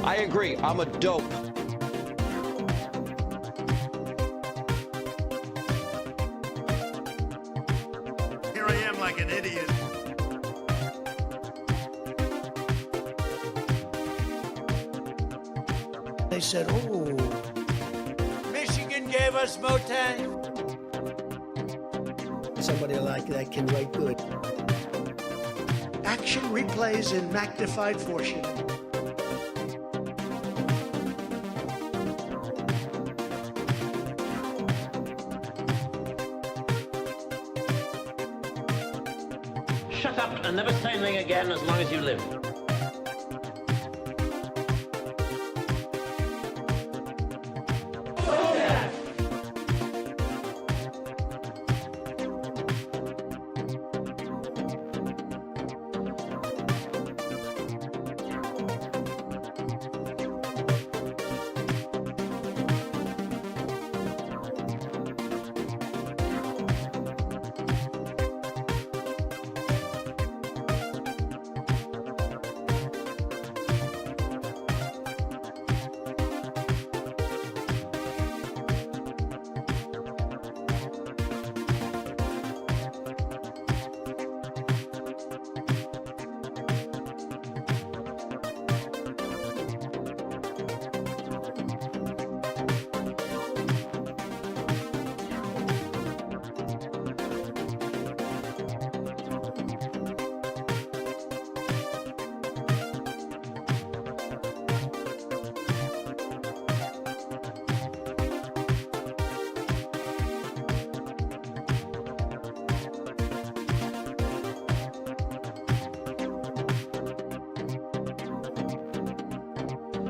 I agree. I'm a dope. Here I am like an idiot. They said, oh, Michigan gave us Motown. Somebody like that can write good. Action replays in magnified fortune. Shut up and never say anything again as long as you live.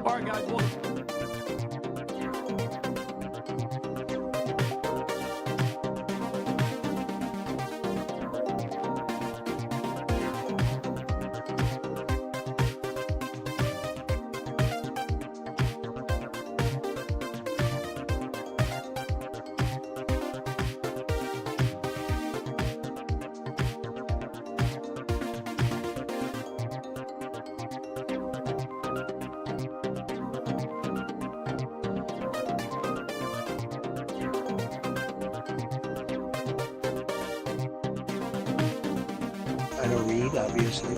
All right, guys, well, I don't read, obviously.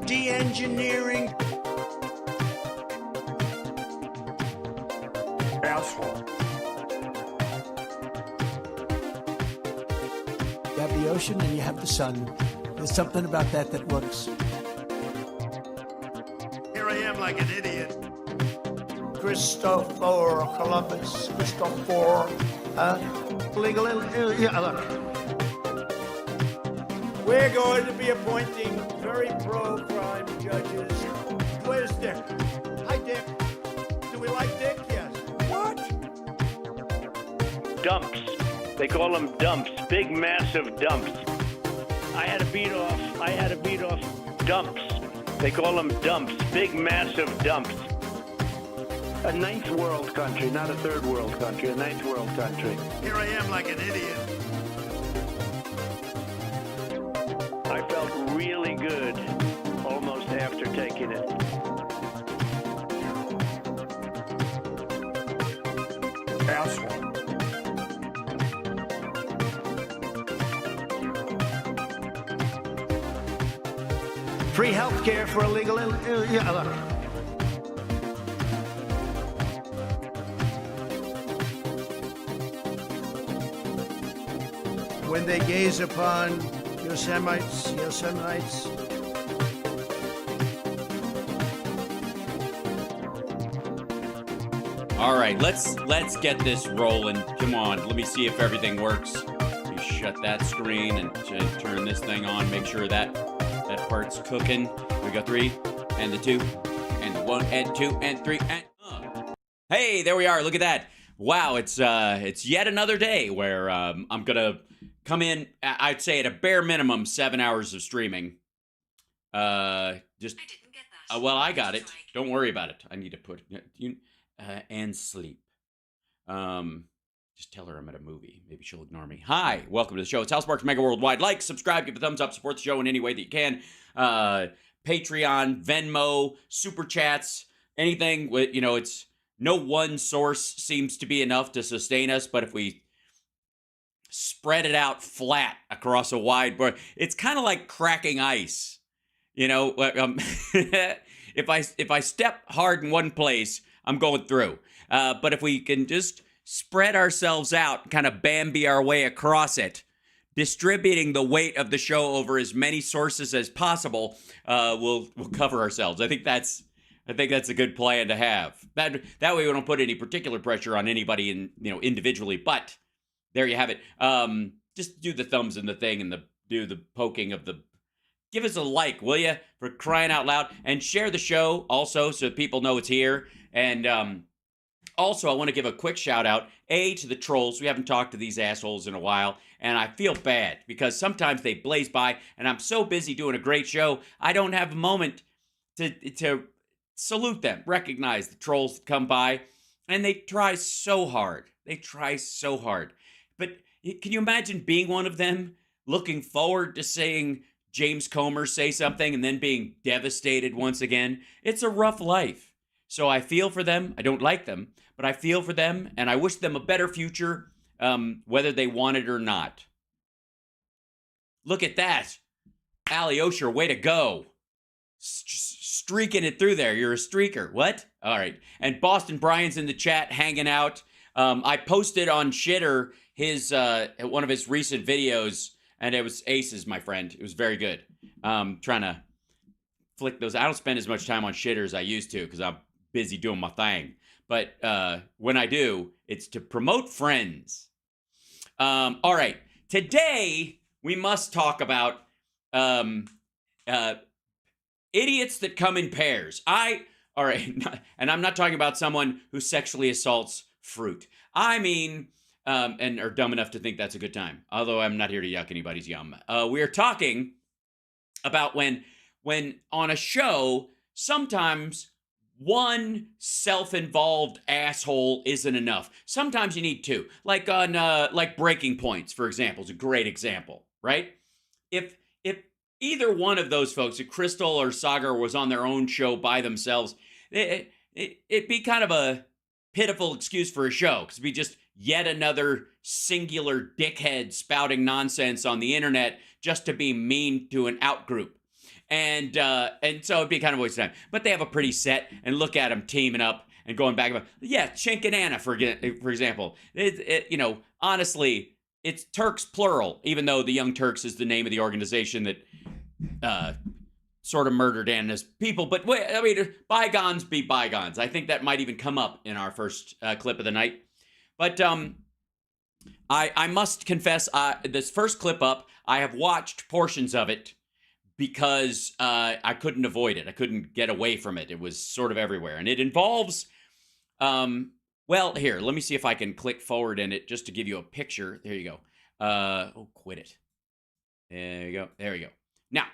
De-engineering. Asshole. You have the ocean and you have the sun. There's something about that that works. Here I am like an idiot. Christopher Columbus. Christopher. Legal. Yeah, look. We're going to be appointing very pro-crime judges. Where's Dick? Hi, Dick. Do we like Dick? Yes. What? Dumps. They call them dumps. Big, massive dumps. I had to beat off dumps. They call them dumps. Big, massive dumps. A ninth world country, not a third world country, a ninth world country. Here I am like an idiot. I felt really good almost after taking it. Asshole. Free health care for illegal. Yeah, look. When they gaze upon Yosemite. All right, let's get this rolling. Come on, let me see if everything works. You shut that screen and turn this thing on. Make sure that part's cooking. We got 3 and the 2 and the 1 and 2 and 3 and hey, there we are. Look at that. Wow, it's yet another day where I'm gonna come in. I'd say at a bare minimum 7 hours of streaming. Just I didn't get that. well, I got it. Don't worry about it. I need to put and sleep. Just tell her I'm at a movie. Maybe she'll ignore me. Hi, welcome to the show. It's House Sparks Megaworldwide. Like, subscribe, give a thumbs up, support the show in any way that you can. Patreon, Venmo, Super Chats, anything. It's no one source seems to be enough to sustain us, but if we spread it out flat across a wide board, it's kind of like cracking ice. If I step hard in one place, I'm going through. But if we can just spread ourselves out, kind of Bambi our way across it, distributing the weight of the show over as many sources as possible, we'll cover ourselves. I think that's a good plan to have. That way we don't put any particular pressure on anybody individually. But there you have it. Just do the thumbs in the thing and do the poking of the. Give us a like, will you? For crying out loud, and share the show also so people know it's here. And also, I want to give a quick shout out to the trolls. We haven't talked to these assholes in a while, and I feel bad because sometimes they blaze by, and I'm so busy doing a great show, I don't have a moment to salute them, recognize the trolls that come by, and they try so hard. But can you imagine being one of them, looking forward to seeing James Comer say something and then being devastated once again? It's a rough life. So I feel for them. I don't like them, but I feel for them, and I wish them a better future, whether they want it or not. Look at that. Alyosha, way to go. Streaking it through there. You're a streaker. What? All right. And Boston Brian's in the chat hanging out. I posted on Shitter one of his recent videos, and it was Aces, my friend. It was very good. Trying to flick those. I don't spend as much time on Shitter as I used to because I'm busy doing my thing. But when I do, it's to promote friends. All right. Today, we must talk about idiots that come in pairs. All right. And I'm not talking about someone who sexually assaults fruit. I mean, and are dumb enough to think that's a good time. Although I'm not here to yuck anybody's yum. We are talking about when on a show, sometimes one self-involved asshole isn't enough. Sometimes you need two. Like on like Breaking Points, for example, is a great example, right? If either one of those folks, if Crystal or Sagar was on their own show by themselves, it'd be kind of a pitiful excuse for a show, because it'd be just yet another singular dickhead spouting nonsense on the internet just to be mean to an outgroup. And so it'd be kind of a waste of time. But they have a pretty set, and look at them teaming up and going back about, yeah, Chink and Anna, for example. Honestly, it's Turks plural, even though the Young Turks is the name of the organization that sort of murdered Anna's people. But wait, I mean, bygones be bygones. I think that might even come up in our first clip of the night. But I must confess, this first clip up, I have watched portions of it because I couldn't avoid it. I couldn't get away from it. It was sort of everywhere. And it involves, well, here, let me see if I can click forward in it just to give you a picture. There you go. Quit it. There you go. There you go. Now,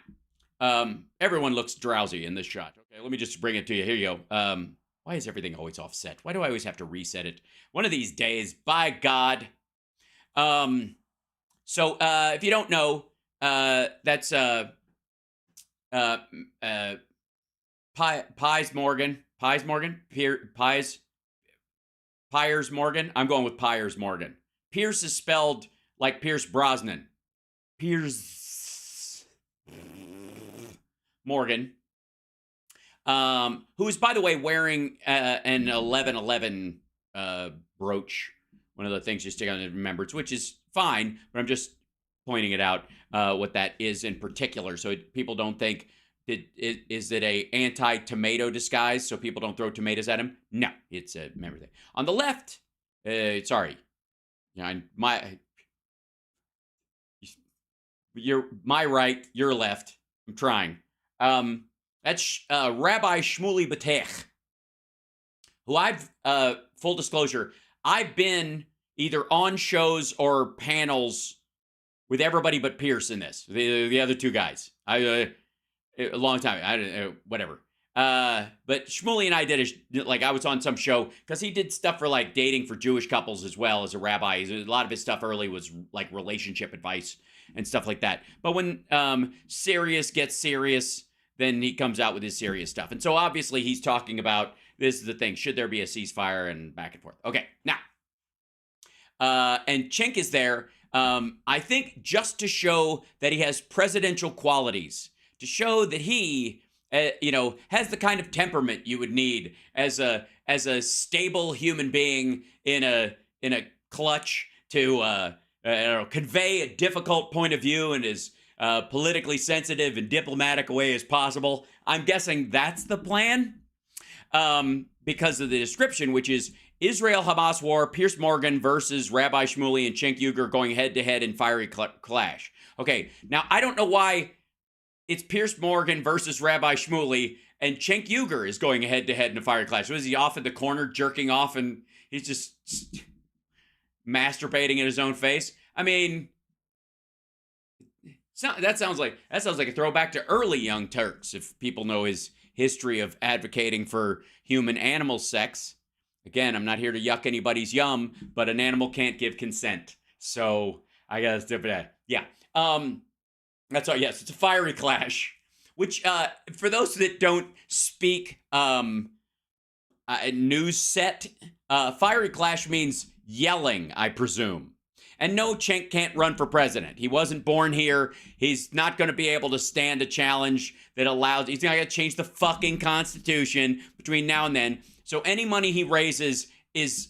everyone looks drowsy in this shot. Okay, let me just bring it to you. Here you go. Why is everything always offset? Why do I always have to reset it? One of these days, by God. So, if you don't know, that's Piers Morgan. I'm going with Piers Morgan. Pierce is spelled like Pierce Brosnan. Piers Morgan. Who is, by the way, wearing an 1111 brooch. One of the things you stick on the remembrance, which is fine, but I'm just pointing it out what that is in particular, so people don't think is it a anti-tomato disguise, so people don't throw tomatoes at him? No, it's a memory thing. On the left, sorry, you're my right, your left. I'm trying. That's Rabbi Shmuley Batech, who I've full disclosure, I've been either on shows or panels with everybody but Pierce in this. The other two guys. A long time. I don't know, whatever. But Shmuley and I did I was on some show because he did stuff for like dating for Jewish couples as well as a rabbi. A lot of his stuff early was like relationship advice and stuff like that. But when serious gets serious, then he comes out with his serious stuff. And so obviously he's talking about, this is the thing, should there be a ceasefire and back and forth. Okay, now, and Chink is there, I think just to show that he has presidential qualities, to show that he, has the kind of temperament you would need as a stable human being in a clutch to convey a difficult point of view in as politically sensitive and diplomatic a way as possible. I'm guessing that's the plan, because of the description, which is Israel-Hamas war, Piers Morgan versus Rabbi Shmuley and Cenk Uygur going head-to-head in fiery clash. Okay, now I don't know why it's Piers Morgan versus Rabbi Shmuley and Cenk Uygur is going head-to-head in a fiery clash. Was he off in the corner jerking off and he's just masturbating in his own face? I mean, that sounds like a throwback to early Young Turks, if people know his history of advocating for human-animal sex. Again, I'm not here to yuck anybody's yum, but an animal can't give consent. So I gotta step that. Yeah. That's all. Yes, it's a fiery clash. Which, for those that don't speak news set, fiery clash means yelling, I presume. And no, Cenk can't run for president. He wasn't born here. He's not going to be able to stand a challenge that allows. He's not going to change the fucking Constitution between now and then. So any money he raises is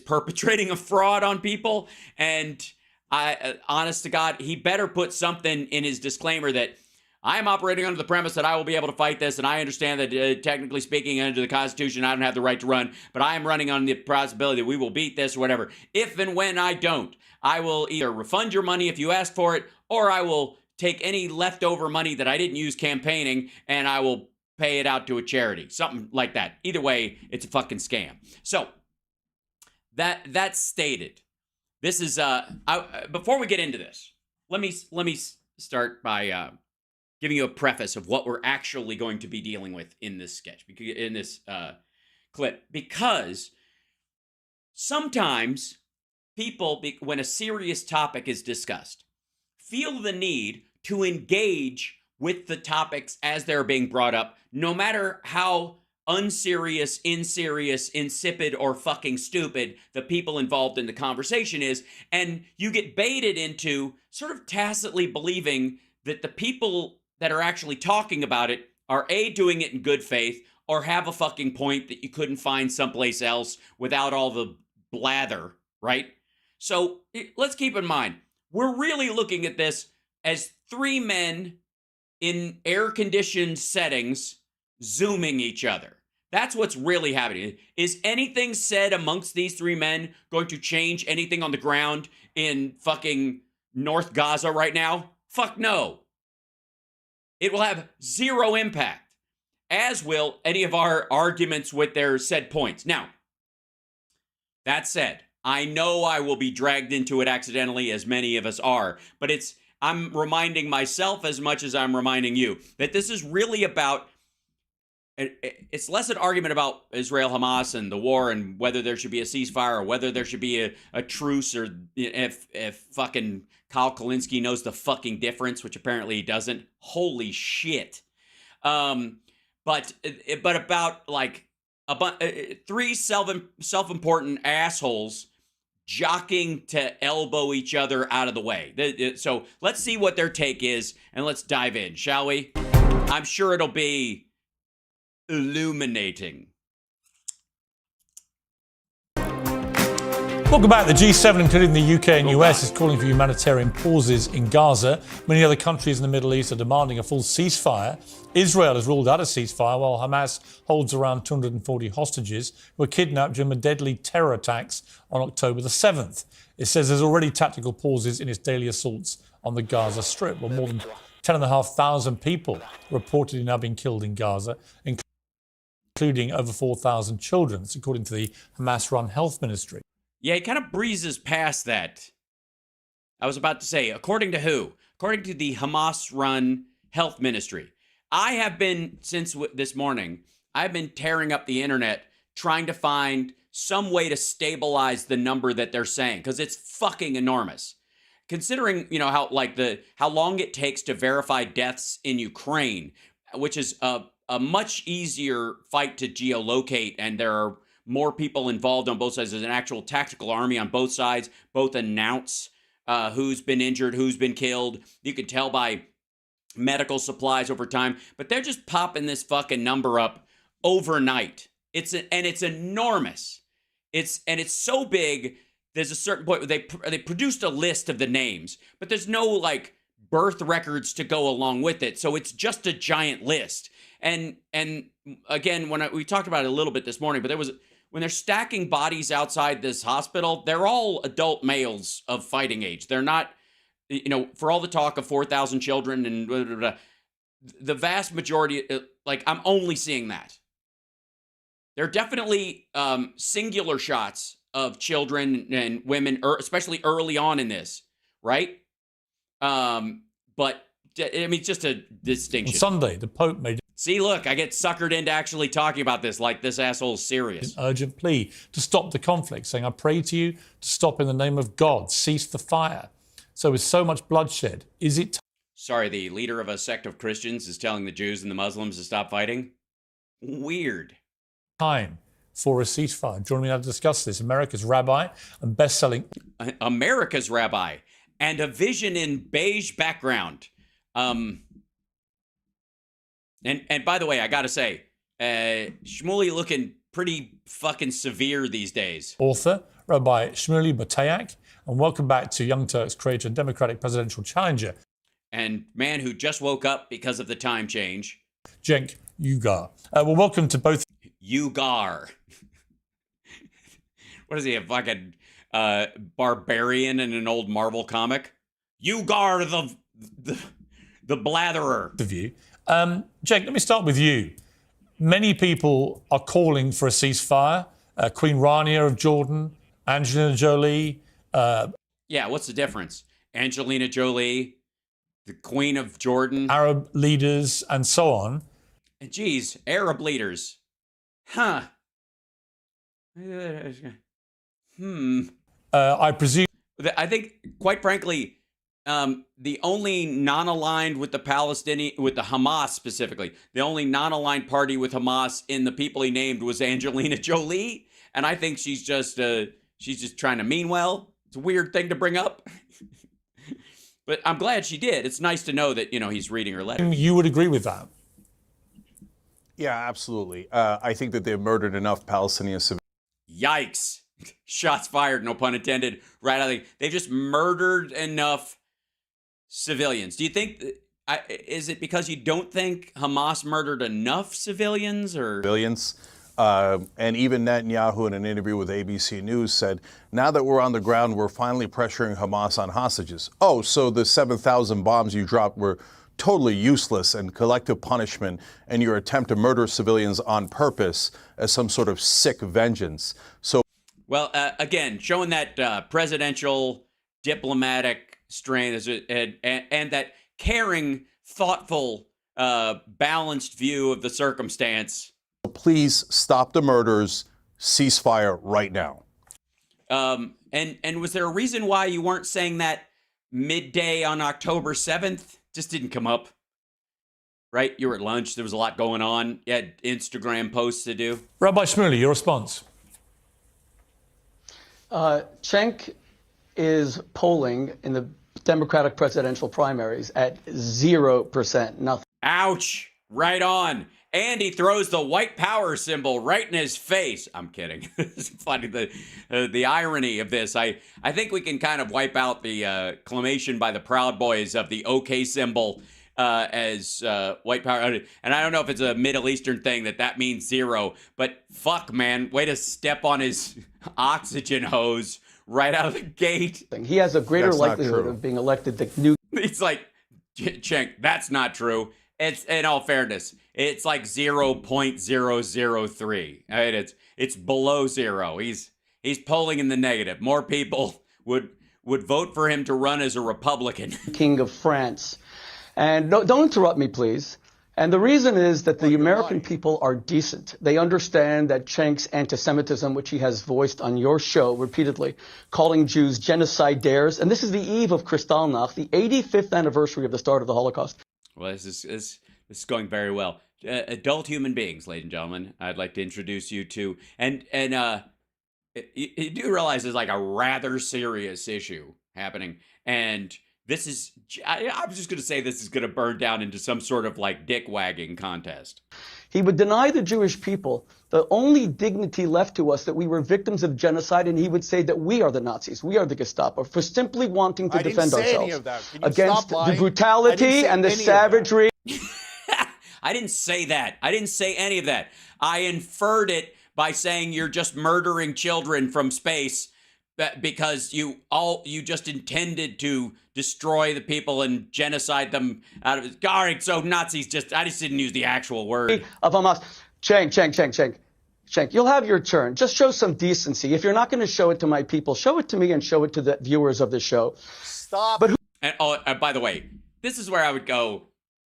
perpetrating a fraud on people. And honest to God, he better put something in his disclaimer that I am operating under the premise that I will be able to fight this, and I understand that technically speaking, under the Constitution, I don't have the right to run, but I am running on the possibility that we will beat this or whatever. If and when I don't, I will either refund your money if you ask for it, or I will take any leftover money that I didn't use campaigning, and I will pay it out to a charity. Something like that. Either way, it's a fucking scam. So, that's stated. This is, before we get into this, let me start by giving you a preface of what we're actually going to be dealing with in this sketch, in this clip, because sometimes people, when a serious topic is discussed, feel the need to engage with the topics as they're being brought up, no matter how unserious, insipid, or fucking stupid the people involved in the conversation is, and you get baited into sort of tacitly believing that the people that are actually talking about it are A, doing it in good faith, or have a fucking point that you couldn't find someplace else without all the blather, right? So let's keep in mind, we're really looking at this as three men in air-conditioned settings zooming each other. That's what's really happening. Is anything said amongst these three men going to change anything on the ground in fucking North Gaza right now? Fuck no. It will have zero impact, as will any of our arguments with their said points. Now, that said, I know I will be dragged into it accidentally, as many of us are, but I'm reminding myself as much as I'm reminding you that this is really about, it's less an argument about Israel-Hamas and the war and whether there should be a ceasefire or whether there should be a truce, or if fucking Kyle Kalinske knows the fucking difference, which apparently he doesn't. Holy shit. But about like three self-important assholes jockeying to elbow each other out of the way. So let's see what their take is, and let's dive in, shall we? I'm sure it'll be illuminating. Welcome back. The G7, including the UK and US, is calling for humanitarian pauses in Gaza. Many other countries in the Middle East are demanding a full ceasefire. Israel has ruled out a ceasefire, while Hamas holds around 240 hostages who were kidnapped during the deadly terror attacks on October the 7th. It says there's already tactical pauses in its daily assaults on the Gaza Strip. Well, more than 10,500 people reportedly now being killed in Gaza, including over 4,000 children, according to the Hamas-run health ministry. Yeah, he kind of breezes past that. I was about to say, according to who? According to the Hamas-run health ministry. I have been, since this morning, I've been tearing up the internet trying to find some way to stabilize the number that they're saying, because it's fucking enormous. Considering, how long it takes to verify deaths in Ukraine, which is a much easier fight to geolocate, and there are more people involved on both sides. There's an actual tactical army on both sides. Both announce who's been injured, who's been killed. You can tell by medical supplies over time, but they're just popping this fucking number up overnight. It's enormous. It's so big. There's a certain point where they produced a list of the names, but there's no like birth records to go along with it. So it's just a giant list. And again, we talked about it a little bit this morning, but when they're stacking bodies outside this hospital, they're all adult males of fighting age. They're not, for all the talk of 4,000 children and blah, blah, blah, the vast majority, like I'm only seeing that. There are definitely singular shots of children and women, especially early on in this, right? But I mean, it's just a distinction. On Sunday, the Pope made See, look, I get suckered into actually talking about this like this asshole's serious. an urgent plea to stop the conflict, saying, I pray to you to stop in the name of God, cease the fire. So with so much bloodshed, is it Sorry, the leader of a sect of Christians is telling the Jews and the Muslims to stop fighting? Weird. time for a ceasefire? Joining me now to discuss this, America's rabbi and best-selling America's rabbi and a vision in beige background. And by the way, I gotta say, Shmuley looking pretty fucking severe these days. author, Rabbi Shmuley Batayak, and welcome back to Young Turks creator and Democratic presidential challenger, And man who just woke up because of the time change. Cenk Uygur. Well, welcome to both. Uygur. What is he, a fucking barbarian in an old Marvel comic? Uygur the blatherer. Of you. Cenk, let me start with you. Many people are calling for a ceasefire. Queen Rania of Jordan, Angelina Jolie. Yeah, what's the difference? Angelina Jolie, the Queen of Jordan. Arab leaders and so on. Geez, Arab leaders. Huh. I presume I think, quite frankly, the only non-aligned with the Hamas specifically, the only non-aligned party with Hamas in the people he named was Angelina Jolie, and I think she's just trying to mean well. It's a weird thing to bring up, but I'm glad she did. It's nice to know that he's reading her letter. you would agree with that. Yeah, absolutely. I think that they've murdered enough Palestinian civilians. Yikes! Shots fired, no pun intended. Right out of they've just murdered enough civilians. Do you think, is it because you don't think Hamas murdered enough civilians, or? And even Netanyahu, in an interview with ABC News, said, now that we're on the ground, we're finally pressuring Hamas on hostages. Oh, so the 7,000 bombs you dropped were totally useless and collective punishment, and your attempt to murder civilians on purpose as some sort of sick vengeance. So, well, again, showing that presidential diplomatic strain and that caring, thoughtful, balanced view of the circumstance. please stop the murders, ceasefire right now. And was there a reason why you weren't saying that midday on October 7th? Just didn't come up, right? You were at lunch. There was a lot going on. You had Instagram posts to do. Rabbi Shmuley, your response? Cenk is polling in the Democratic presidential primaries at 0%, nothing. Ouch! Right on. And he throws the white power symbol right in his face. I'm kidding. It's funny, the irony of this. I think we can kind of wipe out the clamation by the Proud Boys of the OK symbol as white power. And I don't know if it's a Middle Eastern thing that means zero. But fuck, man. Way to step on his oxygen hose right out of the gate. He has a greater That's not likelihood true. of being elected the new. It's like, Cenk, that's not true. It's, in all fairness, it's like 0.003. Right? It's below zero. He's polling in the negative. More people would vote for him to run as a Republican. King of France. And don't interrupt me, please. And the reason is that the American people are decent. They understand that Cenk's anti-Semitism, which he has voiced on your show repeatedly, calling Jews genocidaires. And this is the eve of Kristallnacht, the 85th anniversary of the start of the Holocaust. Well, this is This is going very well. Adult human beings, ladies and gentlemen. I'd like to introduce you to, and you do realize there's like a rather serious issue happening, and this is, I'm just going to say this is going to burn down into some sort of like dick wagging contest. He would deny the Jewish people the only dignity left to us, that we were victims of genocide, and he would say that we are the Nazis, we are the Gestapo, for simply wanting to defend ourselves against the brutality and the savagery. I didn't say that. I didn't say any of that. I inferred it by saying you're just murdering children from space because you just intended to destroy the people and genocide them out of it. All right, so Nazis I just didn't use the actual word. Of Hamas. Cenk, you'll have your turn. Just show some decency. If you're not going to show it to my people, show it to me and show it to the viewers of the show. Stop. But And by the way, this is where I would go.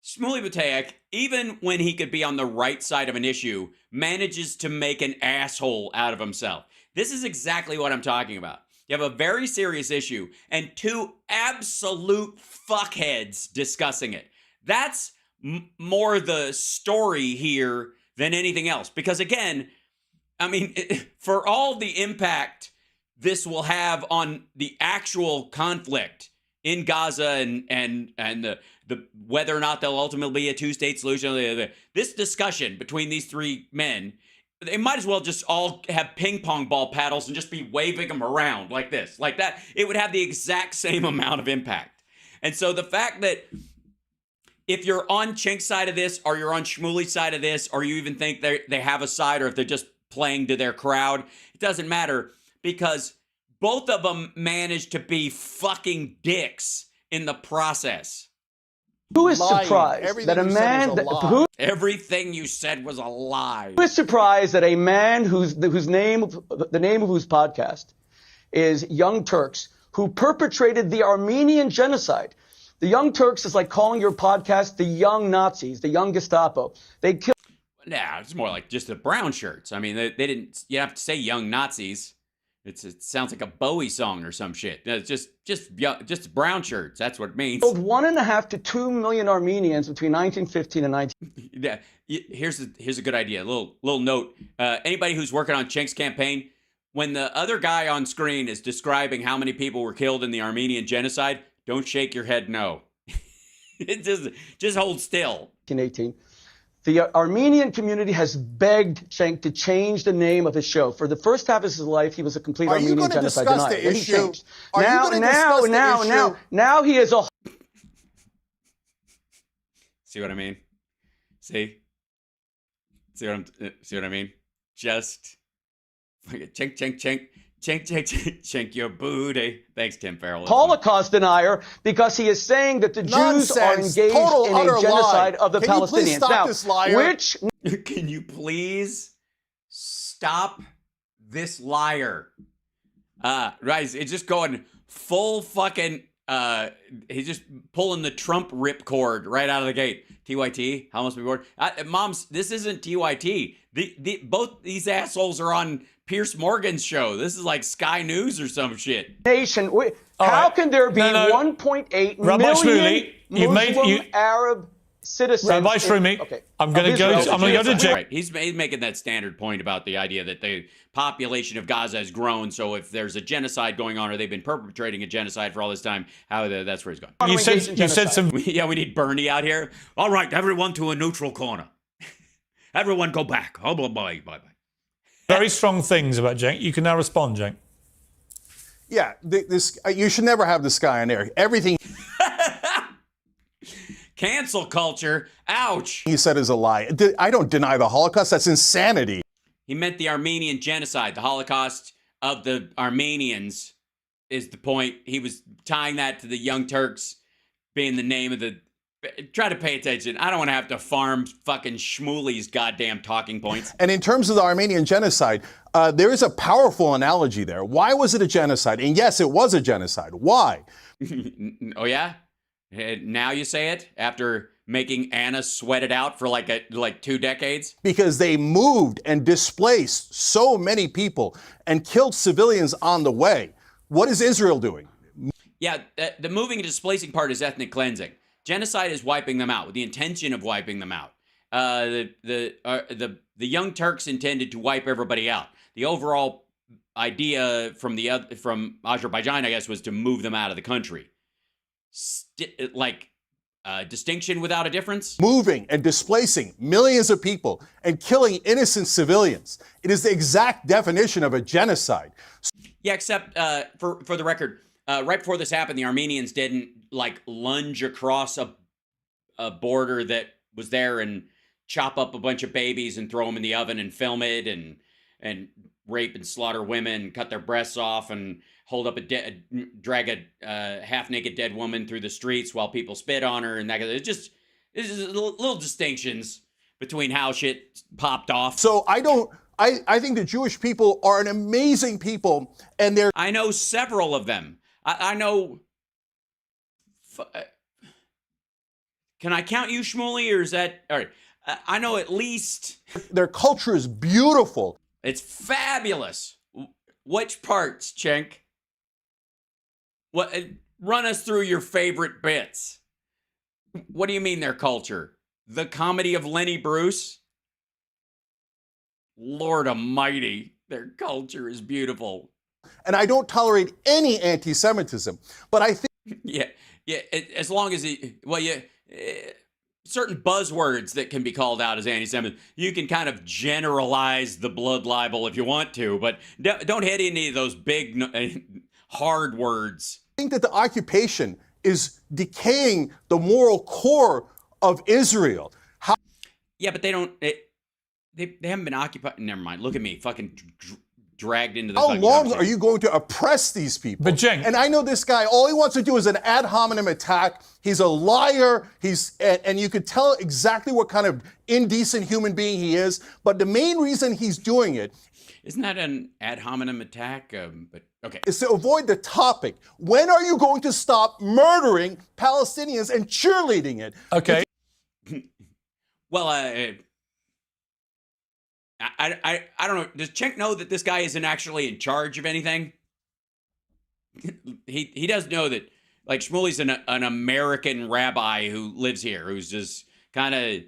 Shmuley Buteyek, even when he could be on the right side of an issue, manages to make an asshole out of himself. This is exactly what I'm talking about. You have a very serious issue and two absolute fuckheads discussing it. That's more the story here than anything else. Because again, I mean, for all the impact this will have on the actual conflict in Gaza and the whether or not there'll ultimately be a two-state solution, this discussion between these three men, they might as well just all have ping pong ball paddles and just be waving them around like this, like that. It would have the exact same amount of impact. And so the fact that if you're on Cenk's side of this, or you're on Shmuley's side of this, or you even think they have a side, or if they're just playing to their crowd, it doesn't matter, because both of them managed to be fucking dicks in the process. who is surprised that a man Everything you said was a lie. Who is surprised that a man the name of whose podcast is Young Turks, who perpetrated the Armenian genocide? The Young Turks is like calling your podcast the Young Nazis, the Young Gestapo. They killed. Nah, it's more like just the brown shirts. I mean, they didn't. You have to say Young Nazis. It sounds like a Bowie song or some shit. It's just brown shirts. That's what it means. 1.5 to 2 million Armenians between 1915 and 19. Yeah, here's a good idea. A little note. Anybody who's working on Cenk's campaign, when the other guy on screen is describing how many people were killed in the Armenian genocide, don't shake your head no. It just hold still. 1918. The Armenian community has begged Cenk to change the name of his show. For the first half of his life, he was a complete Armenian genocide denier. Then he changed. Now he is a. See what I mean? See what I mean? Just Cenk your booty. Thanks, Tim Farrell. Holocaust denier, because he is saying that the Jews are engaged in a genocide of the Palestinians. Now, this liar? Which can you please stop this liar? Right, it's just going full fucking. He's just pulling the Trump ripcord right out of the gate. TYT, how must be bored? Moms, this isn't TYT. Both these assholes are on Pierce Morgan's show. This is like Sky News or some shit. Nation. How can there be 1.8 million Muslim Arab citizens? Rabbi Shrumi, okay. I'm going to go to jail. Right. He's making that standard point about the idea that the population of Gaza has grown. So if there's a genocide going on, or they've been perpetrating a genocide for all this time, that's where he's going. You said some. Yeah, we need Bernie out here. All right, everyone to a neutral corner. Everyone go back. Oh, bye. Very strong things about Cenk. You can now respond, Cenk. Yeah, you should never have this guy on air. Everything cancel culture. Ouch. he said is a lie. I don't deny the Holocaust. That's insanity. He meant the Armenian genocide. The Holocaust of the Armenians is the point. He was tying that to the Young Turks being the name of the... Try to pay attention. I don't want to have to farm fucking Shmuley's goddamn talking points. And in terms of the Armenian genocide, there is a powerful analogy there. Why was it a genocide? And yes, it was a genocide. Why? Oh, yeah? Now you say it? After making Anna sweat it out for like 2 decades? Because they moved and displaced so many people and killed civilians on the way. What is Israel doing? Yeah, the moving and displacing part is ethnic cleansing. Genocide is wiping them out with the intention of wiping them out. The Young Turks intended to wipe everybody out. The overall idea from Azerbaijan, I guess, was to move them out of the country. Distinction without a difference? Moving and displacing millions of people and killing innocent civilians. It is the exact definition of a genocide. Yeah, except for the record, right before this happened, the Armenians didn't lunge across a border that was there and chop up a bunch of babies and throw them in the oven and film it and rape and slaughter women, cut their breasts off and hold up drag a half-naked dead woman through the streets while people spit on her and that. It's just little distinctions between how shit popped off. So I think the Jewish people are an amazing people, and I know several of them. I know. Can I count you, Shmuley, or is that all right? I know at least. Their culture is beautiful. It's fabulous. Which parts, Cenk? What? Run us through your favorite bits. What do you mean their culture? The comedy of Lenny Bruce? Lord Almighty, their culture is beautiful. And I don't tolerate any anti-Semitism, but I think yeah, as long as certain buzzwords that can be called out as anti-Semitic, you can kind of generalize the blood libel if you want to, but don't hit any of those big hard words. I think that the occupation is decaying the moral core of Israel. Yeah, but they don't. They haven't been occupied. Never mind. Look at me, fucking dragged into the. How long are you going to oppress these people? But Cenk, and I know this guy. All he wants to do is an ad hominem attack. He's a liar. And you could tell exactly what kind of indecent human being he is. But the main reason he's doing it. Isn't that an ad hominem attack? But okay. Is to avoid the topic. When are you going to stop murdering Palestinians and cheerleading it? Okay. Well, I don't know. Does Cenk know that this guy isn't actually in charge of anything? He does know that, Shmuley's an American rabbi who lives here, who's just kind of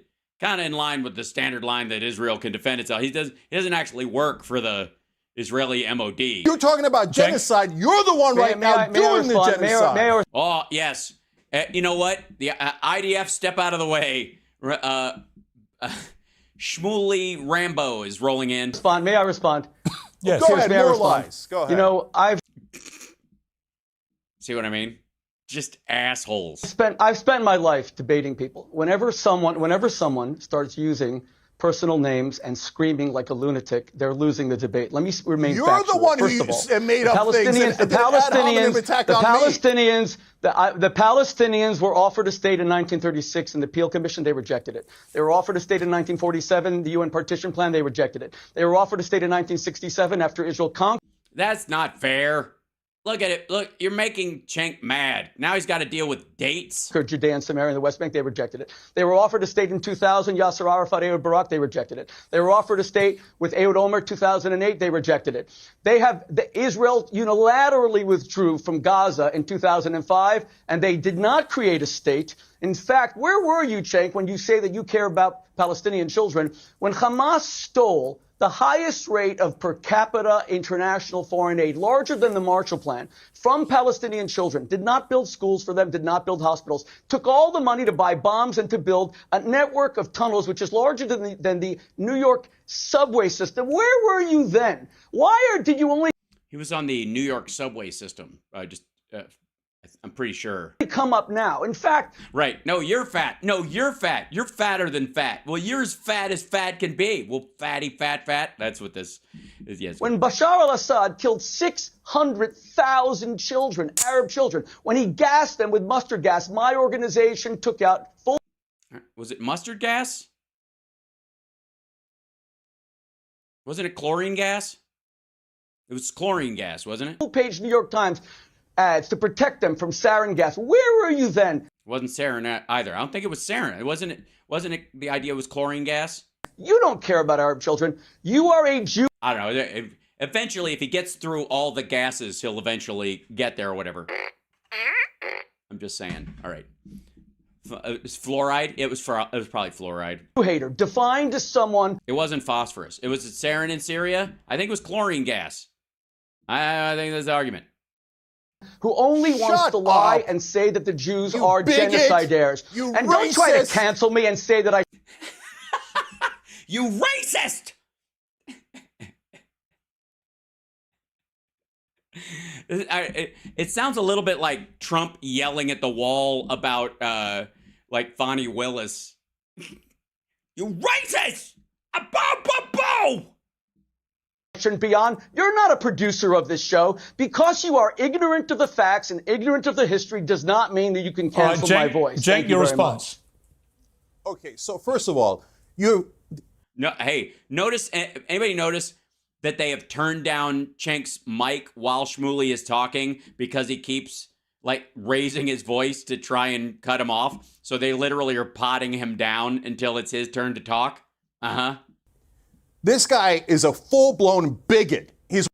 in line with the standard line that Israel can defend itself. He doesn't actually work for the Israeli MOD. You're talking about genocide. You're the one right now doing the genocide. Oh, yes. You know what? The IDF, step out of the way. Shmuley Rambo is rolling in. May I respond? Yes. Go ahead, more lies. Go ahead. You know, See what I mean? Just assholes. I've spent my life debating people. Whenever someone starts using personal names and screaming like a lunatic, they're losing the debate. Let me remain factual. You're the one First who of all, made up things. The Palestinians were offered a state in 1936 in the Peel Commission. They rejected it. They were offered a state in 1947, the UN Partition Plan. They rejected it. They were offered a state in 1967 after Israel conquered. That's not fair. Look at it. Look, you're making Cenk mad. Now he's got to deal with dates. Judea and Samaria and the West Bank, they rejected it. They were offered a state in 2000, Yasser Arafat, Ehud Barak, they rejected it. They were offered a state with Ehud Olmert, 2008, they rejected it. Israel unilaterally withdrew from Gaza in 2005, and they did not create a state. In fact, where were you, Cenk, when you say that you care about Palestinian children, when Hamas stole the highest rate of per capita international foreign aid, larger than the Marshall Plan, from Palestinian children, did not build schools for them, did not build hospitals, took all the money to buy bombs and to build a network of tunnels, which is larger than the New York subway system. Where were you then? Did you only... He was on the New York subway system. I'm pretty sure. Come up now. In fact... Right. No, you're fat. No, you're fat. You're fatter than fat. Well, you're as fat can be. Well, fatty, fat. That's what this is. Yes. When Bashar al-Assad killed 600,000 children, Arab children, when he gassed them with mustard gas, my organization took out full... Was it mustard gas? Wasn't it chlorine gas? It was chlorine gas, wasn't it? Full-page New York Times ads to protect them from sarin gas. Where were you then? It wasn't sarin either. I don't think it was sarin. Wasn't it the idea was chlorine gas? You don't care about Arab children. You are a Jew. I don't know. Eventually, if he gets through all the gases, he'll eventually get there or whatever. I'm just saying. All right. Fluoride. It was probably fluoride. hater, defined as someone It wasn't phosphorus. It was sarin in Syria. I think it was chlorine gas. I think that's the argument. who only wants Shut to lie up. and say that the Jews You are bigot. genocidaires. You And don't try to racist. cancel me and say that I You racist! It sounds a little bit like Trump yelling at the wall about like Fonnie Willis. You racist! A bow, bow, bow! shouldn't be on. You're not a producer of this show. Because you are ignorant of the facts and ignorant of the history does not mean that you can cancel my voice. Cenk, Thank you your very response. much. Okay, so first of all, No, hey, anybody notice that they have turned down Cenk's mic while Shmuley is talking because he keeps like raising his voice to try and cut him off. So they literally are potting him down until it's his turn to talk. Uh-huh. this guy is a full-blown bigot. He's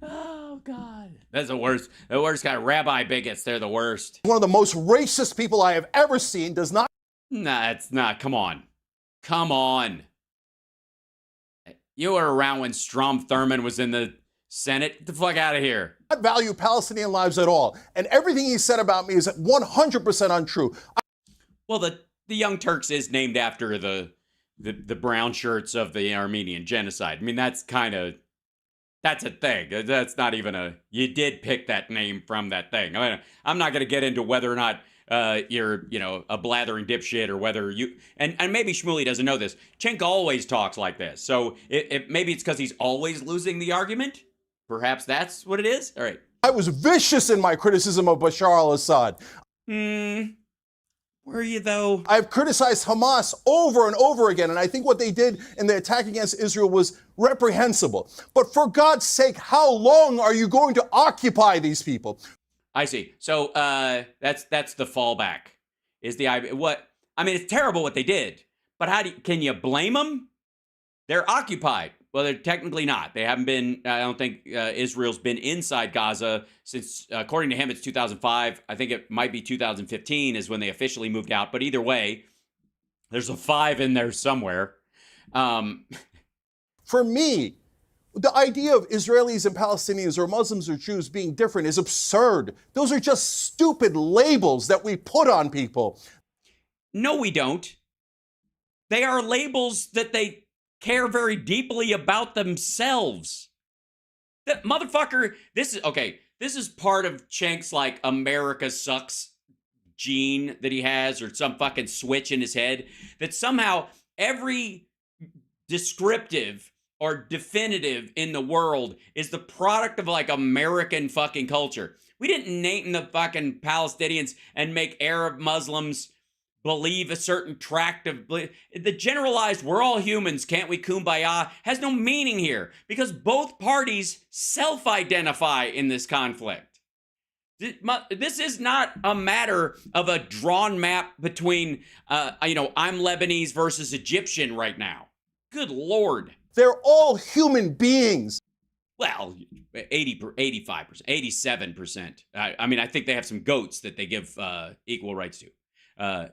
Oh, God. That's the worst. The worst kind of rabbi bigots. They're the worst. one of the most racist people I have ever seen. Does not Nah, it's not. Come on. Come on. You were around when Strom Thurmond was in the Senate. Get the fuck out of here. value Palestinian lives at all. And everything he said about me is 100% untrue. Well, the Young Turks is named after the brown shirts of the Armenian genocide. I mean, that's a thing. That's not even you did pick that name from that thing. I mean, I'm not going to get into whether or not you're, a blathering dipshit or whether you, and maybe Shmuley doesn't know this. Cenk always talks like this. So maybe it's because he's always losing the argument. Perhaps that's what it is. All right. I was vicious in my criticism of Bashar al-Assad. Were you though? I've criticized Hamas over and over again, and I think what they did in the attack against Israel was reprehensible. But for God's sake, how long are you going to occupy these people? I see. So that's the fallback. Is the what? I mean, it's terrible what they did, but can you blame them? They're occupied. Well, they're technically not. They haven't been. I don't think Israel's been inside Gaza since, according to him, it's 2005. I think it might be 2015 is when they officially moved out. But either way, there's a 5 in there somewhere. For me, the idea of Israelis and Palestinians or Muslims or Jews being different is absurd. Those are just stupid labels that we put on people. No, we don't. They are labels that they care very deeply about themselves. That motherfucker, this is part of Cenk's like America sucks gene that he has, or some fucking switch in his head, that somehow every descriptive or definitive in the world is the product of like American fucking culture. We didn't name the fucking Palestinians and make Arab Muslims believe a certain tract of the generalized we're all humans, can't we kumbaya, has no meaning here because both parties self-identify in this conflict. This is not a matter of a drawn map between I'm Lebanese versus Egyptian right now. Good Lord. They're all human beings. Well, 85%, 87%. I mean, I think they have some goats that they give equal rights to.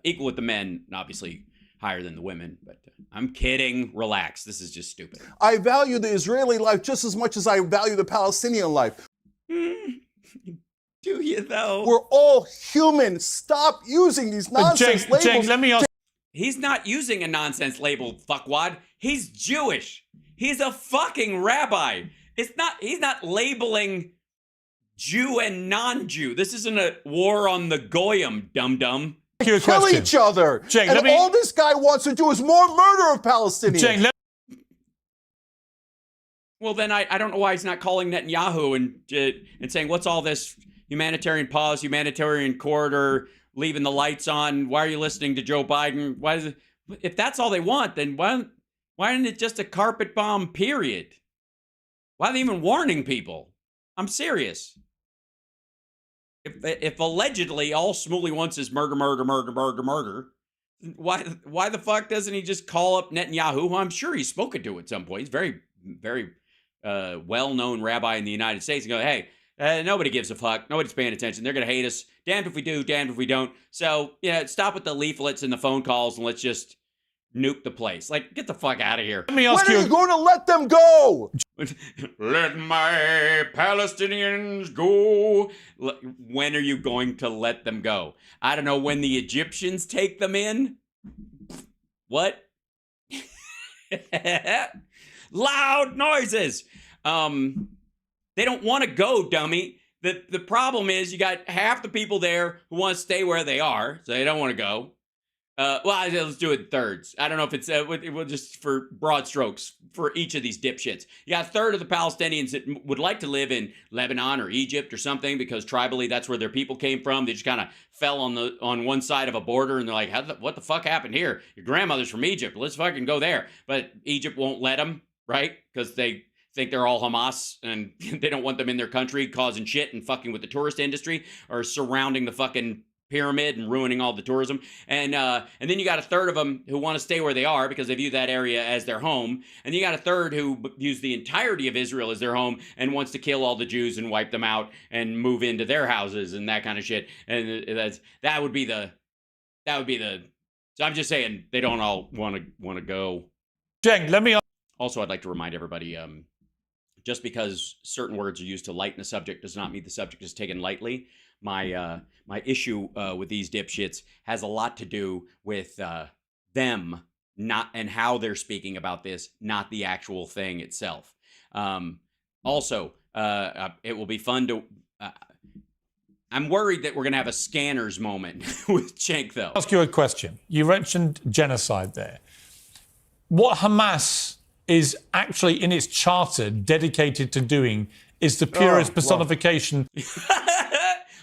Equal with the men, obviously higher than the women, but I'm kidding. Relax. This is just stupid. I value the Israeli life just as much as I value the Palestinian life. Do you, though? We're all human. Stop using these nonsense labels. Cenk, let me ask. He's not using a nonsense label, fuckwad. He's Jewish. He's a fucking rabbi. He's not labeling Jew and non-Jew. This isn't a war on the goyim, dum-dum. Kill each other. Cenk, and all this guy wants to do is more murder of Palestinians. Cenk, Well, then I don't know why he's not calling Netanyahu and saying, what's all this humanitarian pause, humanitarian corridor, leaving the lights on? Why are you listening to Joe Biden? Why is it? If that's all they want, then why isn't it just a carpet bomb, period? Why are they even warning people? I'm serious. If allegedly all Shmuley wants is murder, why the fuck doesn't he just call up Netanyahu, who I'm sure he's spoken to at some point? He's very, very well-known rabbi in the United States, and go, hey, Nobody gives a fuck. Nobody's paying attention. They're going to hate us. Damned if we do, damned if we don't. So, yeah, stop with the leaflets and the phone calls and let's just nuke the place. Like, get the fuck out of here. Let me ask When are you going to let them go? Let my Palestinians go. When are you going to let them go? I don't know, when the Egyptians take them in? What? Loud noises. They don't want to go, dummy. The problem is you got half the people there who want to stay where they are, so they don't want to go. Well, let's do it in thirds. I don't know if it's, we'll just for broad strokes for each of these dipshits. You got a third of the Palestinians that would like to live in Lebanon or Egypt or something because tribally that's where their people came from. They just kind of fell on one side of a border and they're like, what the fuck happened here? Your grandmother's from Egypt. Let's fucking go there. But Egypt won't let them, right? Because they think they're all Hamas and they don't want them in their country causing shit and fucking with the tourist industry or surrounding the fucking pyramid and ruining all the tourism. And then you got a third of them who want to stay where they are because they view that area as their home. And you got a third who views the entirety of Israel as their home and wants to kill all the Jews and wipe them out and move into their houses and that kind of shit. And that would be the so I'm just saying they don't all want to go. Jen, let me Also, I'd like to remind everybody, just because certain words are used to lighten a subject does not mean the subject is taken lightly. My issue with these dipshits has a lot to do with them not and how they're speaking about this, not the actual thing itself. Also, it will be fun to. I'm worried that we're going to have a scanners moment with Cenk, though. ask you a question. You mentioned genocide there. What Hamas is actually in its charter dedicated to doing is the purest personification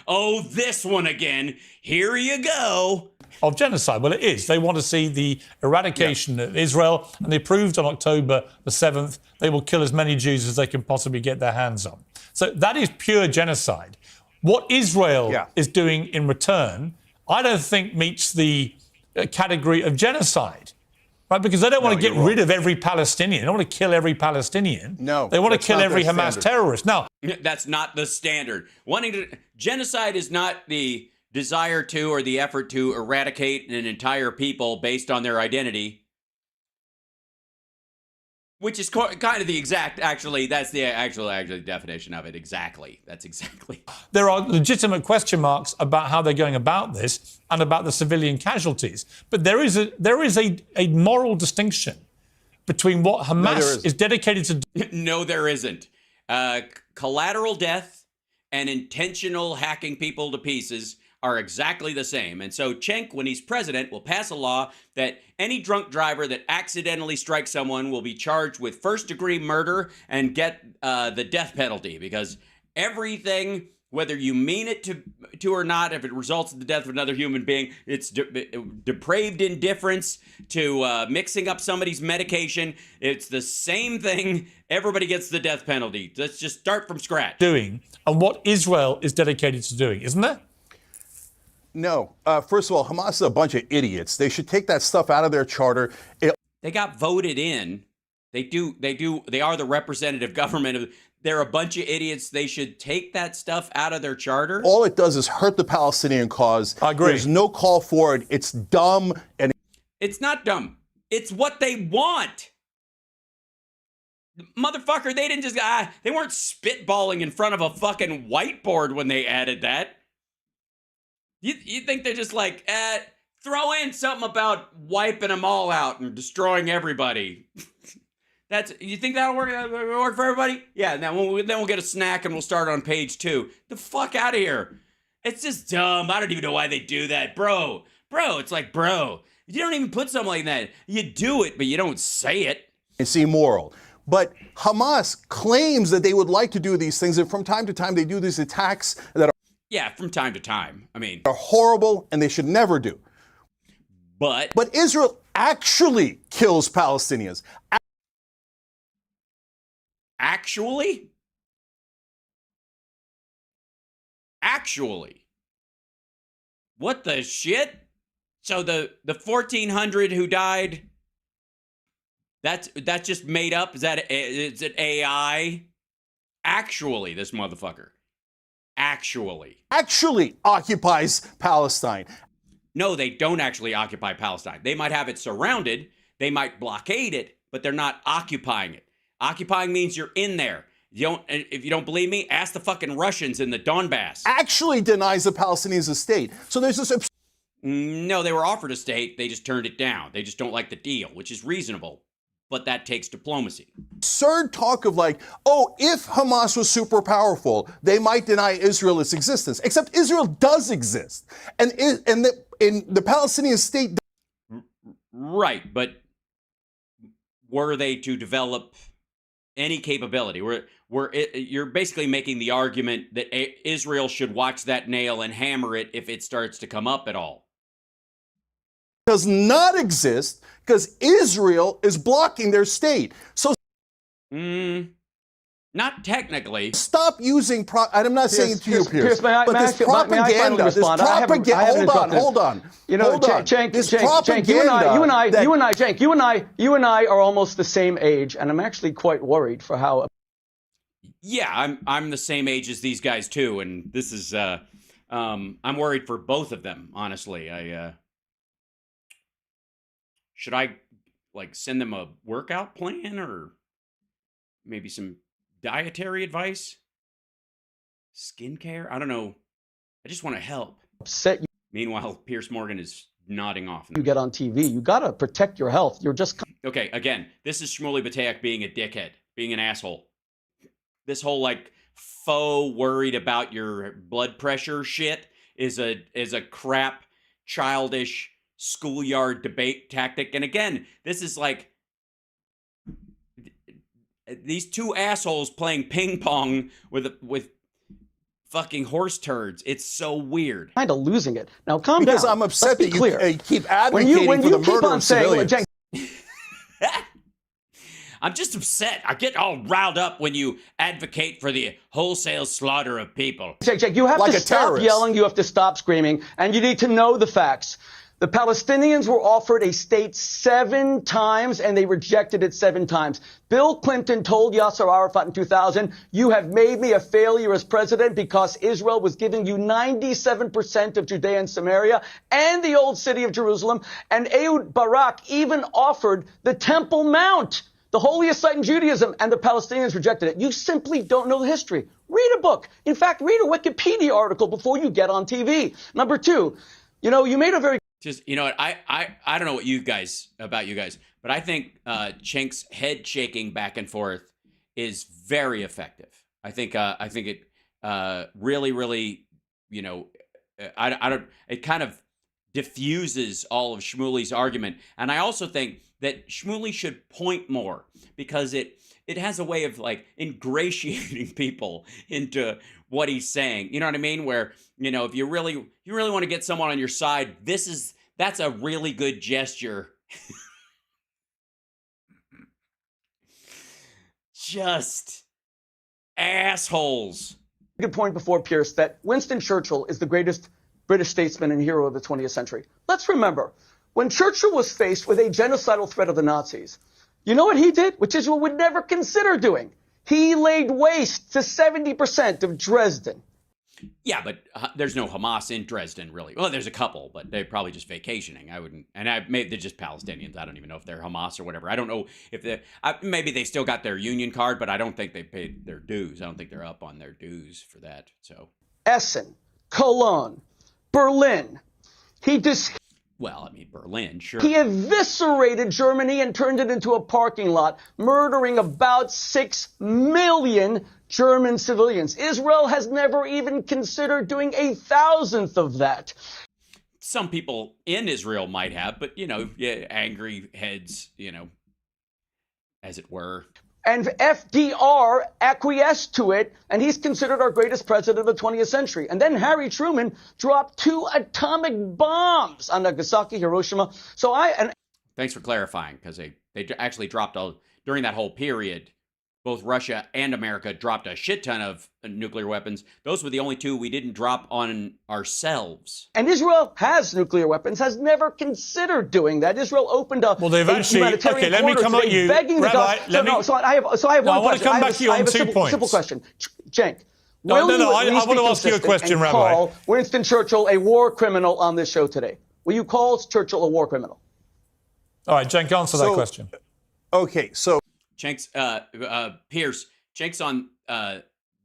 Oh, this one again. Here you go. of genocide. Well, it is. They want to see the eradication of Israel, and they proved on October the 7th they will kill as many Jews as they can possibly get their hands on. So that is pure genocide. What Israel is doing in return, I don't think meets the category of genocide. Right, because they don't want to get rid of every Palestinian. They don't want to kill every Palestinian. No, they want to that's kill not every their Hamas standard. terrorist. Now, That's not the standard. Genocide is not the desire to or the effort to eradicate an entire people based on their identity. Which is kind of the exact, actually, that's the actual definition of it. Exactly. That's exactly. there are legitimate question marks about how they're going about this and about the civilian casualties. But there is a moral distinction between what Hamas is dedicated to. No, there isn't. Collateral death and intentional hacking people to pieces are exactly the same. And so Cenk, when he's president, will pass a law that any drunk driver that accidentally strikes someone will be charged with first-degree murder and get the death penalty, because everything, whether you mean it to or not, if it results in the death of another human being, it's depraved indifference to mixing up somebody's medication. It's the same thing. Everybody gets the death penalty. Let's just start from scratch. Doing and what Israel is dedicated to doing, isn't there? No. First of all, Hamas is a bunch of idiots. They should take that stuff out of their charter. They got voted in. They are the representative government. They're a bunch of idiots. They should take that stuff out of their charter. All it does is hurt the Palestinian cause. I agree. There's no call for it. It's dumb. And It's not dumb. It's what they want. Motherfucker, they didn't just, they weren't spitballing in front of a fucking whiteboard when they added that. You think they're just like, throw in something about wiping them all out and destroying everybody. You think that'll work for everybody? Yeah, then we'll get a snack and we'll start on page 2. The fuck out of here. It's just dumb. I don't even know why they do that. Bro, it's like, bro, you don't even put something like that. You do it, but you don't say it. it's immoral. But Hamas claims that they would like to do these things, and from time to time they do these attacks that Yeah, from time to time. I mean, are horrible and they should never do. but Israel actually kills Palestinians. actually, what the shit? So the 1,400 who died, that's just made up? Is it AI? Actually, this motherfucker. actually occupies Palestine. No, they don't actually occupy Palestine. They might have it surrounded, they might blockade it, but they're not occupying it. Occupying means you're in there. If you don't believe me, ask the fucking Russians in the Donbass. Actually denies the Palestinians a state. So there's this No, they were offered a state. They just turned it down. They just don't like the deal, which is reasonable. But that takes diplomacy. absurd talk of like, oh, if Hamas was super powerful, they might deny Israel its existence. Except Israel does exist. And in the Palestinian state. Right, but were they to develop any capability? You're basically making the argument that Israel should watch that nail and hammer it if it starts to come up at all. Does not exist because Israel is blocking their state. So not technically. stop using I'm not saying to you, Pierce, but this propaganda, hold on. You know, Cenk, you and I are almost the same age, and I'm actually quite worried for how. Yeah, I'm the same age as these guys too, and this is I'm worried for both of them, honestly. Should I like send them a workout plan or maybe some dietary advice? Skincare? I don't know. I just want to help. Upset you. Meanwhile, Pierce Morgan is nodding off. You get on TV. You got to protect your health. You're just. Okay, again, this is Shmuley Bateak being a dickhead, being an asshole. This whole like faux worried about your blood pressure shit is a crap, childish schoolyard debate tactic. And again, this is like these two assholes playing ping pong with fucking horse turds. It's so weird. Kind of losing it. Now calm down. Because I'm upset that you keep advocating when for you the keep murder on of saying, civilians. I'm just upset. I get all riled up when you advocate for the wholesale slaughter of people. Cenk, you have Like to a stop terrorist. yelling. You have to stop screaming. And you need to know the facts. The Palestinians were offered a state 7 times, and they rejected it 7 times. Bill Clinton told Yasser Arafat in 2000, you have made me a failure as president because Israel was giving you 97% of Judea and Samaria and the old city of Jerusalem. And Ehud Barak even offered the Temple Mount, the holiest site in Judaism, and the Palestinians rejected it. You simply don't know the history. Read a book. In fact, read a Wikipedia article before you get on TV. Number 2, you made a very... Just, you know what, I don't know what about you guys, but I think Cenk's head shaking back and forth is very effective. I think it really, really, it kind of diffuses all of Shmuley's argument. And I also think that Shmuley should point more because it has a way of like ingratiating people into what he's saying. You know what I mean? Where, if you really want to get someone on your side, that's a really good gesture. Just assholes. Good point before, Pierce, that Winston Churchill is the greatest British statesman and hero of the 20th century. Let's remember, when Churchill was faced with a genocidal threat of the Nazis, you know what he did, which Israel would never consider doing? He laid waste to 70% of Dresden. Yeah, but there's no Hamas in Dresden, really. Well, there's a couple, but they're probably just vacationing. Maybe they're just Palestinians. I don't even know if they're Hamas or whatever. I don't know if maybe they still got their union card, but I don't think they paid their dues. I don't think they're up on their dues for that. So Essen, Cologne, Berlin. Berlin, sure. He eviscerated Germany and turned it into a parking lot, murdering about 6 million German civilians. Israel has never even considered doing 1,000th of that. Some people in Israel might have, but, angry heads, as it were. And FDR acquiesced to it, and he's considered our greatest president of the 20th century. And then Harry Truman dropped 2 atomic bombs on Nagasaki, Hiroshima. Thanks for clarifying, because they actually dropped during that whole period. Both Russia and America dropped a shit ton of nuclear weapons. Those were the only 2 we didn't drop on ourselves. And Israel has nuclear weapons, has never considered doing that. Israel opened a humanitarian okay, let me come at you. Begging Rabbi, I have one question. I want to come back to you on 2 points. Simple question. Cenk, Will no, you at I least want be to ask you a consistent question, and Rabbi. call Winston Churchill a war criminal on this show today? Will you call Churchill a war criminal? All right, Cenk, answer that question. Okay, so Cenk's, Pierce, Cenk's on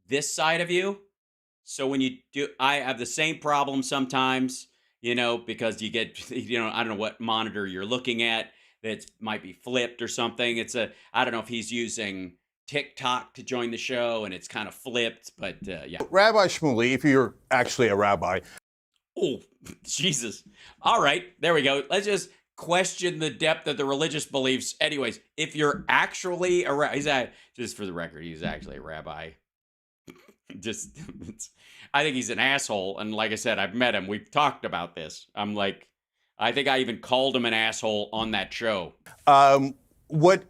this side of you. So when you do, I have the same problem sometimes, you know, because you get, you know, I don't know what monitor you're looking at. That might be flipped or something. I don't know if he's using TikTok to join the show and it's kind of flipped, but yeah. Rabbi Shmuley, if you're actually a rabbi. Oh, Jesus. All right, there we go. Let's just question the depth of the religious beliefs. Anyways, if you're actually a rabbi, just for the record, he's actually a rabbi. I think he's an asshole. And like I said, I've met him. We've talked about this. I think I even called him an asshole on that show. What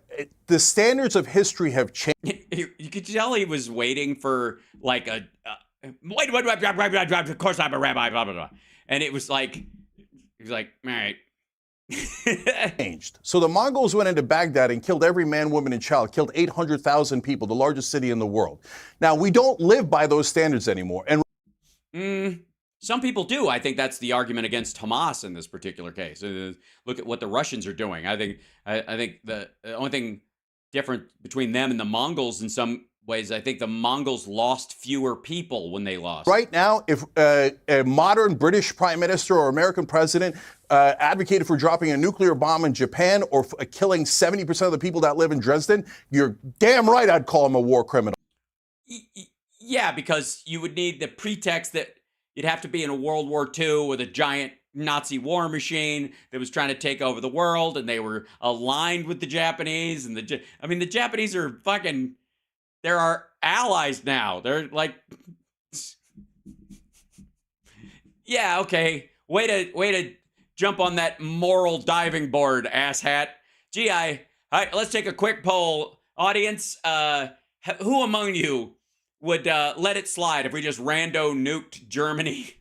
the standards of history have changed. You could tell he was waiting for like wait, of course I'm a rabbi, blah, blah, blah. And it was like, he was like, all right. Changed. So the Mongols went into Baghdad and killed every man, woman, and child, killed 800,000 people, the largest city in the world. Now, we don't live by those standards anymore. And some people do. I think that's the argument against Hamas in this particular case. Look at what the Russians are doing. I think the only thing different between them and the Mongols in some ways, I think the Mongols lost fewer people when they lost. Right now, if a modern British prime minister or American president advocated for dropping a nuclear bomb in Japan or killing 70% of the people that live in Dresden, you're damn right I'd call him a war criminal. Yeah, because you would need the pretext that you'd have to be in a World War II with a giant Nazi war machine that was trying to take over the world, and they were aligned with the Japanese. And the Japanese are fucking... They're our allies now. They're like, yeah, okay. Way to jump on that moral diving board, asshat. Gee, let's take a quick poll. Audience, who among you would let it slide if we just rando nuked Germany,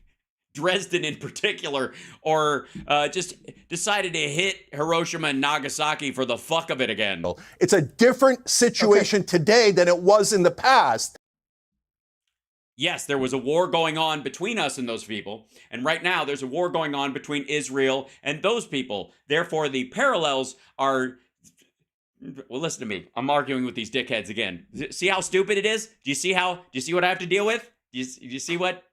Dresden in particular, or just decided to hit Hiroshima and Nagasaki for the fuck of it again? It's a different situation today than it was in the past. Yes, there was a war going on between us and those people. And right now, there's a war going on between Israel and those people. Therefore, the parallels are... Well, listen to me. I'm arguing with these dickheads again. See how stupid it is? Do you see what I have to deal with? Do you see what...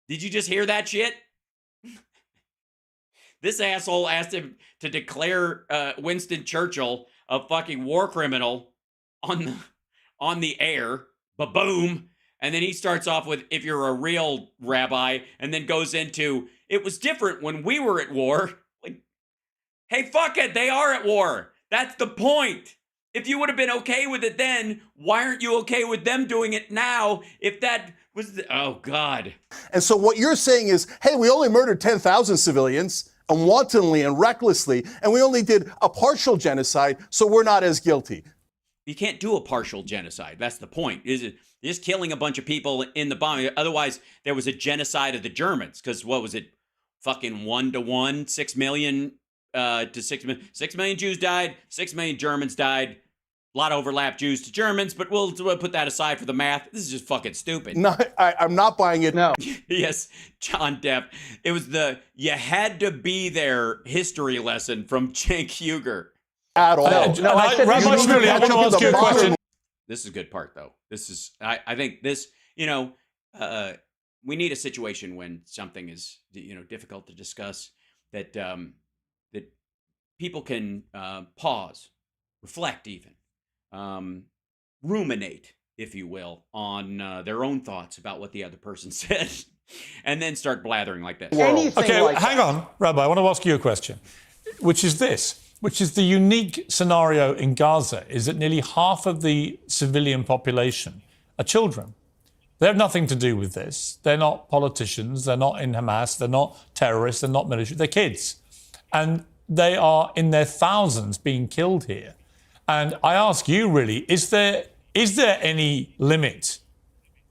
Did you just hear that shit? This asshole asked him to declare Winston Churchill a fucking war criminal on the air. Ba-boom. And then he starts off with, if you're a real rabbi, and then goes into, it was different when we were at war. Like, hey, fuck it, they are at war. That's the point. If you would have been okay with it then, why aren't you okay with them doing it now? If that was oh, God. And so what you're saying is, hey, we only murdered 10,000 civilians, and wantonly and recklessly, and we only did a partial genocide, so we're not as guilty. You can't do a partial genocide. That's the point. You're just killing a bunch of people in the bombing. Otherwise, there was a genocide of the Germans. Because what was it? Fucking 1-to-1, 6 million to 6 million. 6 million Jews died. 6 million Germans died. A lot of overlap, Jews to Germans, but we'll put that aside for the math. This is just fucking stupid. No, I'm not buying it. No. Yes, John Depp. It was the you had to be there history lesson from Cenk Uygur. At all. Rabbi Shmuley, I want to ask you a question. This is a good part, though. This is, I think this, we need a situation when something is, difficult to discuss that that people can pause, reflect even. Ruminate, if you will, on their own thoughts about what the other person said, and then start blathering like this. Okay, hang on, Rabbi, I want to ask you a question, which is the unique scenario in Gaza is that nearly half of the civilian population are children. They have nothing to do with this. They're not politicians, they're not in Hamas, they're not terrorists, they're not military, they're kids. And they are in their thousands being killed here. And I ask you, really, is there any limit,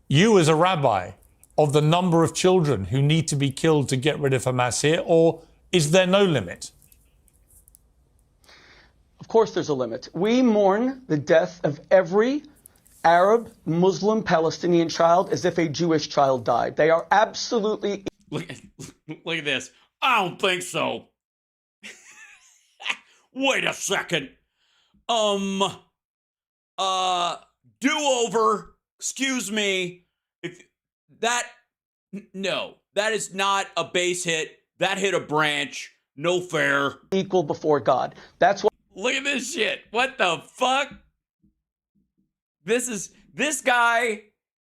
you as a rabbi, of the number of children who need to be killed to get rid of Hamas here, or is there no limit? Of course there's a limit. We mourn the death of every Arab, Muslim, Palestinian child as if a Jewish child died. They are absolutely... Look at this. I don't think so. Wait a second. Do-over. Excuse me. No, that is not a base hit. That hit a branch. No fair. Equal before God. That's why... Look at this shit. What the fuck? This guy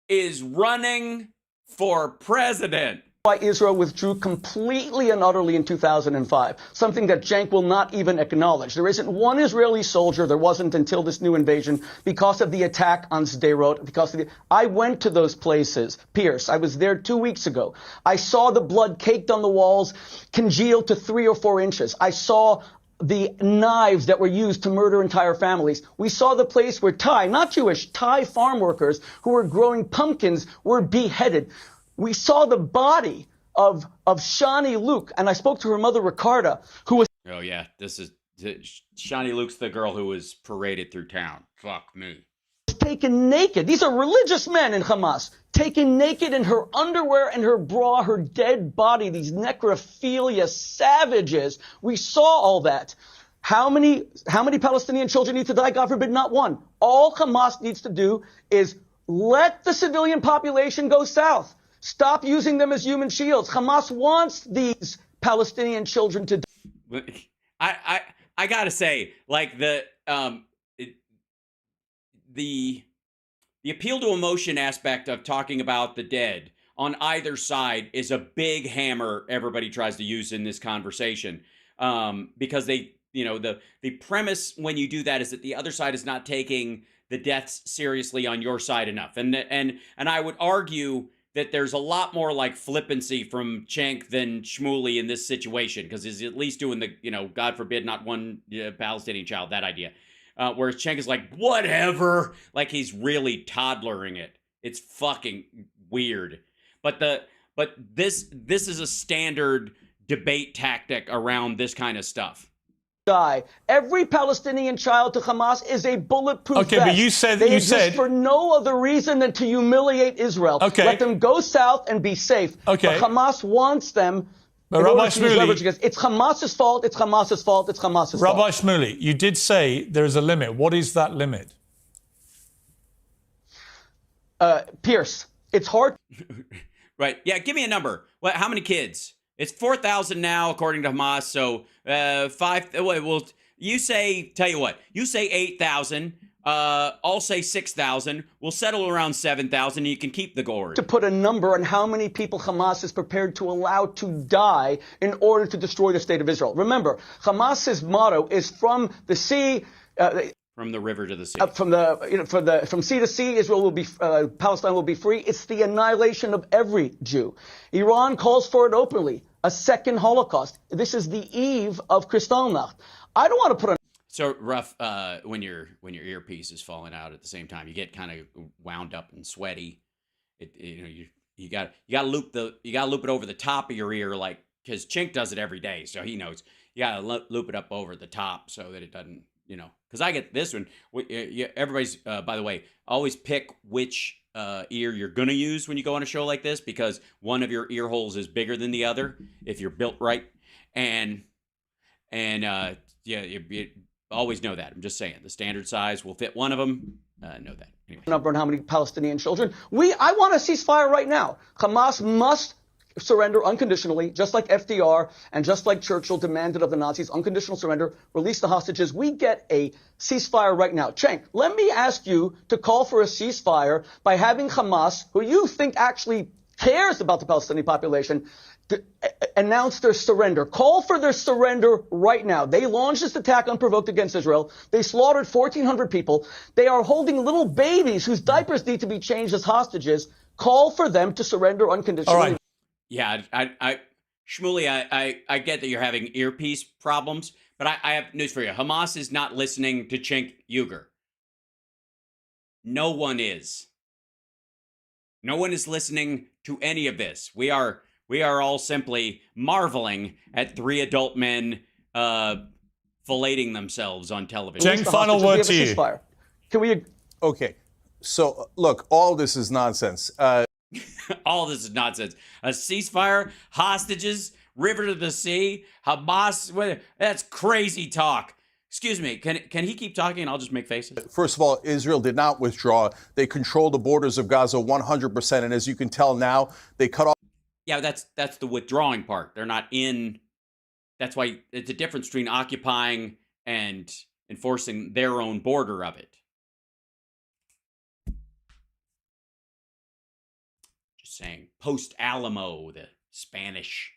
is running for president. Why Israel withdrew completely and utterly in 2005, something that Cenk will not even acknowledge. There isn't one Israeli soldier, there wasn't until this new invasion, because of the attack on Sderot, I went to those places, Pierce, I was there 2 weeks ago. I saw the blood caked on the walls, congealed to 3 or 4 inches. I saw the knives that were used to murder entire families. We saw the place where Thai, not Jewish, Thai farm workers who were growing pumpkins were beheaded. We saw the body of Shani Luke, and I spoke to her mother, Ricarda, who was... Oh, yeah, Shani Luke's the girl who was paraded through town. Fuck me. Taken naked. These are religious men in Hamas. Taken naked in her underwear and her bra, her dead body, these necrophilia savages. We saw all that. How many Palestinian children need to die? God forbid, not one. All Hamas needs to do is let the civilian population go south. Stop using them as human shields. Hamas wants these Palestinian children to die. I gotta say, like the appeal to emotion aspect of talking about the dead on either side is a big hammer everybody tries to use in this conversation, because the premise when you do that is that the other side is not taking the deaths seriously on your side enough, and I would argue that there's a lot more like flippancy from Cenk than Shmuley in this situation, because he's at least doing the, God forbid, not one Palestinian child, that idea. Whereas Cenk is like, whatever, like he's really toddlering it. It's fucking weird. But this is a standard debate tactic around this kind of stuff. Die. Every Palestinian child to Hamas is a bulletproof vest. Okay, but you said they exist for no other reason than to humiliate Israel. Okay. Let them go south and be safe. Okay. But Hamas wants them. But Rabbi Shmuley, it's Hamas's fault. It's Hamas's fault. It's Hamas's fault. Rabbi Shmuley, you did say there is a limit. What is that limit? Pierce, it's hard. Right. Yeah. Give me a number. How many kids? It's 4,000 now, according to Hamas. So 5. Well, you say. Tell you what. You say 8,000. I'll say 6,000. We'll settle around 7,000. And you can keep the gourd. To put a number on how many people Hamas is prepared to allow to die in order to destroy the state of Israel. Remember, Hamas's motto is from the sea. From the river to the sea. From sea to sea, Israel will be, Palestine will be free. It's the annihilation of every Jew. Iran calls for it openly. A second Holocaust. This is the eve of Kristallnacht. I don't want to put a... So rough when your earpiece is falling out at the same time. You get kind of wound up and sweaty. You got to loop it over the top of your ear, like, because Cenk does it every day, so he knows. You got to loop it up over the top so that it doesn't. Because I get this one. Everybody's, by the way, always pick which ear you're going to use when you go on a show like this, because one of your ear holes is bigger than the other if you're built right. And you always know that. I'm just saying. The standard size will fit one of them. Know that. Anyway. Number on how many Palestinian children. I want a ceasefire right now. Hamas must surrender unconditionally, just like FDR and just like Churchill demanded of the Nazis, unconditional surrender, release the hostages. We get a ceasefire right now. Cenk, let me ask you to call for a ceasefire by having Hamas, who you think actually cares about the Palestinian population, announce their surrender. Call for their surrender right now. They launched this attack unprovoked against Israel. They slaughtered 1,400 people. They are holding little babies whose diapers need to be changed as hostages. Call for them to surrender unconditionally. All right. Yeah, Shmuley, I get that you're having earpiece problems, but I have news for you. Hamas is not listening to Cenk Uygur. No one is. No one is listening to any of this. We are all simply marveling at 3 adult men filleting themselves on television. Cenk, final word to you. Can we... Okay. So, look, all this is nonsense. All this is nonsense. A ceasefire, hostages, river to the sea, Hamas. That's crazy talk. Excuse me. Can he keep talking and I'll just make faces? First of all, Israel did not withdraw. They control the borders of Gaza 100%. And as you can tell now, they cut off. Yeah, that's the withdrawing part. They're not in. That's why it's a difference between occupying and enforcing their own border of it. Just saying. Post Alamo, the Spanish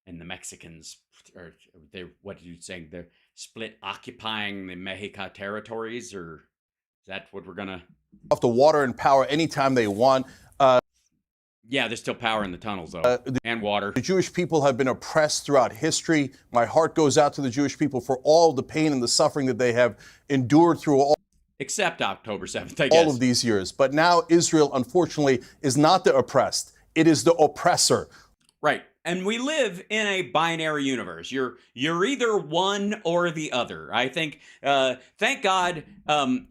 and the Mexicans, or what are you saying? They're split occupying the Mexica territories, or is that what we're gonna? Off the water and power anytime they want. Yeah, there's still power in the tunnels, though, and water. The Jewish people have been oppressed throughout history. My heart goes out to the Jewish people for all the pain and the suffering that they have endured through all. Except October 7th, I guess. All of these years. But now Israel, unfortunately, is not the oppressed. It is the oppressor. Right. And we live in a binary universe. You're either one or the other. I think, thank God,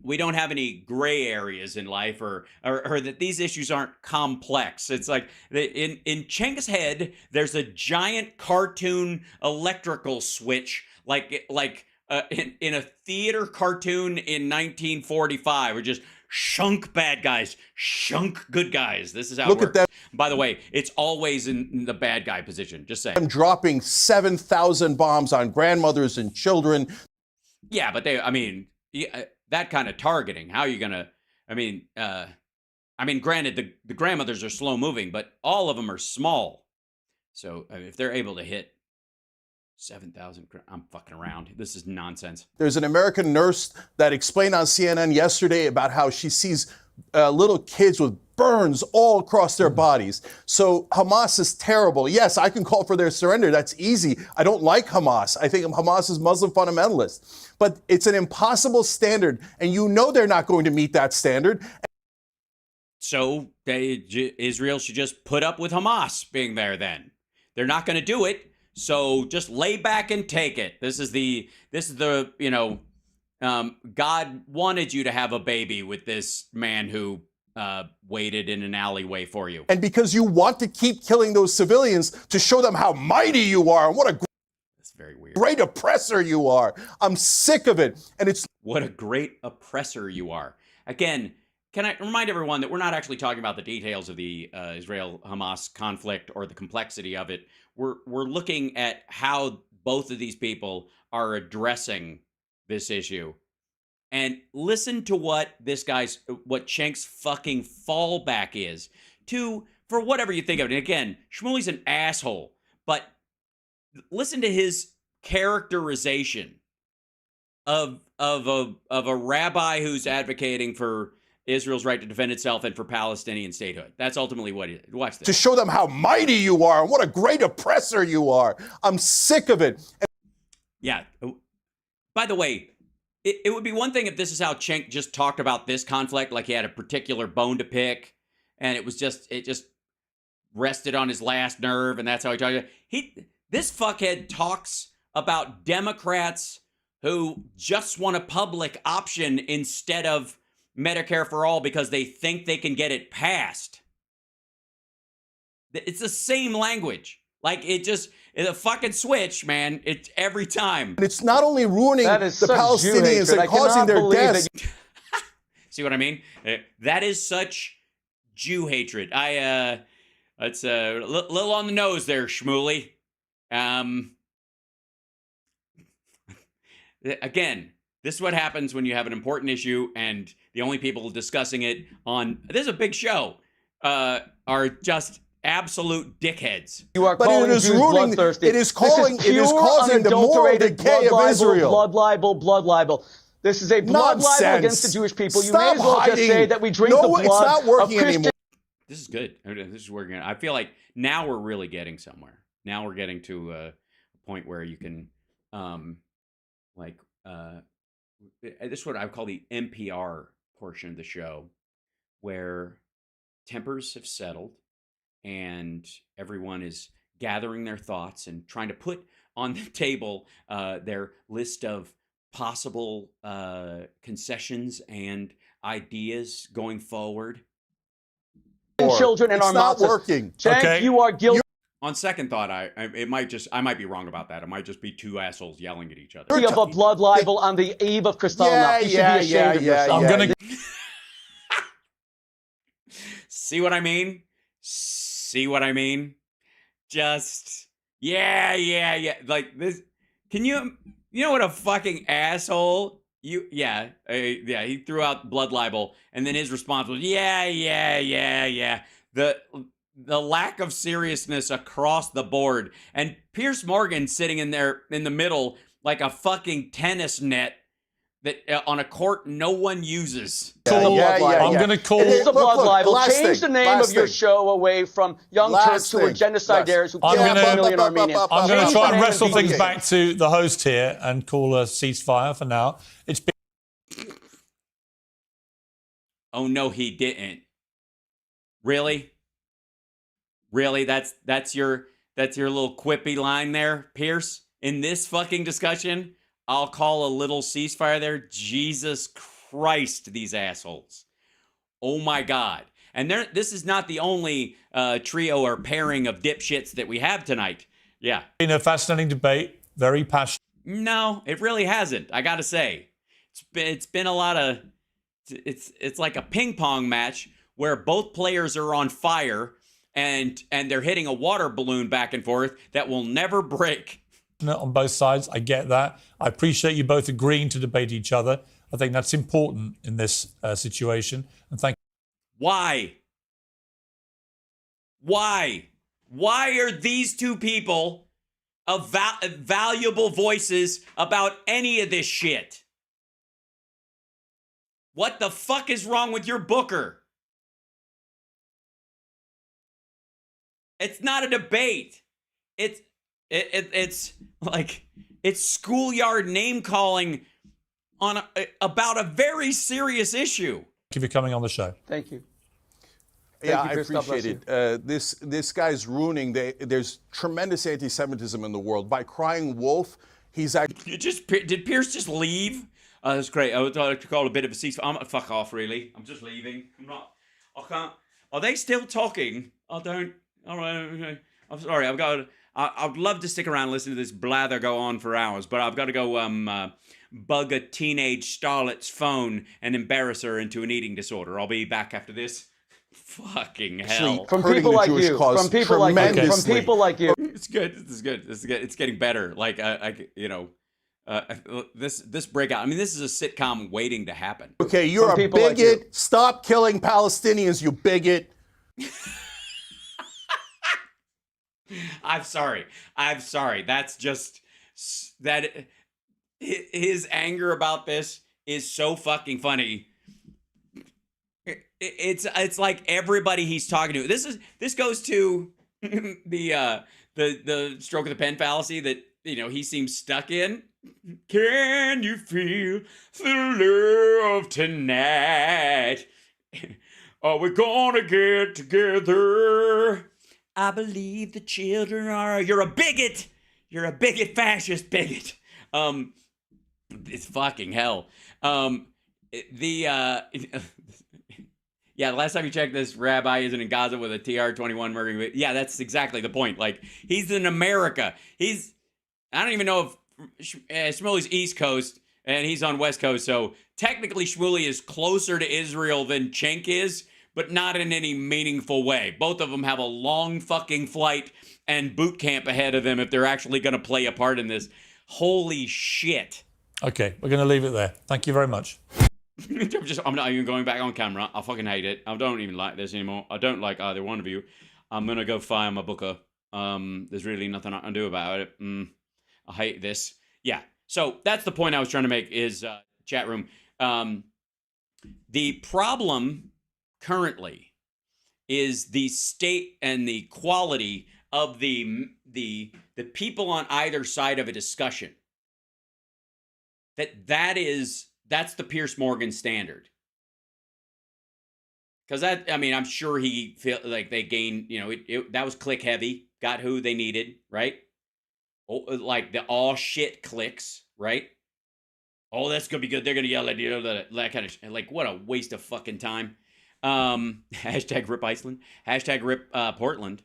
we don't have any gray areas in life, or that these issues aren't complex. It's like in Cheng's head, there's a giant cartoon electrical switch, like in a theater cartoon in 1945, or just shunk bad guys, shunk good guys. This is how Look it works. at them. By the way, it's always in the bad guy position. Just saying. I'm dropping 7,000 bombs on grandmothers and children. Yeah, but that kind of targeting. How are you gonna? Granted, the grandmothers are slow moving, but all of them are small. So if they're able to hit 7,000, I'm fucking around. This is nonsense. There's an American nurse that explained on CNN yesterday about how she sees little kids with burns all across their bodies. So Hamas is terrible. Yes, I can call for their surrender. That's easy. I don't like Hamas. I think Hamas is Muslim fundamentalist. But it's an impossible standard, and you know they're not going to meet that standard. So Israel should just put up with Hamas being there then. They're not going to do it. So just lay back and take it. This is the God wanted you to have a baby with this man who waited in an alleyway for you. And because you want to keep killing those civilians to show them how mighty you are and what a That's very weird. Great oppressor you are. I'm sick of it. And it's what a great oppressor you are. Again, can I remind everyone that we're not actually talking about the details of the Israel-Hamas conflict or the complexity of it. We're looking at how both of these people are addressing this issue. And listen to what Cenk's fucking fallback is for whatever you think of it. And again, Shmuley's an asshole, but listen to his characterization of a rabbi who's advocating for Israel's right to defend itself and for Palestinian statehood. That's ultimately what it is. Watch this. To show them how mighty you are and what a great oppressor you are. I'm sick of it. Yeah. By the way, it would be one thing if this is how Cenk just talked about this conflict, like he had a particular bone to pick, and it just rested on his last nerve, and that's how he talked. This fuckhead talks about Democrats who just want a public option instead of Medicare for all because they think they can get it passed. It's the same language. Like, it's a fucking switch, man. It's every time. And it's not only ruining the Palestinians and causing their deaths. See what I mean? That is such Jew hatred. It's a little on the nose there, Shmuley. Again, this is what happens when you have an important issue and the only people discussing it this is a big show, are just absolute dickheads. You are calling Jews bloodthirsty. It is causing the moral decay of Israel. Blood libel. This is a blood libel against the Jewish people. You may as well just say that we drink the blood it's not working of Christians. anymore. This is good. This is working. I feel like now we're really getting somewhere. Now we're getting to a point where you can, this is what I would call the NPR portion of the show, where tempers have settled and everyone is gathering their thoughts and trying to put on the table their list of possible concessions and ideas going forward. Children in It's our not matzahs. working. Cenk, Okay. you are guilty On second thought, I might be wrong about that. It might just be two assholes yelling at each other. of a blood libel on the eve of Kristallnacht. You should be ashamed of yourself. I'm going to See what I mean? See what I mean? Just yeah. Like this. Can you know what a fucking asshole? He threw out blood libel, and then his response was yeah. The lack of seriousness across the board, and Piers Morgan sitting in there in the middle like a fucking tennis net that on a court no one uses. I'm going to call. It is a blood libel. last Change thing, the name last of your thing. show away from Young Last Turks who are thing. genocidaires who I'm killed gonna- 1 million Armenians. I'm going to Change try the and name wrestle of things BBK. back to the host here and call a ceasefire for now. It's been Oh no, he didn't. Really? That's your little quippy line there, Pierce? In this fucking discussion, I'll call a little ceasefire there. Jesus Christ, these assholes. Oh my God. And this is not the only trio or pairing of dipshits that we have tonight. Yeah. a fascinating debate, very passionate. No, it really hasn't. I gotta say, it's been a lot of. It's like a ping pong match where both players are on fire and they're hitting a water balloon back and forth that will never break. On both sides. I get that. I appreciate you both agreeing to debate each other. I think that's important in this situation. And thank Why? Why are these two people valuable voices about any of this shit? What the fuck is wrong with your booker? It's not a debate. It's like it's schoolyard name calling on about a very serious issue. you for coming on the show. Thank you. Yeah, you, I Chris. God bless appreciate it. This guy's ruining. There's tremendous anti-Semitism in the world. By crying wolf, he's actually. Did Pierce just leave? That's great. I would like to call a bit of a ceasefire. Fuck off, really. I'm just leaving. I can't. Are they still talking? I don't. All right. Okay. I'm sorry. I'd love to stick around and listen to this blather go on for hours, but I've got to go bug a teenage starlet's phone and embarrass her into an eating disorder. I'll be back after this. Fucking hell. From hurting people the like Jewish you. cause From people like you. From tremendously. people like you. It's good. It's getting better. Like this breakout. I mean, this is a sitcom waiting to happen. Okay, you're From a people like bigot. you. Stop killing Palestinians, you bigot. I'm sorry. That's just that. His anger about this is so fucking funny. It's like everybody he's talking to. This goes to the stroke of the pen fallacy that he seems stuck in. Can you feel the love tonight? Are we gonna get together? I believe the children are. You're a bigot. You're a bigot, fascist bigot. It's fucking hell. Yeah, the last time you checked, this rabbi isn't in Gaza with a TR-21 murdering. Yeah, that's exactly the point. Like, he's in America. I don't even know if Shmuley's East Coast and he's on West Coast. So technically, Shmuley is closer to Israel than Cenk is, but not in any meaningful way. Both of them have a long fucking flight and boot camp ahead of them if they're actually going to play a part in this. Holy shit. Okay, we're going to leave it there. Thank you very much. I'm not even going back on camera. I fucking hate it. I don't even like this anymore. I don't like either one of you. I'm going to go fire my booker. There's really nothing I can do about it. I hate this. Yeah. So that's the point I was trying to make is chat room. The problem currently is the state and the quality of the people on either side of a discussion. That's the Piers Morgan standard. Because I'm sure he feel like they gained, that was click heavy, got who they needed, right? Like the all shit clicks, right? Oh, that's gonna be good. They're gonna yell at you, that kind of like what a waste of fucking time. Hashtag rip Iceland. Hashtag rip Portland.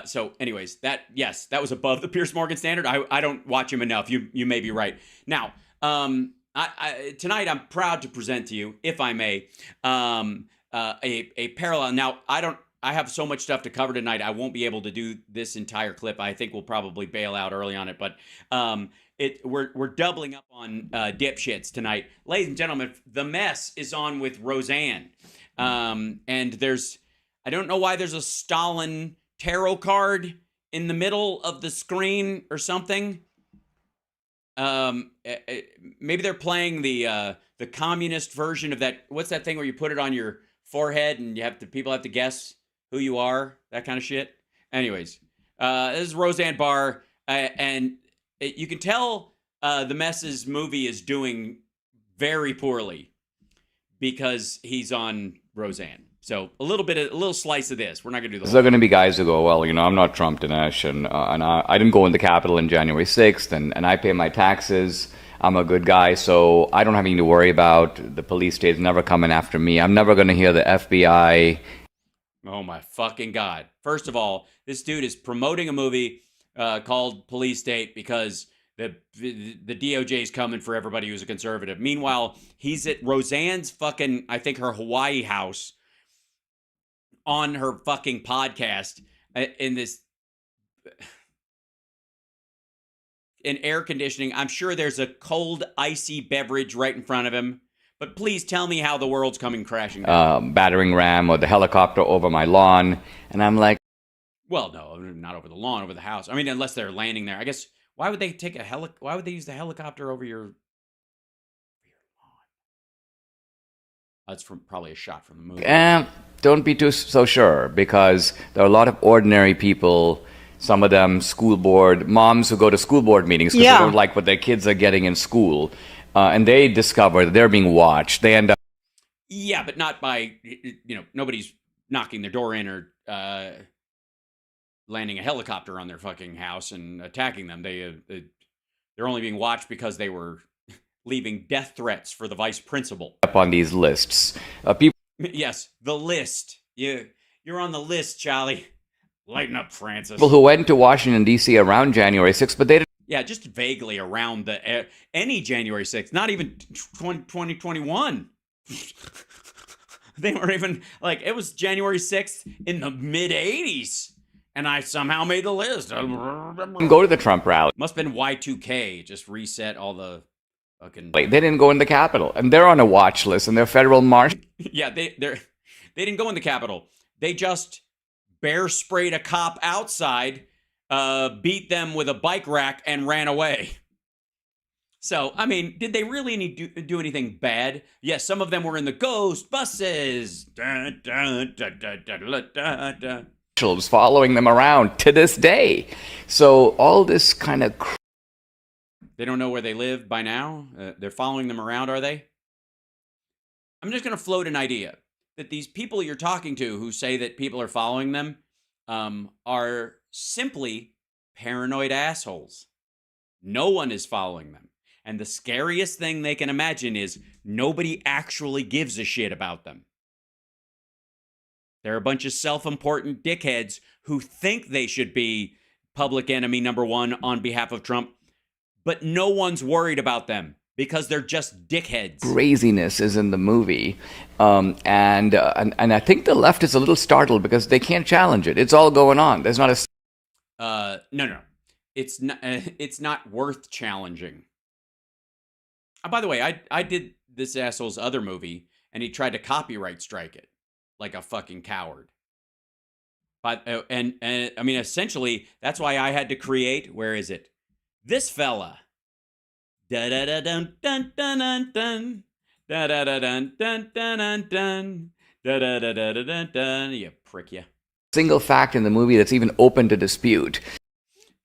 So anyways, that was above the Piers Morgan standard. I don't watch him enough. You may be right. Now, tonight I'm proud to present to you, if I may, a parallel. Now, I have so much stuff to cover tonight. I won't be able to do this entire clip. I think we'll probably bail out early on it, but we're doubling up on dipshits tonight. Ladies and gentlemen, The Mess is on with Roseanne. And I don't know why there's a Stalin tarot card in the middle of the screen or something. Maybe they're playing the communist version of that. What's that thing where you put it on your forehead and people have to guess who you are? That kind of shit. Anyways, this is Roseanne Barr, and you can tell The Mess's movie is doing very poorly because he's on Roseanne. So a little slice of this. We're not going to do the. There are going to be guys who go, well, I'm not Trump Dinesh, and I didn't go in the Capitol on January 6th, and I pay my taxes. I'm a good guy, so I don't have anything to worry about. The police state's never coming after me. I'm never going to hear the FBI. Oh my fucking God. First of all, this dude is promoting a movie called Police State because the DOJ is coming for everybody who's a conservative. Meanwhile, he's at Roseanne's fucking, I think her Hawaii house, on her fucking podcast in air conditioning. I'm sure there's a cold, icy beverage right in front of him. But please tell me how the world's coming crashing down. Battering ram or the helicopter over my lawn. And I'm like, well, no, not over the lawn, over the house. I mean, unless they're landing there. I guess, why would they use the helicopter over your lawn? That's probably a shot from the movie. Don't be so sure, because there are a lot of ordinary people, some of them school board, moms who go to school board meetings because they don't like what their kids are getting in school. And they discover that they're being watched. They end up. Yeah, but not by, nobody's knocking their door in or landing a helicopter on their fucking house and attacking them. They're only being watched because they were leaving death threats for the vice principal. Up on these lists. People. Yes, the list. You're on the list, Charlie. Lighten up, Francis. People who went to Washington, D.C. around January 6th, but they didn't. Yeah, just vaguely around any January 6th, not even 2021. They weren't even, it was January 6th in the mid-'80s, and I somehow made the list. Go to the Trump rally. Must have been Y2K, just reset all the fucking. They didn't go in the Capitol, and they're on a watch list, and they're federal marshals. Yeah, they didn't go in the Capitol. They just bear sprayed a cop outside, beat them with a bike rack, and ran away. So, I mean, did they really need to do anything bad? Yes, some of them were in the ghost buses. Dun, dun, dun, dun, dun, dun, dun. Following them around to this day. So all this kind of. They don't know where they live by now? They're following them around, are they? I'm just going to float an idea that these people you're talking to who say that people are following them are simply paranoid assholes. No one is following them. And the scariest thing they can imagine is nobody actually gives a shit about them. They're a bunch of self-important dickheads who think they should be public enemy number one on behalf of Trump, but no one's worried about them because they're just dickheads. Craziness is in the movie, and I think the left is a little startled because they can't challenge it. It's all going on. There's not a. No. It's not worth challenging. By the way, I did this asshole's other movie, and he tried to copyright strike it like a fucking coward. But and I mean, essentially, that's why I had to create. Where is it? This fella. Da da da dun dun dun dun dun da da da dun dun dun dun dun da da da da dun dun. You prick, you. Single fact in the movie that's even open to dispute.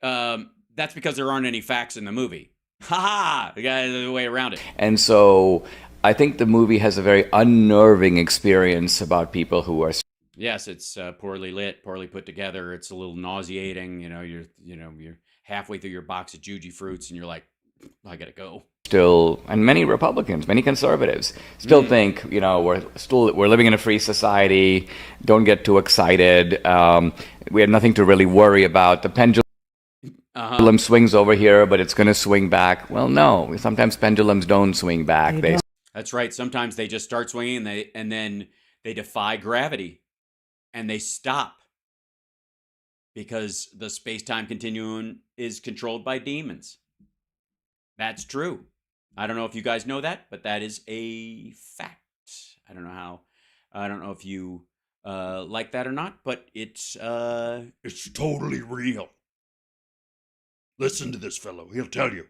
That's because there aren't any facts in the movie. Ha ha! The guy the way around it. And so I think the movie has a very unnerving experience about people who are. Yes, it's poorly lit, poorly put together. It's a little nauseating. halfway through your box of Juji fruits and you're like, I gotta go. Still, and many Republicans, many conservatives still think, we're living in a free society. Don't get too excited. We have nothing to really worry about. The pendulum swings over here, but it's going to swing back. Well, no. Sometimes pendulums don't swing back. That's right. Sometimes they just start swinging and then they defy gravity and they stop because the space-time continuum is controlled by demons. That's true. I don't know if you guys know that, but that is a fact. I don't know if you like that or not, but it's totally real. Listen to this fellow. He'll tell you.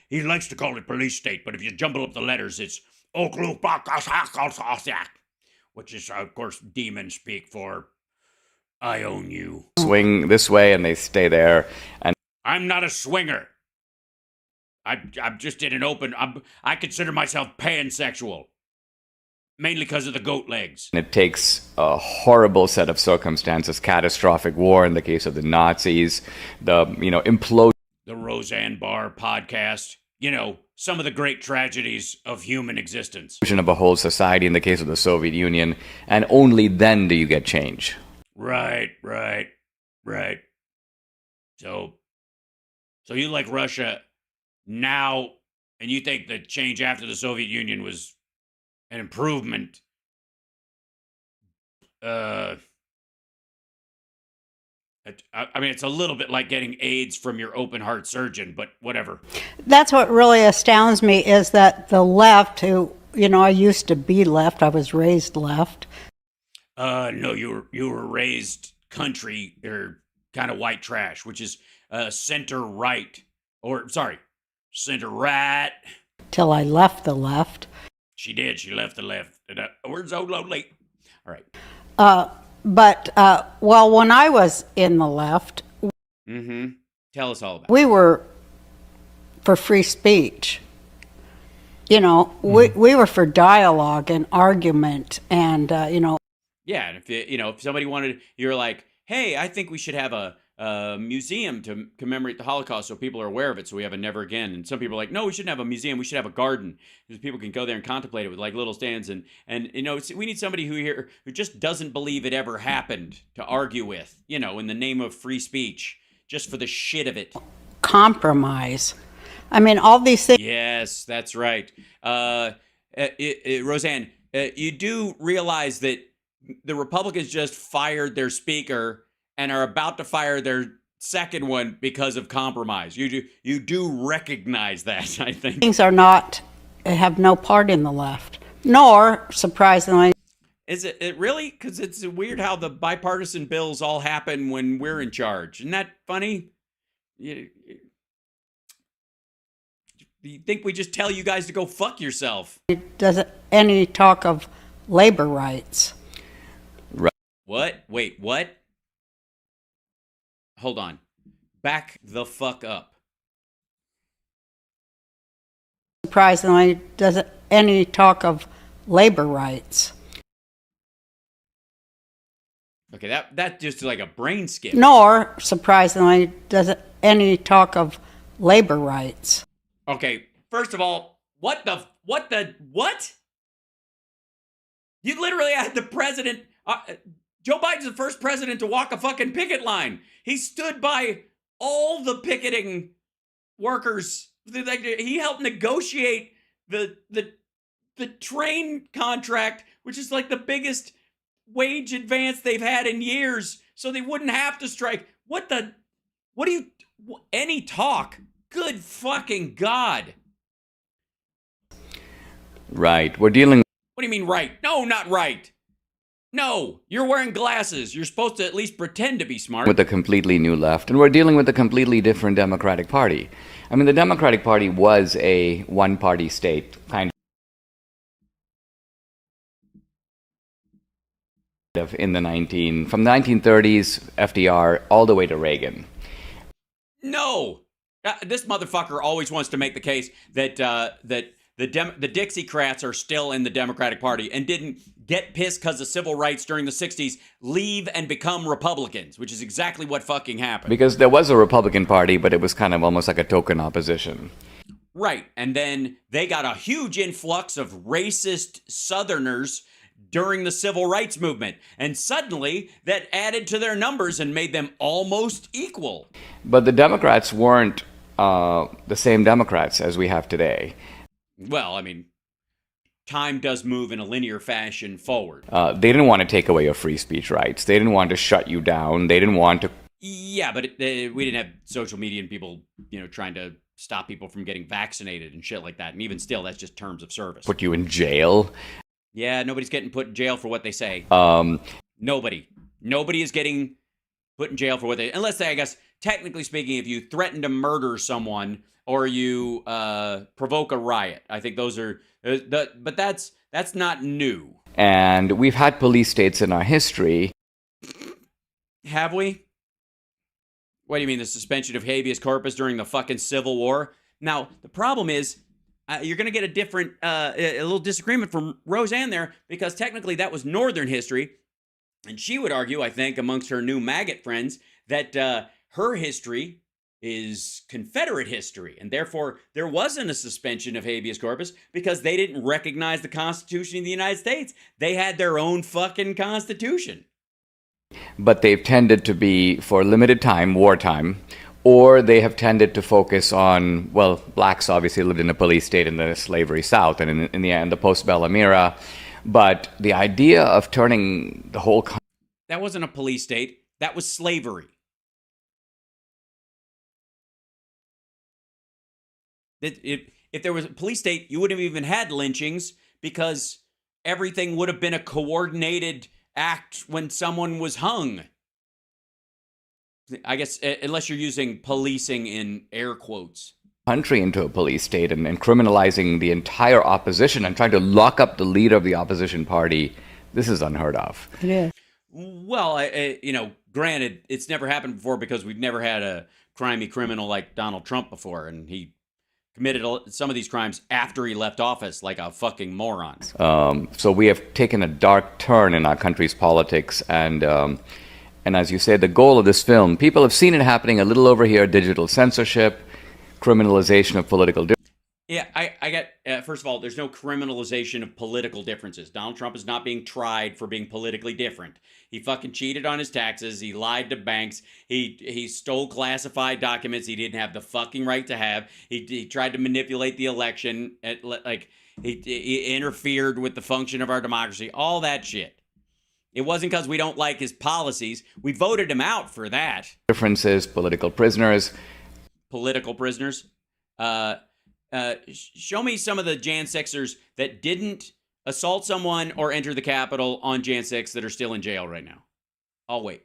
He likes to call it police state, but if you jumble up the letters, it's which is, of course, demon speak for I own you. Swing this way and they stay there. And I'm not a swinger. I'm just in an open. I consider myself pansexual, mainly because of the goat legs. it takes a horrible set of circumstances, catastrophic war in the case of the Nazis, the implosion. The Roseanne Barr podcast. Some of the great tragedies of human existence. Of a whole society in the case of the Soviet Union, and only then do you get change. Right. So you like Russia now, and you think the change after the Soviet Union was an improvement? It's a little bit like getting AIDS from your open heart surgeon, but whatever. That's what really astounds me is that the left, who, I used to be left, I was raised left. No, you were raised country or kind of white trash, which is center right, center right. Till I left the left. She did. She left the left. We're so lonely. All right. But when I was in the left, Tell us all about it. we were for free speech. We were for dialogue and argument and, Yeah, and if somebody wanted, you're like, hey, I think we should have a museum to commemorate the Holocaust so people are aware of it, so we have a never again. And some people are like, no, we shouldn't have a museum, we should have a garden because people can go there and contemplate it with like little stands. And we need somebody who just doesn't believe it ever happened to argue with, in the name of free speech, just for the shit of it. compromise. All these things. Yes, that's right. Roseanne, you do realize that the Republicans just fired their speaker and are about to fire their second one because of compromise. You do recognize that, I think. Things have no part in the left, nor, surprisingly. Is it really? Because it's weird how the bipartisan bills all happen when we're in charge. Isn't that funny? You think we just tell you guys to go fuck yourself? Doesn't any talk of labor rights. What? Wait, what? Hold on. Back the fuck up. Surprisingly, doesn't any talk of labor rights. Okay, that just like a brain skip. Nor, surprisingly, doesn't any talk of labor rights. Okay, first of all, what? You literally had the president, Joe Biden's the first president to walk a fucking picket line. He stood by all the picketing workers. He helped negotiate the train contract, which is like the biggest wage advance they've had in years, so they wouldn't have to strike. Any talk? Good fucking God. Right. We're dealing. What do you mean right? No, not right. No, you're wearing glasses. You're supposed to at least pretend to be smart. With a completely new left, and we're dealing with a completely different Democratic Party. The Democratic Party was a one-party state, kind of from the 1930s, FDR, all the way to Reagan. No, this motherfucker always wants to make the case that the Dixiecrats are still in the Democratic Party and didn't get pissed because of civil rights during the 60s, leave and become Republicans, which is exactly what fucking happened. Because there was a Republican Party, but it was kind of almost like a token opposition. Right. And then they got a huge influx of racist Southerners during the civil rights movement. And suddenly that added to their numbers and made them almost equal. But the Democrats weren't the same Democrats as we have today. Well, I mean, time does move in a linear fashion forward. They didn't want to take away your free speech rights. They didn't want to shut you down. They didn't want to... Yeah, but we didn't have social media and people, trying to stop people from getting vaccinated and shit like that. And even still, that's just terms of service. Put you in jail. Yeah, nobody's getting put in jail for what they say. Nobody is getting put in jail for what they... Unless I guess, technically speaking, if you threaten to murder someone or you provoke a riot. I think those are... But that's not new. And we've had police states in our history. Have we? What do you mean, the suspension of habeas corpus during the fucking Civil War? Now, the problem is, you're going to get a little disagreement from Roseanne there, because technically that was Northern history. And she would argue, I think, amongst her new maggot friends, that her history is Confederate history. And therefore, there wasn't a suspension of habeas corpus because they didn't recognize the Constitution of the United States. They had their own fucking Constitution. But they've tended to be for limited time, wartime, or they have tended to focus on, well, blacks obviously lived in a police state in the slavery South and in the postbellum era. But the idea of turning the whole country... That wasn't a police state. That was slavery. If there was a police state, you wouldn't have even had lynchings because everything would have been a coordinated act when someone was hung. I guess, unless you're using policing in air quotes. Country into a police state and criminalizing the entire opposition and trying to lock up the leader of the opposition party, this is unheard of. It is. Well, granted, it's never happened before because we've never had a crimey criminal like Donald Trump before, and he committed some of these crimes after he left office like a fucking moron. So we have taken a dark turn in our country's politics, and as you say, the goal of this film, people have seen it happening a little over here, digital censorship, criminalization of political differences. Yeah, I get, first of all, there's no criminalization of political differences. Donald Trump is not being tried for being politically different. He fucking cheated on his taxes. He lied to banks. He stole classified documents he didn't have the fucking right to have. He tried to manipulate the election. He interfered with the function of our democracy. All that shit. It wasn't because we don't like his policies. We voted him out for that. Differences, political prisoners. Political prisoners. Show me some of the Jan 6ers that didn't assault someone or enter the Capitol on Jan 6 that are still in jail right now. I'll wait.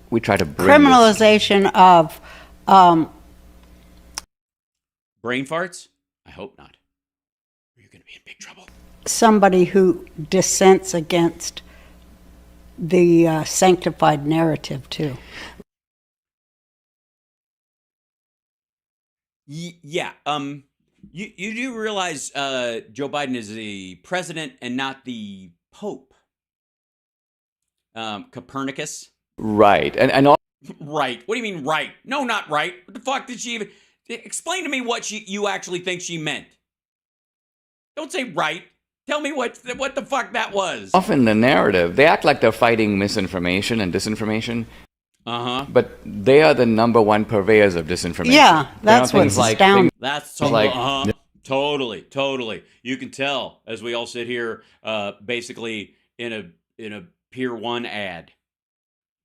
We try to bring Criminalization of brain farts? I hope not. You're going to be in big trouble. Somebody who dissents against the sanctified narrative too. Yeah. You do realize Joe Biden is the president and not the Pope. Copernicus. Right. And all... Right. What do you mean right? No, not right. What the fuck did she even... Explain to me what you actually think she meant. Don't say right. Tell me what the fuck that was. Often the narrative, they act like they're fighting misinformation and disinformation. Uh-huh. But they are the number one purveyors of disinformation. Yeah, that's what's astounding. That's totally, totally. You can tell as we all sit here, basically in a Pier 1 ad,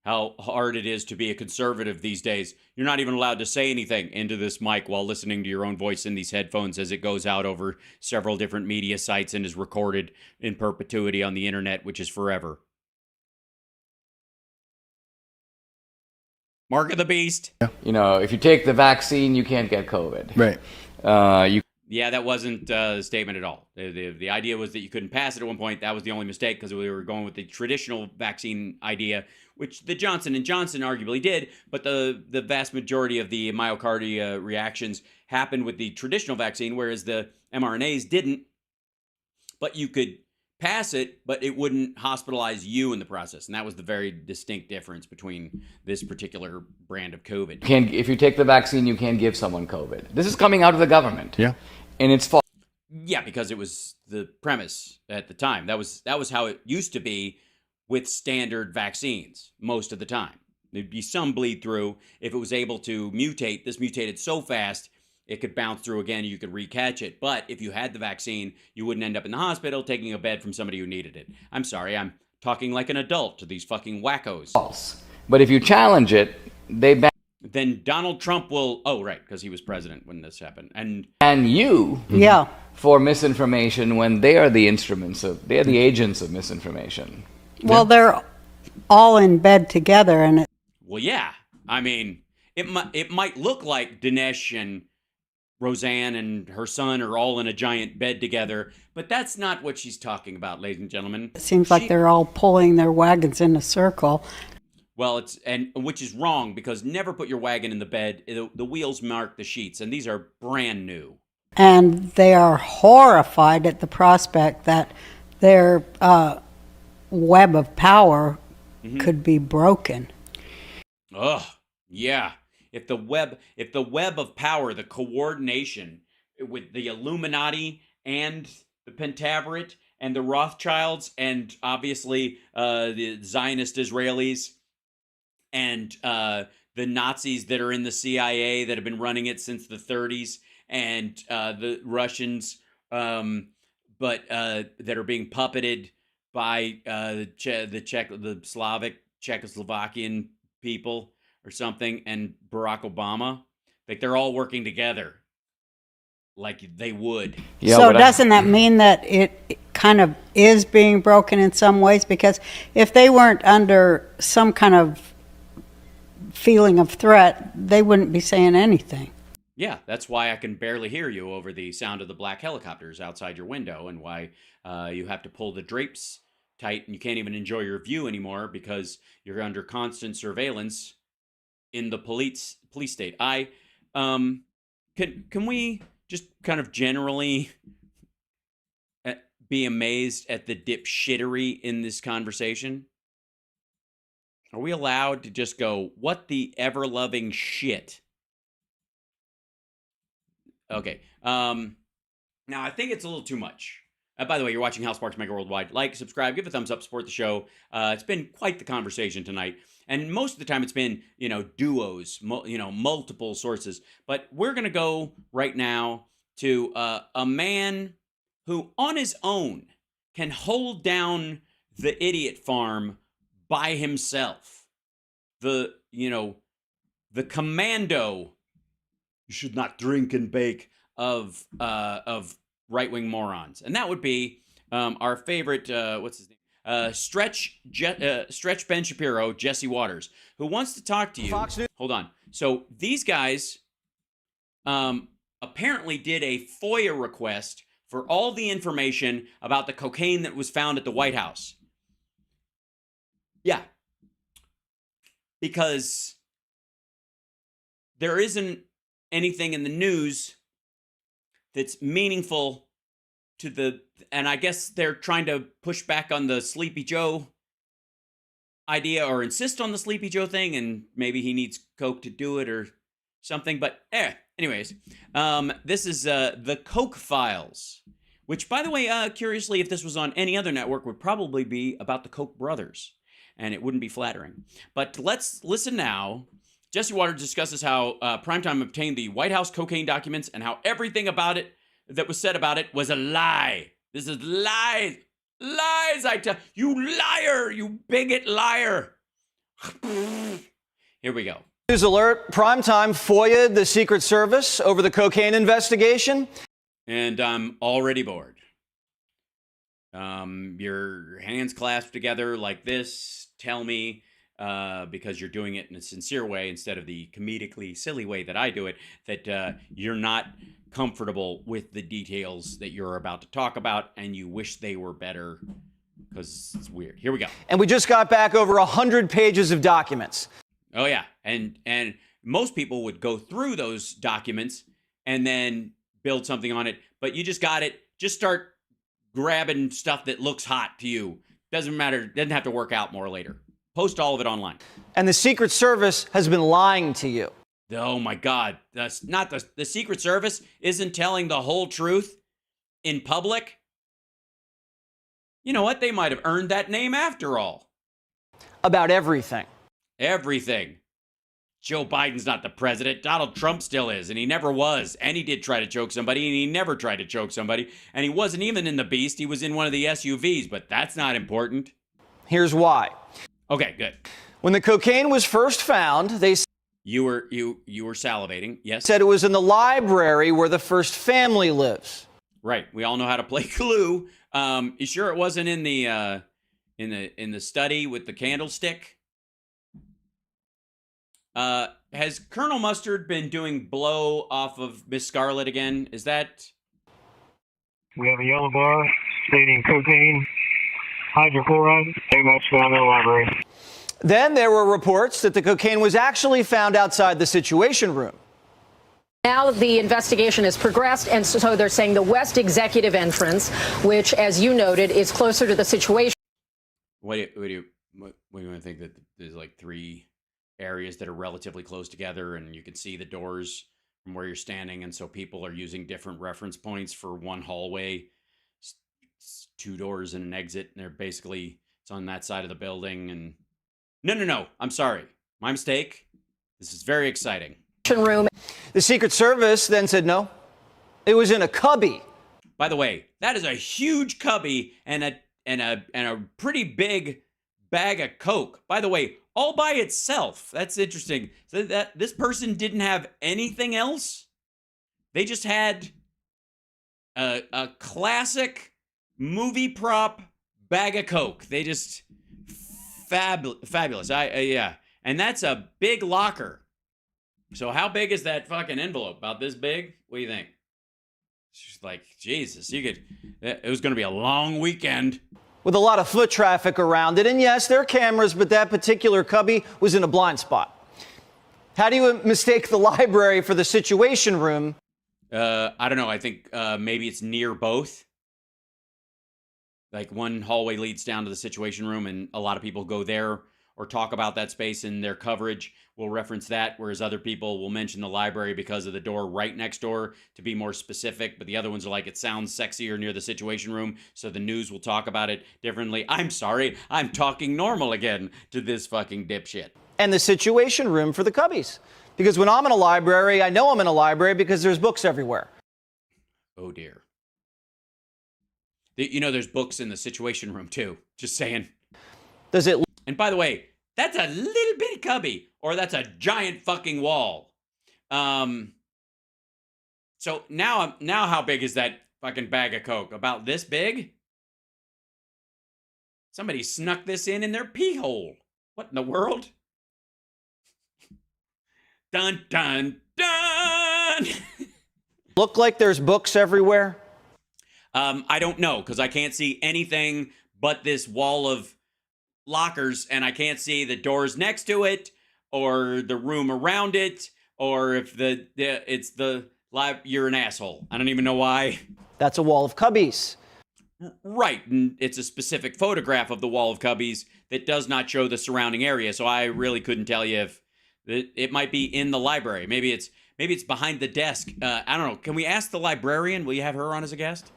how hard it is to be a conservative these days. You're not even allowed to say anything into this mic while listening to your own voice in these headphones as it goes out over several different media sites and is recorded in perpetuity on the internet, which is forever. Mark of the beast. You know, if you take the vaccine, you can't get COVID. Right. Yeah, that wasn't a statement at all. The idea was that you couldn't pass it at one point. That was the only mistake because we were going with the traditional vaccine idea, which the Johnson & Johnson arguably did, but the vast majority of the myocardia reactions happened with the traditional vaccine, whereas the mRNAs didn't. But you could pass it, but it wouldn't hospitalize you in the process. And that was the very distinct difference between this particular brand of COVID. If you take the vaccine, you can't give someone COVID. This is coming out of the government. Yeah. And it's false. Yeah, because it was the premise at the time. That was how it used to be with standard vaccines most of the time. There'd be some bleed through. If it was able to mutate, this mutated so fast, it could bounce through again. You could recatch it. But if you had the vaccine, you wouldn't end up in the hospital taking a bed from somebody who needed it. I'm sorry, I'm talking like an adult to these fucking wackos. False. But if you challenge it, they ban Then Donald Trump will... Oh, right, because he was president when this happened. And you Yeah. for misinformation when they are the they're the agents of misinformation. Well, they're all in bed together, and it, well, yeah. I mean, it might look like Dinesh and Roseanne and her son are all in a giant bed together, but that's not what she's talking about, ladies and gentlemen. seems like they're all pulling their wagons in a circle. Well, which is wrong, because never put your wagon in the bed. The wheels mark the sheets, and these are brand new. And they are horrified at the prospect that their web of power could be broken. Ugh, yeah. If the web of power, the coordination with the Illuminati and the Pentaverate and the Rothschilds and obviously the Zionist Israelis and the Nazis that are in the CIA that have been running it since the 30s and the Russians, but that are being puppeted by the Slavic Czechoslovakian people or something, and Barack Obama, like they're all working together like they would. Yeah, so doesn't that mean that it kind of is being broken in some ways? Because if they weren't under some kind of feeling of threat, they wouldn't be saying anything. Yeah, that's why I can barely hear you over the sound of the black helicopters outside your window, and why you have to pull the drapes tight and you can't even enjoy your view anymore because you're under constant surveillance in the police state. Can we just kind of generally be amazed at the dipshittery in this conversation? Are we allowed to just go, what the ever-loving shit? Okay. Now, I think it's a little too much. By the way, you're watching House Sparks Megaworldwide. Like, subscribe, give a thumbs up, support the show. It's been quite the conversation tonight. And most of the time it's been, duos, multiple sources. But we're going to go right now to a man who on his own can hold down the idiot farm by himself. The commando, you should not drink and bake of right-wing morons. And that would be our favorite, what's his name? Stretch Ben Shapiro, Jesse Waters, who wants to talk to you. Hold on. So these guys apparently did a FOIA request for all the information about the cocaine that was found at the White House. Yeah. Because there isn't anything in the news that's meaningful to and I guess they're trying to push back on the Sleepy Joe idea or insist on the Sleepy Joe thing, and maybe he needs coke to do it or something. But anyways, this is the Coke Files, which, by the way, curiously, if this was on any other network, would probably be about the Koch brothers, and it wouldn't be flattering. But let's listen now. Jesse Waters discusses how Primetime obtained the White House cocaine documents and how everything about it that was said about it was a lie. This is lies. Lies, I tell you, liar, you bigot liar. Here we go. News alert, Primetime FOIA'd the Secret Service over the cocaine investigation. And I'm already bored. Your hands clasped together like this tell me because you're doing it in a sincere way instead of the comedically silly way that I do it, that you're not comfortable with the details that you're about to talk about, and you wish they were better because it's weird. Here we go. And we just got back over 100 pages of documents. Oh, yeah. And most people would go through those documents and then build something on it, but you just got it. Just start grabbing stuff that looks hot to you. Doesn't matter. Doesn't have to work out more later. Post all of it online. And the Secret Service has been lying to you. Oh my God. That's not the Secret Service isn't telling the whole truth in public. You know what? They might have earned that name after all. About everything. Everything. Joe Biden's not the president. Donald Trump still is, and he never was. And he did try to choke somebody, and he never tried to choke somebody. And he wasn't even in the Beast. He was in one of the SUVs, but that's not important. Here's why. Okay, good. When the cocaine was first found, they You were salivating, yes? said it was in the library where the first family lives. Right. We all know how to play Clue. You sure it wasn't in the study with the candlestick? Has Colonel Mustard been doing blow off of Miss Scarlet again? Is that? We have a yellow bar stating cocaine, hydrochloride, very much found in the library. Then there were reports that the cocaine was actually found outside the Situation Room. Now the investigation has progressed, and so they're saying the West Executive entrance, which, as you noted, is closer to the Situation. What do you want to think that there's like three areas that are relatively close together, and you can see the doors from where you're standing, and so people are using different reference points for one hallway. It's two doors and an exit, and they're basically it's on that side of the building. And no, I'm sorry, my mistake. This is very exciting. Room. The Secret Service then said no, it was in a cubby. By the way, that is a huge cubby and a pretty big bag of Coke. By the way, all by itself. That's interesting. So that this person didn't have anything else. They just had a classic movie prop bag of Coke. They just fabulous. Yeah, and that's a big locker. So how big is that fucking envelope? About this big? What do you think? She's like, Jesus, it was going to be a long weekend. With a lot of foot traffic around it. And yes, there are cameras, but that particular cubby was in a blind spot. How do you mistake the library for the Situation Room? I don't know. I think maybe it's near both. Like one hallway leads down to the Situation Room, and a lot of people go there or talk about that space in their coverage. Will reference that, whereas other people will mention the library because of the door right next door to be more specific. But the other ones are like, it sounds sexier near the Situation Room, so the news will talk about it differently. I'm sorry, I'm talking normal again to this fucking dipshit. And the Situation Room for the cubbies. Because when I'm in a library, I know I'm in a library because there's books everywhere. Oh dear. You know there's books in the Situation Room too. Just saying. Does it? And by the way, that's a little bitty cubby, or that's a giant fucking wall. So now how big is that fucking bag of Coke? About this big? Somebody snuck this in their pee hole. What in the world? Dun, dun, dun! Look like there's books everywhere? I don't know, because I can't see anything but this wall of lockers, and I can't see the doors next to it or the room around it, or if it's the live. You're an asshole. I don't even know why. That's a wall of cubbies. Right, and it's a specific photograph of the wall of cubbies that does not show the surrounding area, so I really couldn't tell you if it might be in the library. Maybe it's behind the desk. I don't know. Can we ask the librarian? Will you have her on as a guest?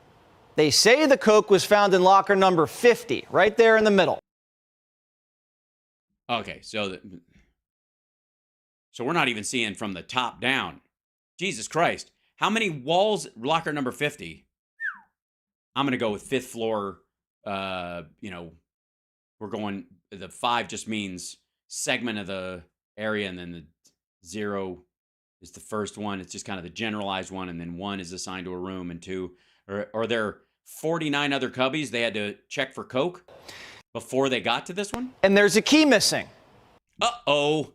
They say the Coke was found in locker number 50, right there in the middle. Okay, so we're not even seeing from the top down. Jesus Christ. How many walls? Locker number 50. I'm going to go with fifth floor. We're going, the 5 just means segment of the area, and then the 0 is the first one. It's just kind of the generalized one, and then 1 is assigned to a room, and 2, are there 49 other cubbies they had to check for Coke before they got to this one? And there's a key missing. Uh-oh.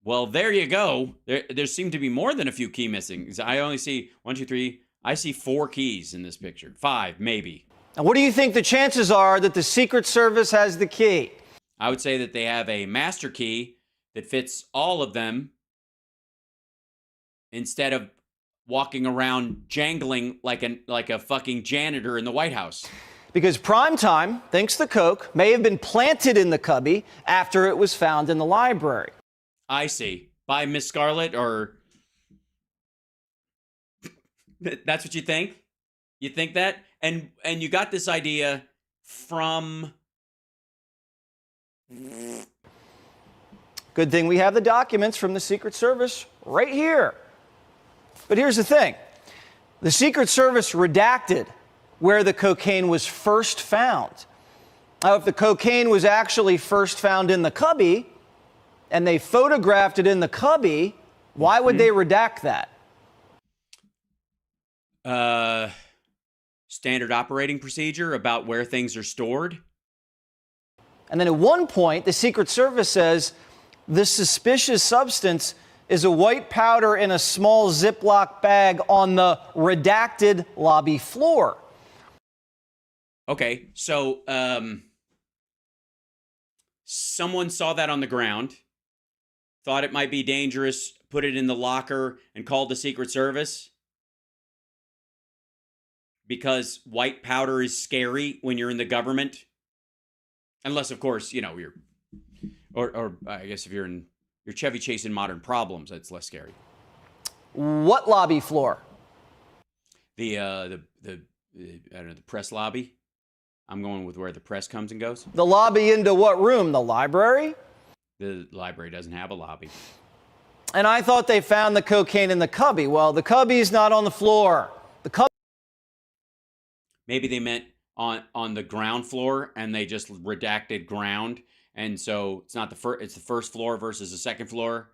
Well, there you go. There seem to be more than a few key missing. I only see 1, 2, 3. I see 4 keys in this picture. 5, maybe. Now, what do you think the chances are that the Secret Service has the key? I would say that they have a master key that fits all of them instead of walking around jangling like a fucking janitor in the White House. Because Primetime thinks the coke may have been planted in the cubby after it was found in the library. I see. By Miss Scarlett, or that's what you think? You think that? And you got this idea from... Good thing we have the documents from the Secret Service right here. But here's the thing. The Secret Service redacted where the cocaine was first found. Now, if the cocaine was actually first found in the cubby, and they photographed it in the cubby, why would they redact that? Standard operating procedure about where things are stored. And then at one point, the Secret Service says the suspicious substance is a white powder in a small Ziploc bag on the redacted lobby floor. Okay, so someone saw that on the ground, thought it might be dangerous, put it in the locker, and called the Secret Service because white powder is scary when you're in the government. Unless, of course, you know, you're, or I guess if you're Chevy chasing modern problems, that's less scary. What lobby floor? The I don't know, the press lobby. I'm going with where the press comes and goes. The lobby into what room? The library? The library doesn't have a lobby. And I thought they found the cocaine in the cubby. Well, the cubby's not on the floor. The cubby. Maybe they meant on the ground floor, and they just redacted ground, and so it's not it's the first floor versus the second floor,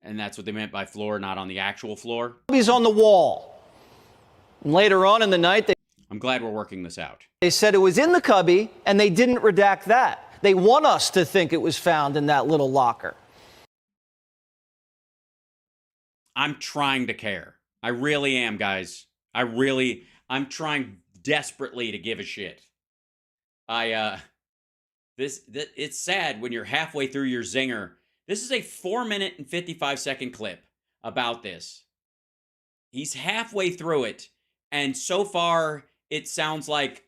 and that's what they meant by floor, not on the actual floor. The cubby's on the wall. And later on in the night, I'm glad we're working this out. They said it was in the cubby, and they didn't redact that. They want us to think it was found in that little locker. I'm trying to care. I really am, guys. I'm trying desperately to give a shit. It's sad when you're halfway through your zinger. This is a 4-minute and 55-second clip about this. He's halfway through it, and so far it sounds like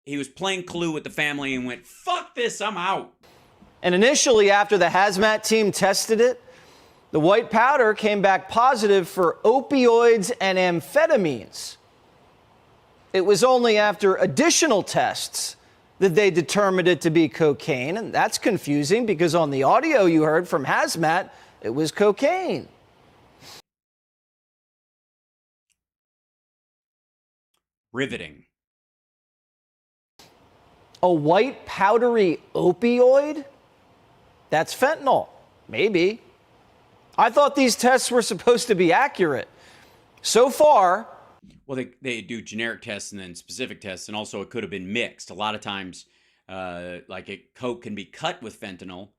he was playing Clue with the family and went, fuck this, I'm out. And initially, after the hazmat team tested it, the white powder came back positive for opioids and amphetamines. It was only after additional tests that they determined it to be cocaine, and that's confusing because on the audio you heard from hazmat, it was cocaine. Riveting. A white powdery opioid? That's fentanyl. Maybe. I thought these tests were supposed to be accurate. So far... Well, they do generic tests and then specific tests, and also it could have been mixed. A lot of times, coke can be cut with fentanyl,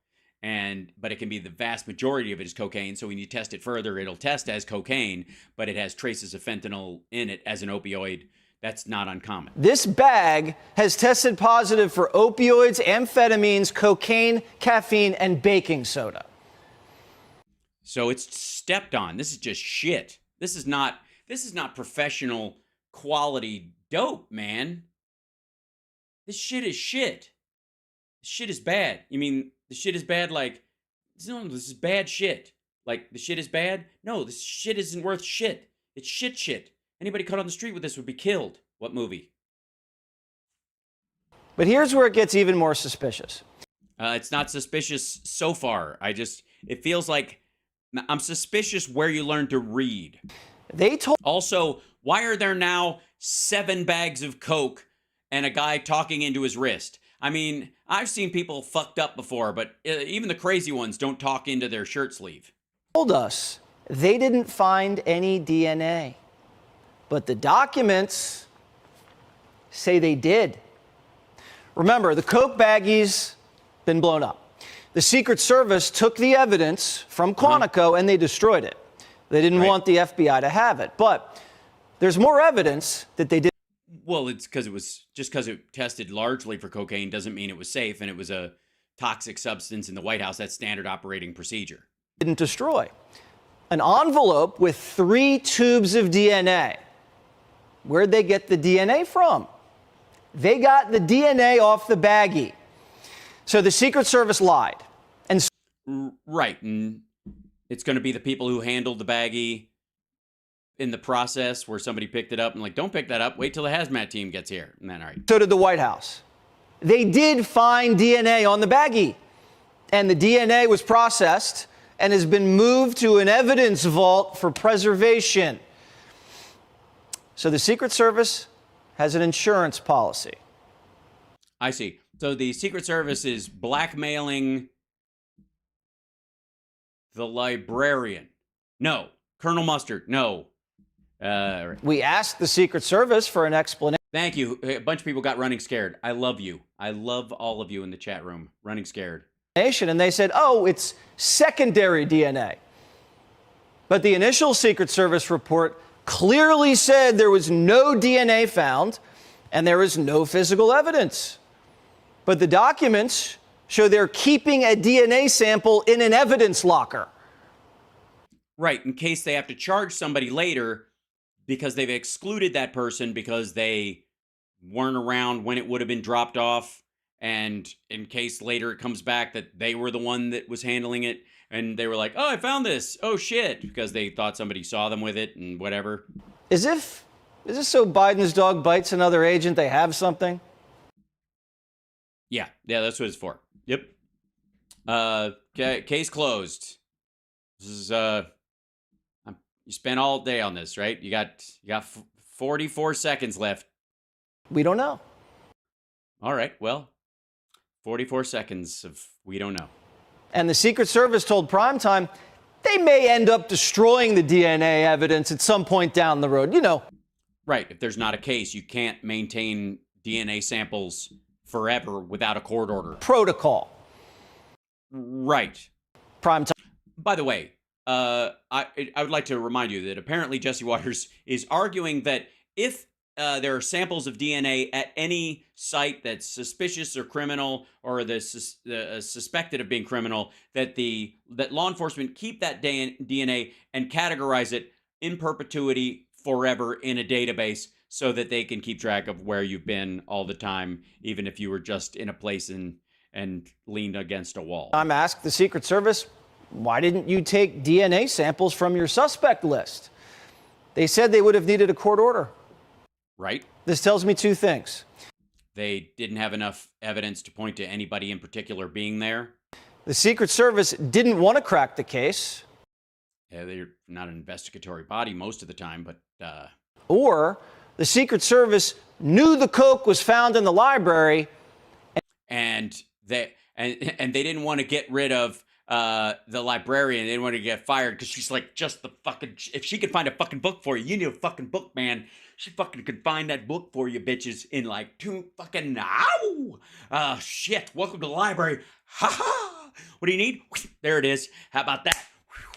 but it can be the vast majority of it is cocaine. So when you test it further, it'll test as cocaine, but it has traces of fentanyl in it as an opioid. That's not uncommon. This bag has tested positive for opioids, amphetamines, cocaine, caffeine, and baking soda. So it's stepped on. This is just shit. This is not professional quality dope, man. This shit is shit. This shit is bad. You mean the shit is bad like, no, this is bad shit. Like, the shit is bad? No, this shit isn't worth shit. It's shit. Anybody caught on the street with this would be killed. What movie? But here's where it gets even more suspicious. It's not suspicious so far. It feels like I'm suspicious where you learn to read. Also, why are there now 7 bags of coke and a guy talking into his wrist? I mean, I've seen people fucked up before, but even the crazy ones don't talk into their shirt sleeve. Told us they didn't find any DNA, but the documents say they did. Remember, the coke baggies been blown up. The Secret Service took the evidence from Quantico and they destroyed it. They didn't want the FBI to have it. But there's more evidence that they did. Well, it's because it tested largely for cocaine doesn't mean it was safe, and it was a toxic substance in the White House. That's standard operating procedure. Didn't destroy an envelope with 3 tubes of DNA. Where'd they get the DNA from? They got the DNA off the baggie. So the Secret Service lied. And right, and it's going to be the people who handled the baggie in the process where somebody picked it up and like, don't pick that up. Wait till the hazmat team gets here. And then, all right. So did the White House. They did find DNA on the baggie, and the DNA was processed and has been moved to an evidence vault for preservation. So the Secret Service has an insurance policy. I see. So the Secret Service is blackmailing the librarian. No. Colonel Mustard. No. We asked the Secret Service for an explanation. Thank you. A bunch of people got running scared. I love you. I love all of you in the chat room. Running scared. And they said, oh, it's secondary DNA. But the initial Secret Service report clearly said there was no DNA found and there is no physical evidence. But the documents show they're keeping a DNA sample in an evidence locker. Right, in case they have to charge somebody later because they've excluded that person because they weren't around when it would have been dropped off, and in case later it comes back that they were the one that was handling it, and they were like, oh, I found this, oh shit, because they thought somebody saw them with it and whatever. Is this so Biden's dog bites another agent, they have something? Yeah, that's what it's for. Yep. Case closed. This is you spent all day on this, right? You got 44 seconds left. We don't know. All right, well, 44 seconds of we don't know. And the Secret Service told Primetime they may end up destroying the DNA evidence at some point down the road, you know. Right, if there's not a case, you can't maintain DNA samples forever without a court order. Protocol. Right. Primetime. By the way, I would like to remind you that apparently Jesse Waters is arguing that if there are samples of DNA at any site that's suspicious or criminal, or suspected of being criminal, that law enforcement keep that DNA and categorize it in perpetuity forever in a database so that they can keep track of where you've been all the time, even if you were just in a place and leaned against a wall. I'm asked the Secret Service, why didn't you take DNA samples from your suspect list? They said they would have needed a court order. Right. This tells me 2 things. They didn't have enough evidence to point to anybody in particular being there. The Secret Service didn't want to crack the case. Yeah, they're not an investigatory body most of the time, but... Or the Secret Service knew the coke was found in the library. And they didn't want to get rid of the librarian. They didn't want to get fired because she's like, just the fucking... If she could find a fucking book for you, you need a fucking book, man. She fucking could find that book for you, bitches, in like 2 fucking... Ow! Shit. Welcome to the library. Ha ha! What do you need? There it is. How about that?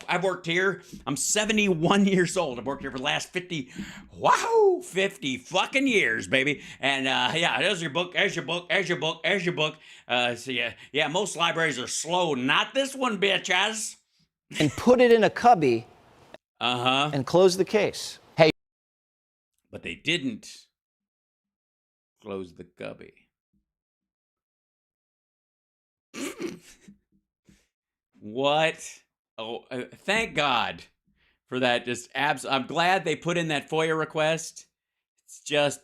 I've worked here. I'm 71 years old. I've worked here for the last 50 fucking years, baby. And yeah, there's your book, there's your book, there's your book, there's your book. So yeah, most libraries are slow. Not this one, bitches. And put it in a cubby. Uh-huh. And close the case. Hey. But they didn't close the cubby. What? Oh, thank God for that. I'm glad they put in that FOIA request. It's just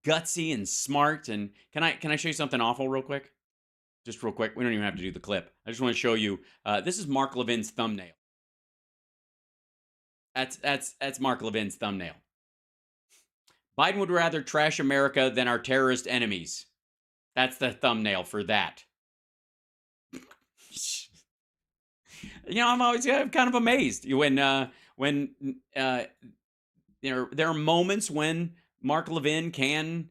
gutsy and smart. And can I show you something awful real quick? Just real quick. We don't even have to do the clip. I just want to show you. This is Mark Levin's thumbnail. That's Mark Levin's thumbnail. Biden would rather trash America than our terrorist enemies. That's the thumbnail for that. You know, I'm always kind of amazed when there are moments when Mark Levin can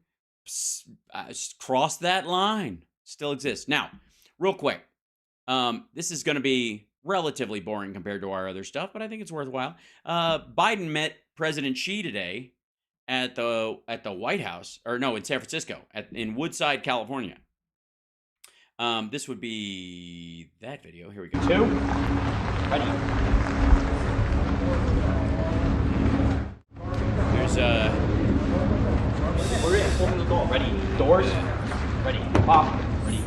cross that line. Still exists. Now, real quick. This is going to be relatively boring compared to our other stuff, but I think it's worthwhile. Biden met President Xi today at the White House, or no, in San Francisco, in Woodside, California. This would be that video. Here we go. 2, ready. There's We're in. Open the door. Ready. Doors. Ready. Pop. Ready.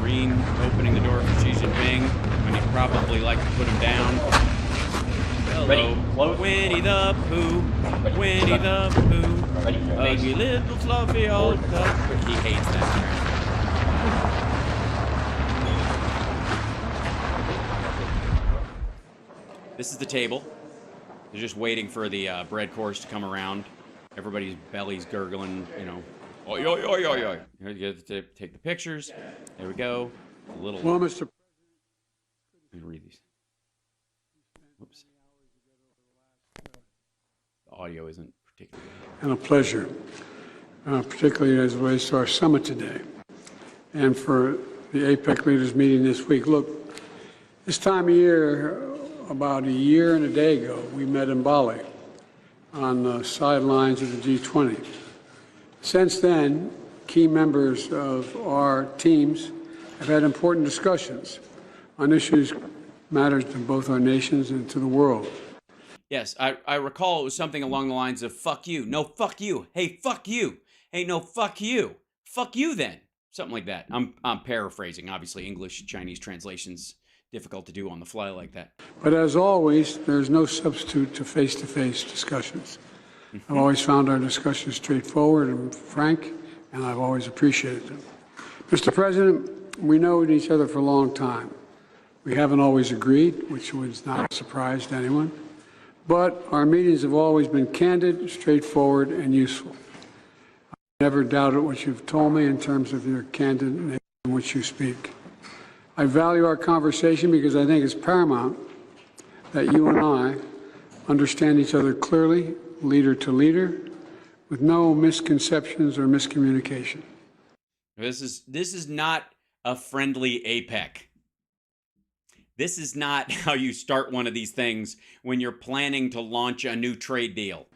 Marine opening the door for Xi Jinping when he'd probably like to put him down. Hello. Ready. Close. Winnie the Pooh. Ready. Winnie the Pooh. Ready. Ugly little fluffy old duck. He hates that. This is the table. They're just waiting for the bread course to come around. Everybody's belly's gurgling, you know. Oi, oi, oi, oi, oi. Here you get to take the pictures. There we go. A little. Well, Mr. Let me read these. Oops. The audio isn't particularly. And a pleasure, particularly as it relates to our summit today, and for the APEC leaders meeting this week. Look, this time of year, about a year and a day ago, we met in Bali on the sidelines of the G20. Since then, key members of our teams have had important discussions on issues matters to both our nations and to the world. Yes, I recall it was something along the lines of fuck you, no fuck you, hey fuck you, hey no fuck you then, something like that. I'm paraphrasing, obviously English Chinese translations difficult to do on the fly like that. But as always, there's no substitute to face-to-face discussions. I've always found our discussions straightforward and frank, and I've always appreciated them. Mr. President, we know each other for a long time. We haven't always agreed, which was not a surprise to anyone, but our meetings have always been candid, straightforward, and useful. I've never doubted what you've told me in terms of your candid nature in which you speak. I value our conversation because I think it's paramount that you and I understand each other clearly, leader to leader, with no misconceptions or miscommunication. This is not a friendly APEC. This is not how you start one of these things when you're planning to launch a new trade deal.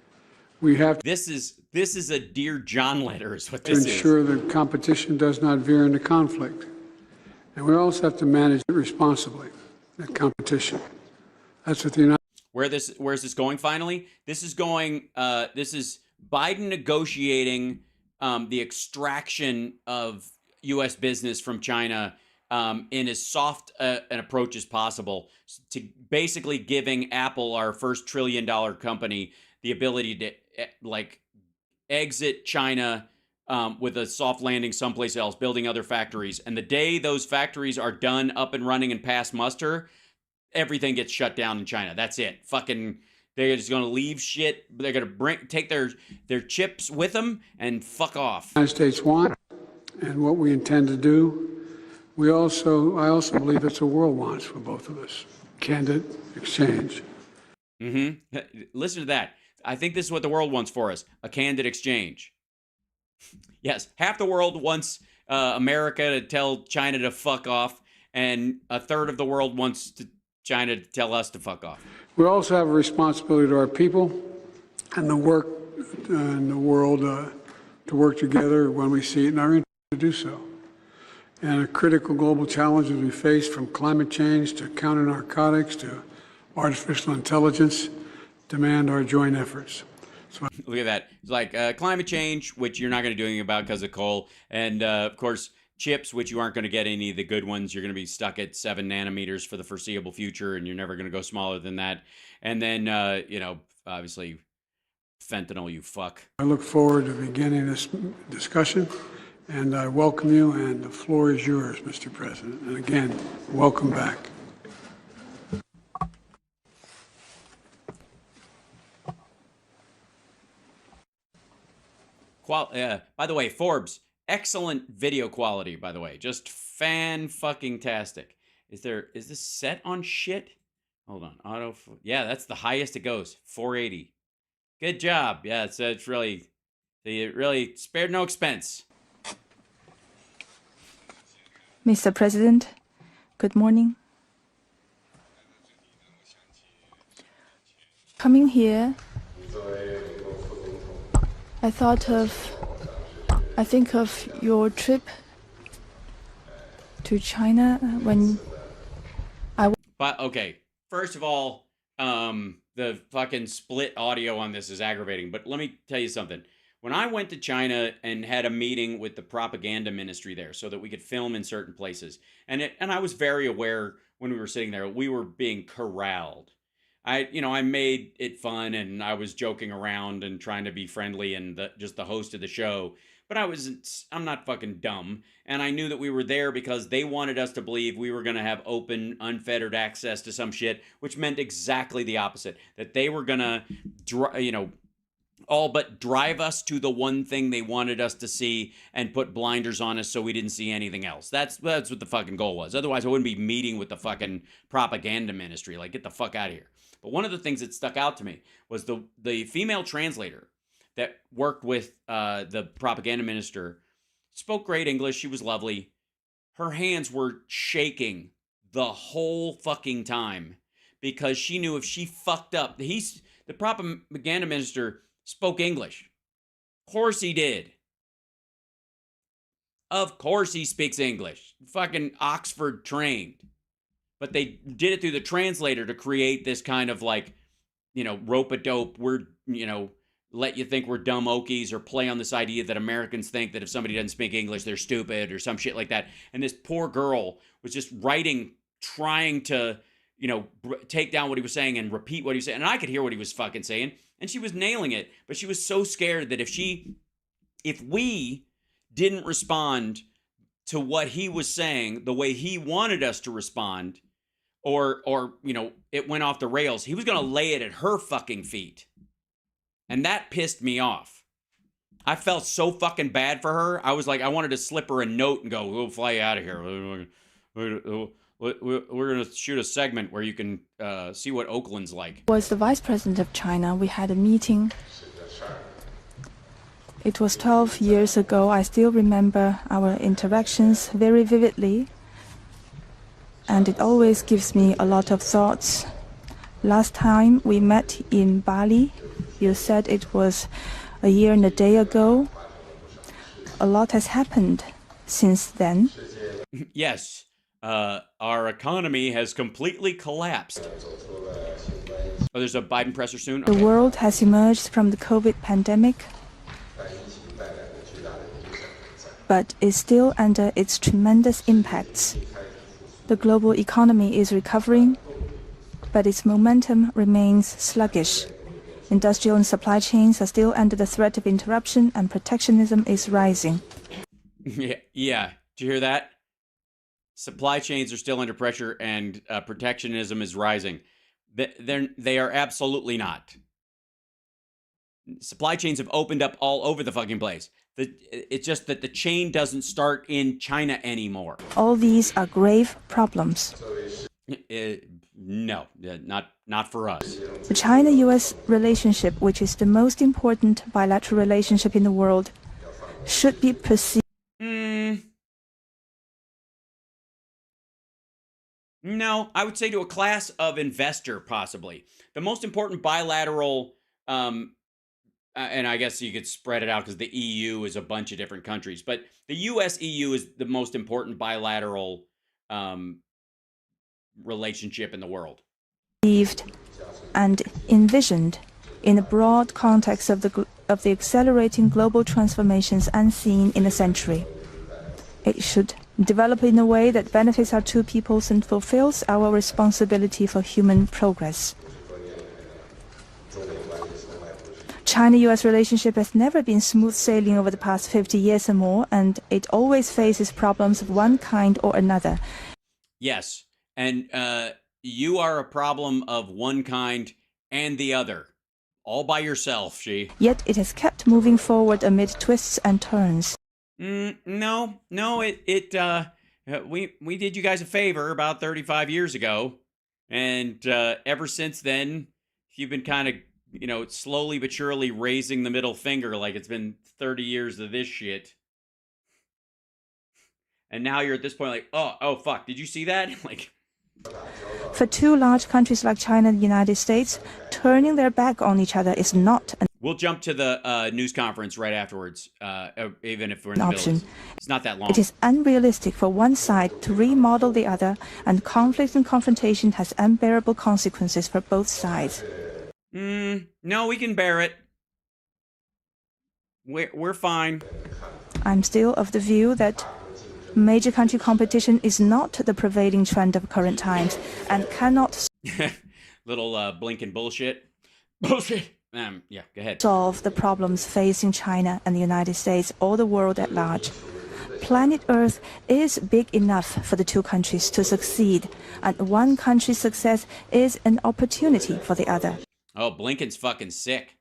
We have This is a Dear John letter is what to this ensure is. that competition does not veer into conflict. And we also have to manage it responsibly, that competition. That's what the United Where's this going finally? This is going, this is Biden negotiating the extraction of U.S. business from China in as soft an approach as possible to basically giving Apple, our first $1 trillion company, the ability to exit China with a soft landing someplace else, building other factories. And the day those factories are done, up and running, and pass muster, everything gets shut down in China. That's it. Fucking, they're just going to leave shit. They're going to take their chips with them and fuck off. United States want and what we intend to do. I also believe it's a world wants for both of us. Candid exchange. Mm-hmm. Listen to that. I think this is what the world wants for us, a candid exchange. Yes, half the world wants America to tell China to fuck off, and a third of the world wants China to tell us to fuck off. We also have a responsibility to our people and the work in the world to work together when we see it in our interest to do so. And a critical global challenges we face, from climate change to counter-narcotics to artificial intelligence, demand our joint efforts. So look at that. It's like climate change, which you're not going to do anything about because of coal. And, of course, chips, which you aren't going to get any of the good ones. You're going to be stuck at 7 nanometers for the foreseeable future, and you're never going to go smaller than that. And then, obviously, fentanyl, you fuck. I look forward to beginning this discussion, and I welcome you, and the floor is yours, Mr. President. And again, welcome back. By the way, Forbes, excellent video quality, by the way. Just fan-fucking-tastic. Is this set on shit? Hold on. Yeah, that's the highest it goes. 480. Good job. Yeah, it's really, it really spared no expense. Mr. President, good morning. Coming here, I think of your trip to China when But okay, first of all, the fucking split audio on this is aggravating. But let me tell you something. When I went to China and had a meeting with the propaganda ministry there so that we could film in certain places, and I was very aware when we were sitting there, we were being corralled. I made it fun and I was joking around and trying to be friendly and just the host of the show. But I'm not fucking dumb. And I knew that we were there because they wanted us to believe we were going to have open, unfettered access to some shit, which meant exactly the opposite. That they were going to, all but drive us to the one thing they wanted us to see and put blinders on us so we didn't see anything else. That's what the fucking goal was. Otherwise, I wouldn't be meeting with the fucking propaganda ministry. Like, get the fuck out of here. But one of the things that stuck out to me was the female translator that worked with the propaganda minister. Spoke great English. She was lovely. Her hands were shaking the whole fucking time because she knew if she fucked up, the propaganda minister spoke English. Of course he did. Of course he speaks English. Fucking Oxford trained. But they did it through the translator to create this kind of like, rope-a-dope, let you think we're dumb Okies, or play on this idea that Americans think that if somebody doesn't speak English, they're stupid or some shit like that. And this poor girl was just writing, trying to, take down what he was saying and repeat what he was saying. And I could hear what he was fucking saying. And she was nailing it. But she was so scared that if we didn't respond to what he was saying the way he wanted us to respond, or it went off the rails, he was going to lay it at her fucking feet. And that pissed me off. I felt so fucking bad for her. I was like, I wanted to slip her a note and go, we'll fly out of here. We're going to shoot a segment where you can see what Oakland's like. Was the Vice President of China. We had a meeting. It was 12 years ago. I still remember our interactions very vividly. And it always gives me a lot of thoughts. Last time we met in Bali, you said it was a year and a day ago. A lot has happened since then. Yes, our economy has completely collapsed. Oh, there's a Biden presser soon? The world has emerged from the COVID pandemic, but is still under its tremendous impacts. The global economy is recovering, but its momentum remains sluggish. Industrial and supply chains are still under the threat of interruption, and protectionism is rising. Yeah. Did you hear that? Supply chains are still under pressure, and protectionism is rising. They are absolutely not. Supply chains have opened up all over the fucking place. It's just that the chain doesn't start in China anymore. All these are grave problems. No, not for us. The China-US relationship, which is the most important bilateral relationship in the world, should be perceived. No, I would say to a class of investor, possibly. The most important bilateral, and I guess you could spread it out because the EU is a bunch of different countries, but the US-EU is the most important bilateral relationship in the world. And envisioned in a broad context of the accelerating global transformations unseen in a century. It should develop in a way that benefits our two peoples and fulfills our responsibility for human progress. China-US relationship has never been smooth sailing over the past 50 years or more, and it always faces problems of one kind or another. Yes, and you are a problem of one kind and the other, all by yourself, Xi. Yet it has kept moving forward amid twists and turns. No, we did you guys a favor about 35 years ago, and ever since then, you've been kind of, slowly but surely raising the middle finger like it's been 30 years of this shit. And now you're at this point like, oh fuck, did you see that? Like, For two large countries like China and the United States, turning their back on each other is not an we'll jump to the news conference right afterwards, even if we're in the option. middle. It's not that long. It is unrealistic for one side to remodel the other, and conflict and confrontation has unbearable consequences for both sides. No, we can bear it. We're fine. I'm still of the view that major country competition is not the prevailing trend of current times and cannot Little Blinken bullshit. Bullshit. Yeah, go ahead. solve the problems facing China and the United States or the world at large. Planet Earth is big enough for the two countries to succeed, and one country's success is an opportunity for the other. Oh, Blinken's fucking sick.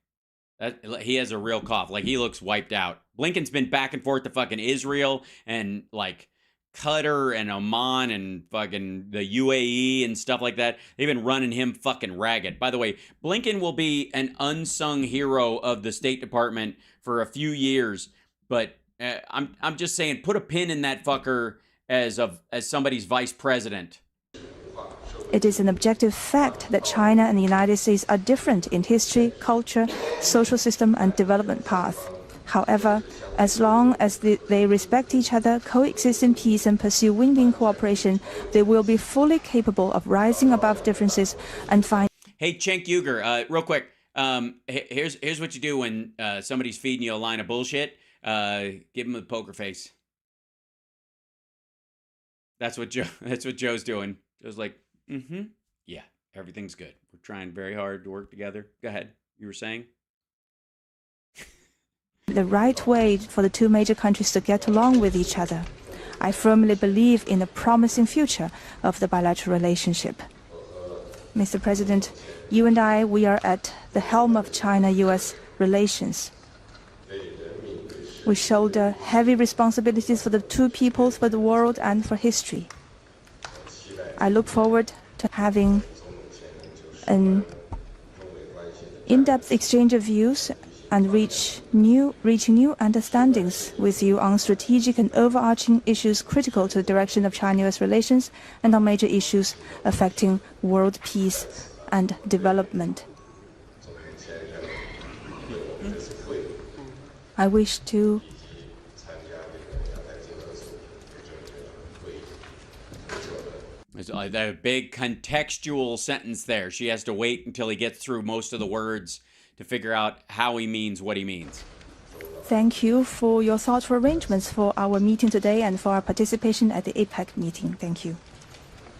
He has a real cough. Like, he looks wiped out. Blinken's been back and forth to fucking Israel and, like, Qatar and Oman and fucking the UAE and stuff like that. They've been running him fucking ragged. By the way, Blinken will be an unsung hero of the State Department for a few years, but I'm just saying, put a pin in that fucker as somebody's vice president. It is an objective fact that China and the United States are different in history, culture, social system, and development path. However, as long as they respect each other, coexist in peace, and pursue win-win cooperation, they will be fully capable of rising above differences and find. Hey, Cenk Uygur, real quick. Here's what you do when somebody's feeding you a line of bullshit. Give them a poker face. That's what Joe's doing. Joe's like, yeah, everything's good. We're trying very hard to work together. Go ahead. You were saying? The right way for the two major countries to get along with each other. I firmly believe in the promising future of the bilateral relationship. Mr. President, you and I, we are at the helm of China-U.S. relations. We shoulder heavy responsibilities for the two peoples, for the world, and for history. I look forward to having an in-depth exchange of views and reaching new understandings with you on strategic and overarching issues critical to the direction of China-US relations and on major issues affecting world peace and development. I wish to There's a big contextual sentence there. She has to wait until he gets through most of the words to figure out how he means what he means. thank you for your thoughtful arrangements for our meeting today and for our participation at the APEC meeting. Thank you.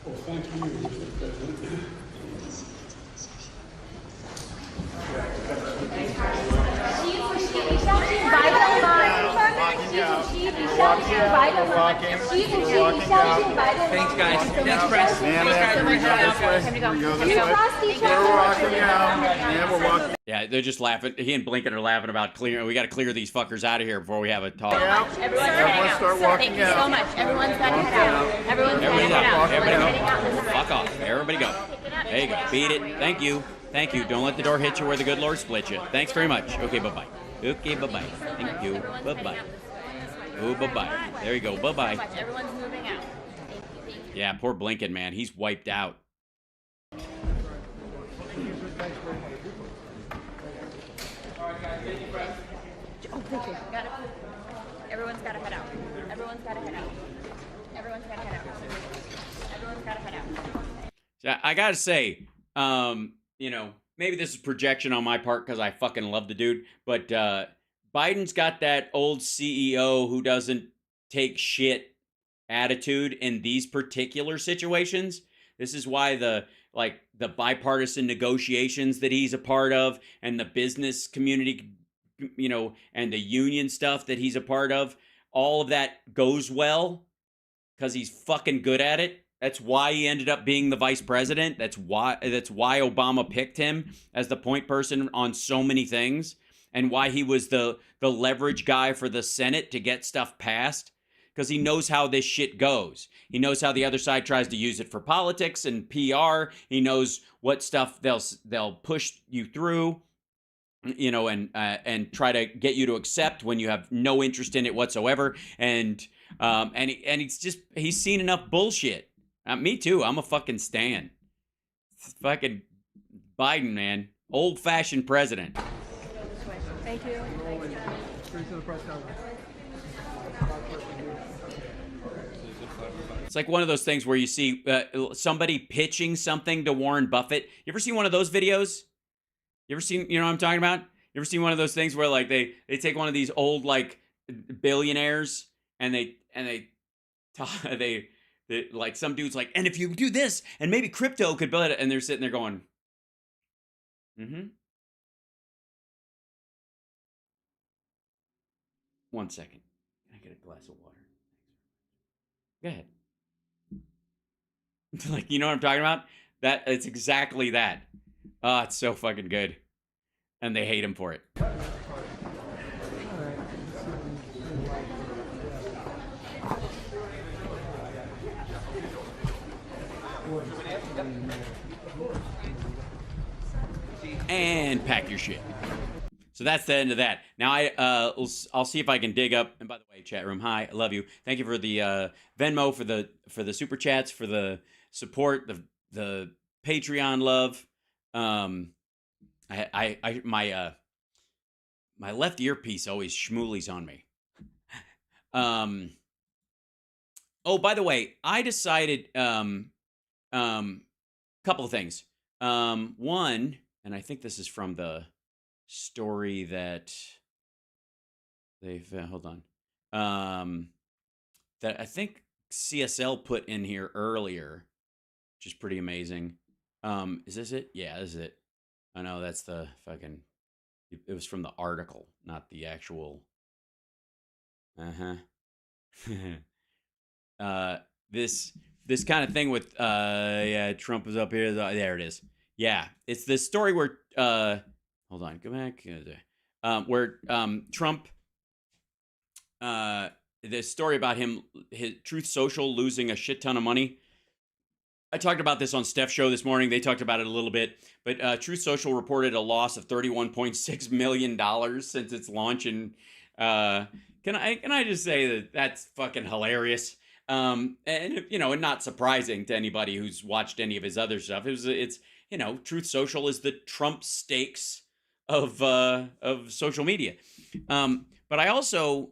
Well, thank you, Mr. President. Thanks, guys. Thanks, press. Thanks, guys. Time to go. Yeah, they're just laughing. He and Blinken are laughing about clearing. We got to clear these fuckers out of here before we have a talk. Everyone start walking out. Thank you so much. Everyone's got to head out. Everyone's got to head out. Everybody go. Fuck off. Everybody go. There you go. Beat it. Thank you. Thank you. Don't let the door hit you where the good Lord split you. Thanks very much. Okay, bye-bye. Okay, bye-bye. Thank you. Bye-bye. Oh, bye-bye. There you go. Bye-bye. Everyone's moving out. Yeah, poor Blinken, man. He's wiped out. Oh, thank you. Got it. Everyone's got to head out. Everyone's got to head out. Everyone's got to head out. Everyone's got to head out. Yeah, I gotta say, maybe this is projection on my part because I fucking love the dude, but Biden's got that old CEO who doesn't take shit attitude in these particular situations. This is why the bipartisan negotiations that he's a part of and the business community, and the union stuff that he's a part of, all of that goes well because he's fucking good at it. That's why he ended up being the vice president. That's why Obama picked him as the point person on so many things, and why he was the leverage guy for the Senate to get stuff passed, because he knows how this shit goes. He knows how the other side tries to use it for politics and PR. He knows what stuff they'll push you through, and try to get you to accept when you have no interest in it whatsoever. And he's seen enough bullshit. Me too. I'm a fucking stan. Fucking Biden, man. Old-fashioned president. Thank you. It's like one of those things where you see somebody pitching something to Warren Buffett. You ever seen one of those videos? You ever seen, you know what I'm talking about? You ever seen one of those things where like they take one of these old like billionaires and they like some dude's like, and if you do this and maybe crypto could build it, and they're sitting there going, mm-hmm. 1 second. Can I get a glass of water? Go ahead. Like, you know what I'm talking about? That it's exactly that. Oh, it's so fucking good. And they hate him for it. And pack your shit. So that's the end of that. Now I'll see if I can dig up. And by the way, chat room, hi, I love you. Thank you for the Venmo, for the super chats, for the support, the Patreon love. My left earpiece always schmoolies on me. Oh, by the way, I decided couple of things. One, and I think this is from the story that they've hold on. That I think CSL put in here earlier, which is pretty amazing. Is this it? Yeah, this is it. I know that's the fucking. It was from the article, not the actual. This kind of thing with yeah, Trump was up here. There it is. Yeah, it's this story where hold on, go back. Where Trump the story about him, his Truth Social losing a shit ton of money. I talked about this on Steph's show this morning. They talked about it a little bit, but Truth Social reported a loss of $31.6 million since its launch. And can I just say that that's fucking hilarious? And you know, and not surprising to anybody who's watched any of his other stuff. It's you know, Truth Social is the Trump stakes of social media. But I also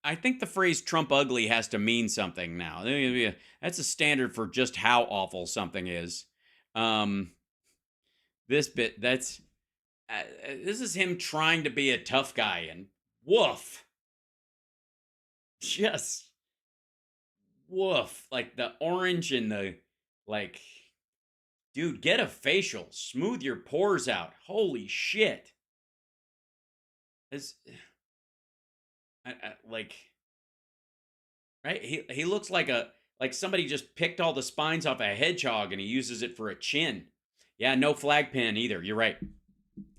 I think the phrase Trump ugly has to mean something now. That's a standard for just how awful something is. This bit, this is him trying to be a tough guy, and woof. Just woof. Like the orange and the, like, dude, get a facial. Smooth your pores out. Holy shit. Like, right? He looks like somebody just picked all the spines off a hedgehog and he uses it for a chin. Yeah, no flag pin either. You're right.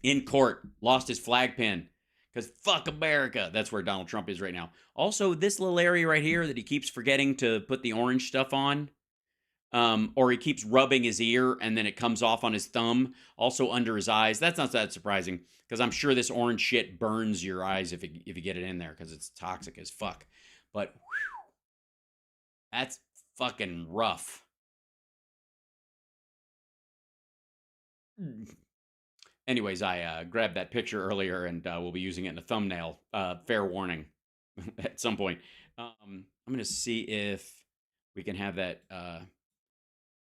In court, lost his flag pin because fuck America. That's where Donald Trump is right now. Also, this little area right here that he keeps forgetting to put the orange stuff on, or he keeps rubbing his ear and then it comes off on his thumb, also under his eyes. That's not that surprising because I'm sure this orange shit burns your eyes if you get it in there because it's toxic as fuck. But whew, that's fucking rough. Anyways, I grabbed that picture earlier and we'll be using it in a thumbnail. Fair warning at some point. I'm going to see if we can have that.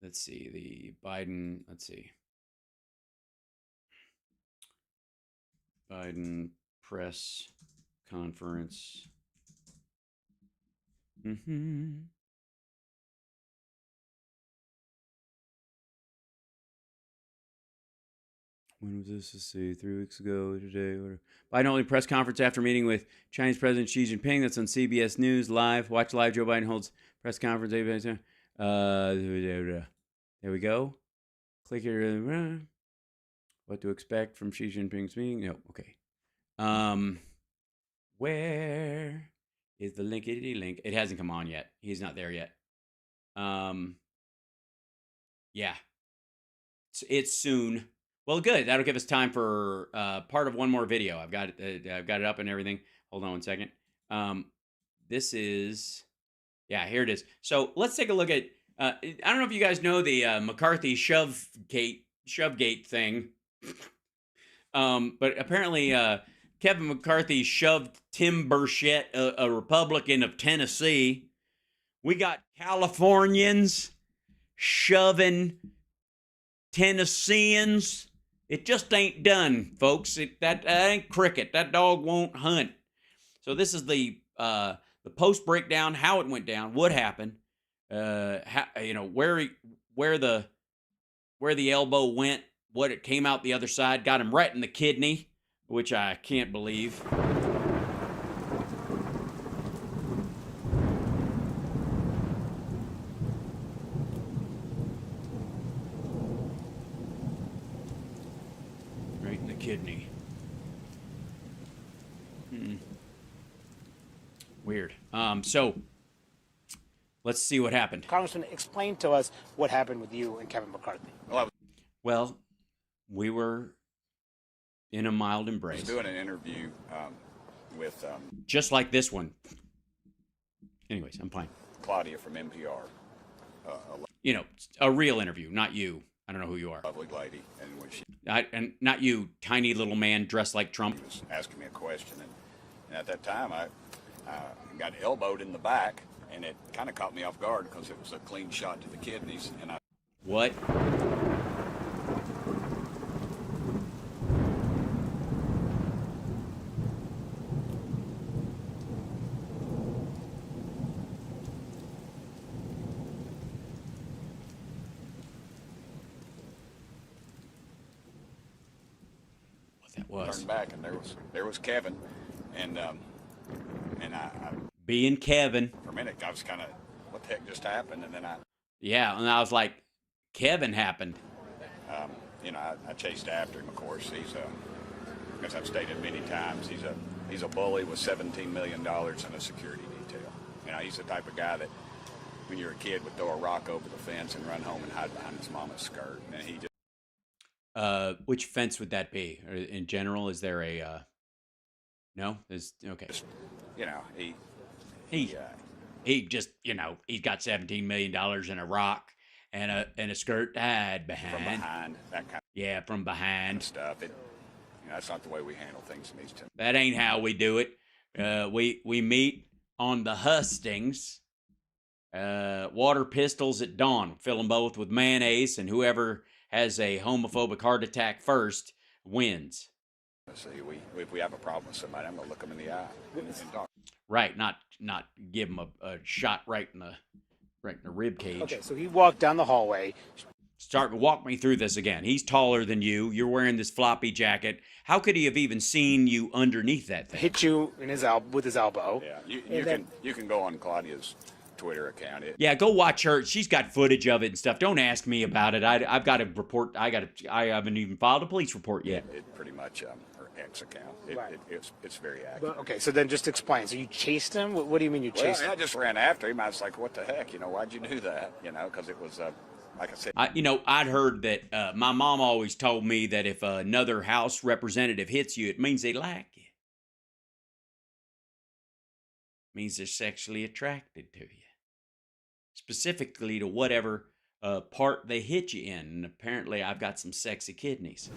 Let's see, the Biden, let's see. Biden press conference. When was this? Let's see, 3 weeks ago, today. Biden holding press conference after meeting with Chinese President Xi Jinping. That's on CBS News live. Watch live. Joe Biden holds press conference. There we go. Click here. What to expect from Xi Jinping's meeting? No, okay. Where is the linkity link? It hasn't come on yet. He's not there yet. Yeah. It's soon. Well, good. That'll give us time for part of one more video. I've got it up and everything. Hold on 1 second. This is Yeah, here it is. So let's take a look at. I don't know if you guys know the McCarthy Shovegate thing, but apparently Kevin McCarthy shoved Tim Burchett, a Republican of Tennessee. We got Californians shoving Tennesseans. It just ain't done, folks. That ain't cricket. That dog won't hunt. So this is the post breakdown, how it went down, what happened, where the elbow went, what it came out the other side, got him right in the kidney, which I can't believe. Right in the kidney. Weird. So let's see what happened. Congressman, explain to us what happened with you and Kevin McCarthy. Well, we were in a mild embrace. I was doing an interview with... just like this one. Anyways, I'm fine. Claudia from NPR. A real interview, not you. I don't know who you are. Lovely lady. And when she... and not you, tiny little man dressed like Trump. She was asking me a question, and at that time, I got elbowed in the back, and it kind of caught me off guard because it was a clean shot to the kidneys, and I... What? Turned back, and there was Kevin, and I being Kevin. For a minute, I was kind of, what the heck just happened? And then and I was like, Kevin happened. I chased after him. Of course, he's as I've stated many times, he's a bully with $17 million in a security detail. He's the type of guy that, when you're a kid, would throw a rock over the fence and run home and hide behind his mama's skirt, and he just. Which fence would that be? Or in general, is there a? No, there's okay. Just, he just he's got $17 million in a rock and a skirt to hide behind. From behind, that kind. Yeah, from behind stuff. That's not the way we handle things in these two. That ain't how we do it. We meet on the hustings. Water pistols at dawn. Fill them both with mayonnaise, and whoever has a homophobic heart attack first wins. See, if we have a problem with somebody, I'm gonna look them in the eye and talk. Right, not give him a shot right in the rib cage. Okay, so he walked down the hallway. Walk me through this again. He's taller than you. You're wearing this floppy jacket. How could he have even seen you underneath that thing? Hit you in with his elbow. Yeah, you can go on Claudia's Twitter account. Yeah, go watch her. She's got footage of it and stuff. Don't ask me about it. I've got to report. I haven't even filed a police report yet. It pretty much her ex account. Right. It's very accurate. Okay, so then just explain. So you chased him? What do you mean you chased him? I just ran after him. I was like, what the heck? Why'd you do that? Because it was like I said. I'd heard that my mom always told me that if another House representative hits you, it means they like you. It means they're sexually attracted to you. Specifically to whatever part they hit you in. And apparently I've got some sexy kidneys.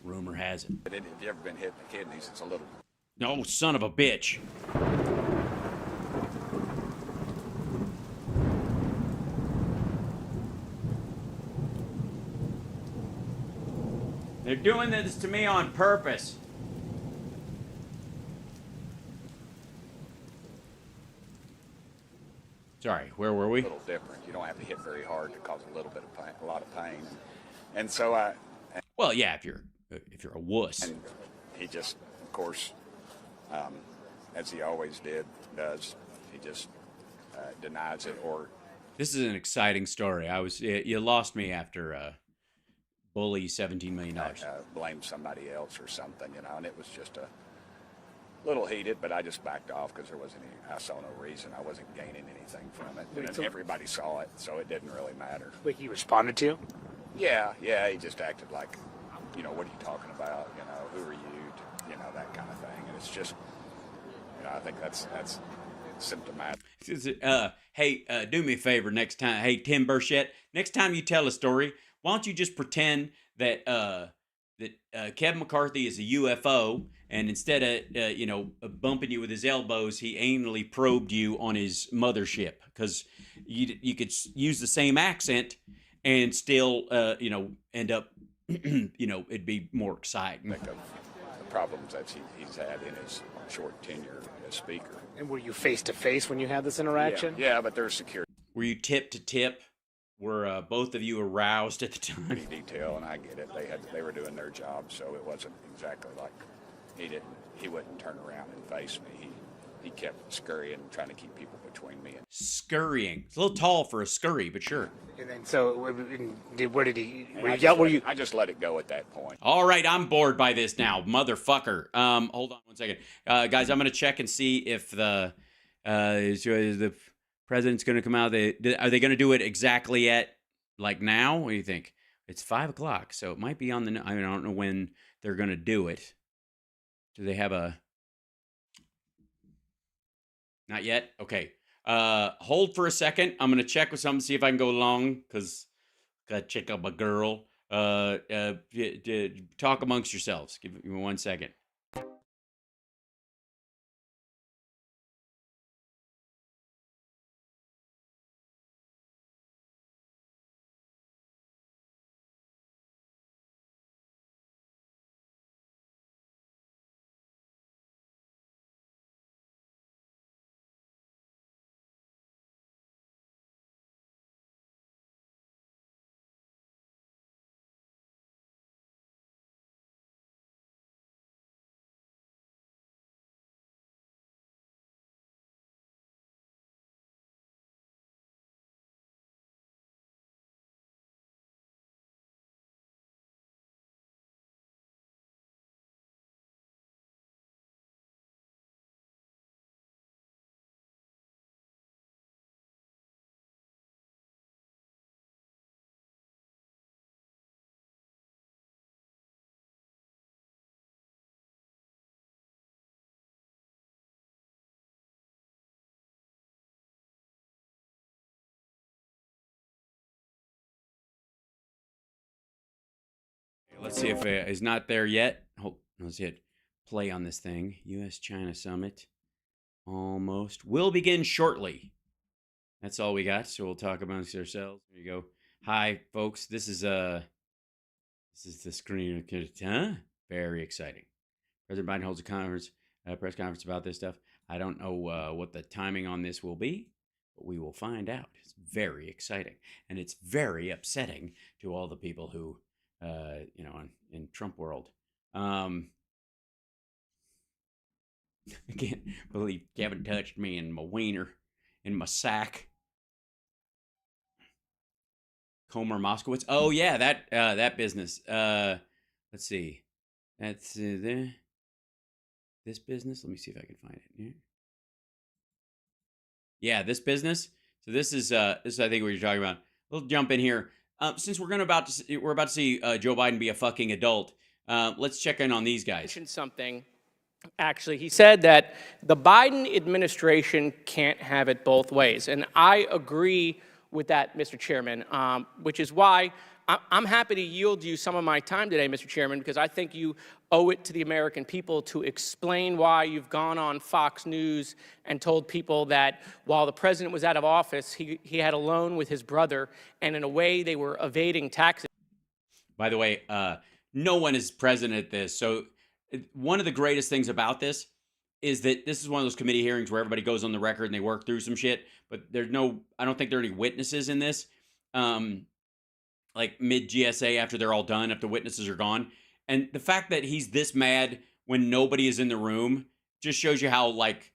Rumor has it. If you've ever been hit in the kidneys, it's a little... No, son of a bitch. They're doing this to me on purpose. Sorry, where were we? A little different. You don't have to hit very hard to cause a little bit of pain, a lot of pain. And so well, yeah, if you're a wuss. And he just, of course, as he always does, he just denies it. Or this is an exciting story. You lost me after bully $17 million. Blame somebody else or something, and it was just little heated, but I just backed off because I saw no reason. I wasn't gaining anything from it. And everybody saw it, so it didn't really matter. Wait, he responded to you? Yeah, he just acted like, what are you talking about? Who are you? That kind of thing. And it's just, I think that's symptomatic. Hey, do me a favor next time. Hey, Tim Burchett, next time you tell a story, why don't you just pretend that Kevin McCarthy is a UFO, and instead of bumping you with his elbows, he anally probed you on his mothership, because you could use the same accent and still end up it'd be more exciting. Think of the problems that he's had in his short tenure as speaker. And were you face to face when you had this interaction? Yeah, but there's security. Were you tip to tip? Were both of you aroused at the time? Detail, and I get it. They were doing their job, so it wasn't exactly like he wouldn't turn around and face me. He kept scurrying, trying to keep people between me and scurrying. It's a little tall for a scurry, but sure. And then so where did he? I just let it go at that point. All right, I'm bored by this now, motherfucker. Hold on one second, guys. I'm gonna check and see if the president's gonna come out. Are they gonna do it exactly at like now? What do you think? It's 5 o'clock, so it might be on the. I don't know when they're gonna do it. Do they have a? Not yet? Okay. Hold for a second. I'm going to check with something, see if I can go long, because got to check out my girl. Talk amongst yourselves. Give me 1 second. Let's see if it's not there yet. Let's hit play on this thing. U.S.-China Summit. Almost. Will begin shortly. That's all we got, so we'll talk amongst ourselves. There you go. Hi, folks. This is the screen. Huh? Very exciting. President Biden holds a press conference about this stuff. I don't know what the timing on this will be, but we will find out. It's very exciting, and it's very upsetting to all the people who, in Trump world. I can't believe Kevin touched me in my wiener, in my sack. Comer Moskowitz. Oh yeah, that business. Let's see. That's this business. Let me see if I can find it. Yeah, this business. So this is I think what you're talking about. We'll jump in here. Since we're about to see Joe Biden be a fucking adult, let's check in on these guys. Something. Actually, he said that the Biden administration can't have it both ways, and I agree with that, Mr. Chairman, which is why I'm happy to yield you some of my time today, Mr. Chairman, because I think you owe it to the American people to explain why you've gone on Fox News and told people that while the president was out of office, he had a loan with his brother, and in a way they were evading taxes. By the way, no one is present at this. So one of the greatest things about this is that this is one of those committee hearings where everybody goes on the record and they work through some shit, but I don't think there are any witnesses in this. Like mid-GSA after they're all done, after witnesses are gone. And the fact that he's this mad when nobody is in the room just shows you how, like,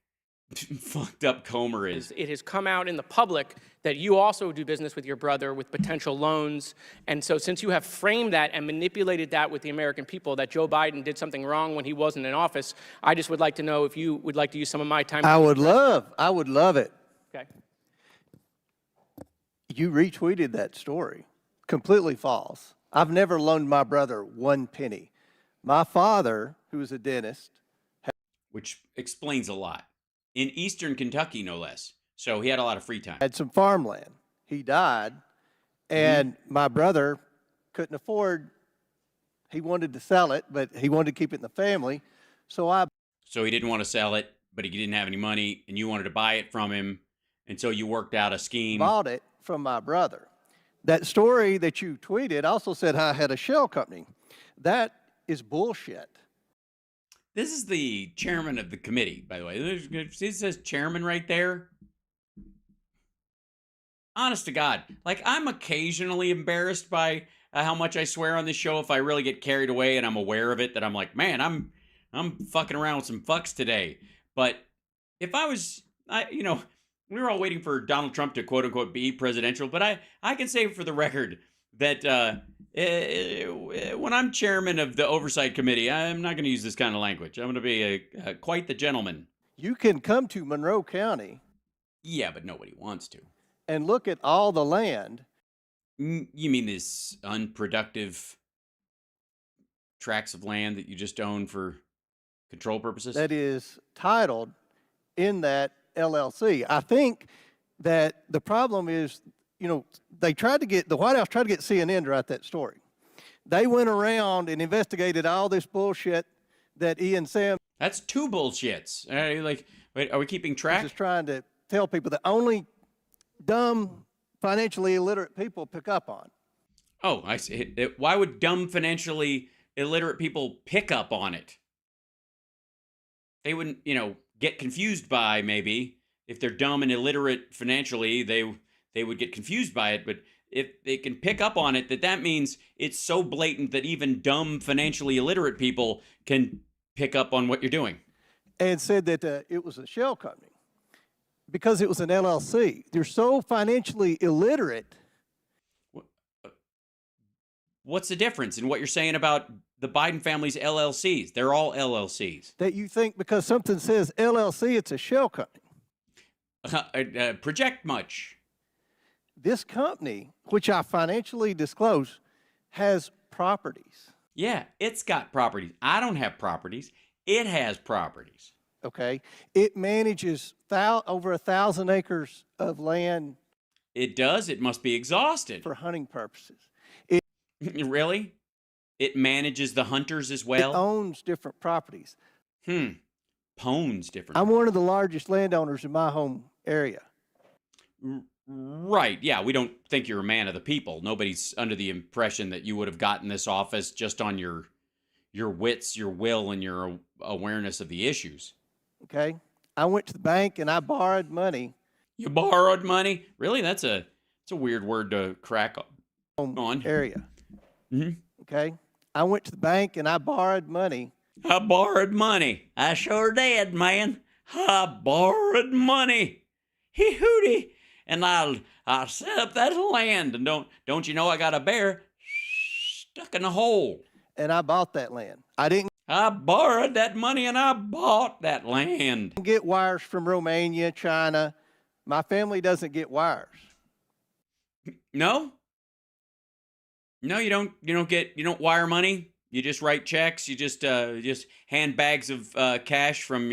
fucked up Comer is. It has come out in the public that you also do business with your brother with potential loans. And so since you have framed that and manipulated that with the American people, that Joe Biden did something wrong when he wasn't in office, I just would like to know if you would like to use some of my time. I would love it. Okay. You retweeted that story. Completely false. I've never loaned my brother one penny. My father, who was a dentist, which explains a lot. In eastern Kentucky, no less. So he had a lot of free time. had some farmland. He died, and my brother couldn't afford, he wanted to sell it, but he wanted to keep it in the family. So he didn't want to sell it, but he didn't have any money, and you wanted to buy it from him, and so you worked out a scheme. bought it from my brother. That story that you tweeted also said I had a shell company. That is bullshit. This is the chairman of the committee, by the way. It says chairman right there. Honest to God, like, I'm occasionally embarrassed by how much I swear on this show. If I really get carried away and I'm aware of it, that I'm like, man, I'm fucking around with some fucks today. But if I was, we were all waiting for Donald Trump to quote unquote be presidential. But I can say for the record that when I'm chairman of the oversight committee, I'm not going to use this kind of language. I'm going to be quite the gentleman. You can come to Monroe County. Yeah, but nobody wants to. And look at all the land. You mean this unproductive tracts of land that you just own for control purposes? That is titled in that LLC. I think that the problem is, the White House tried to get CNN to write that story. They went around and investigated all this bullshit that Ian Sam. That's two bullshits. Wait, are we keeping track? Just trying to tell people that only dumb, financially illiterate people pick up on. Oh, I see. Why would dumb, financially illiterate people pick up on it? They wouldn't, get confused by, maybe. If they're dumb and illiterate financially, they would get confused by it. But if they can pick up on it, that means it's so blatant that even dumb, financially illiterate people can pick up on what you're doing. And said that it was a shell company because it was an LLC. They're so financially illiterate. What's the difference in what you're saying about the Biden family's LLCs? They're all LLCs. That you think because something says LLC, it's a shell company. Project much. This company, which I financially disclose, has properties. Yeah, it's got properties. I don't have properties. It has properties. Okay. It manages over 1,000 acres of land. It does? It must be exhausted. For hunting purposes. Really? It manages the hunters as well? It owns different properties. Owns different. I'm one of the largest landowners in my home area. Right. Yeah, we don't think you're a man of the people. Nobody's under the impression that you would have gotten this office just on your wits, your will, and your awareness of the issues. Okay. I went to the bank and I borrowed money. You borrowed money? Really? It's a weird word to crack on. Area. Mm-hmm. Okay. I went to the bank and I borrowed money. I borrowed money. I sure did, man. I borrowed money. Hee hooty. And I'll set up that land. And don't you know I got a bear stuck in a hole. And I bought that land. I borrowed that money and I bought that land. Get wires from Romania, China. My family doesn't get wires. No? No, you don't wire money. You just write checks. You just hand bags of cash from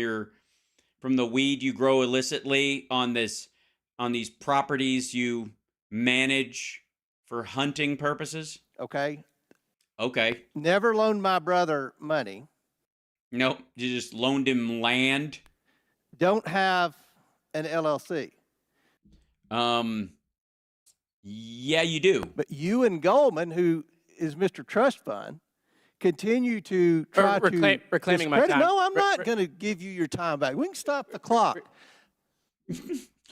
the weed you grow illicitly on these properties you manage for hunting purposes. Okay. Okay. Never loaned my brother money. Nope. You just loaned him land. Don't have an LLC. Yeah, you do. But you and Goldman, who is Mr. Trust Fund, continue to try to reclaiming my time. No, I'm not going to give you your time back. We can stop the clock.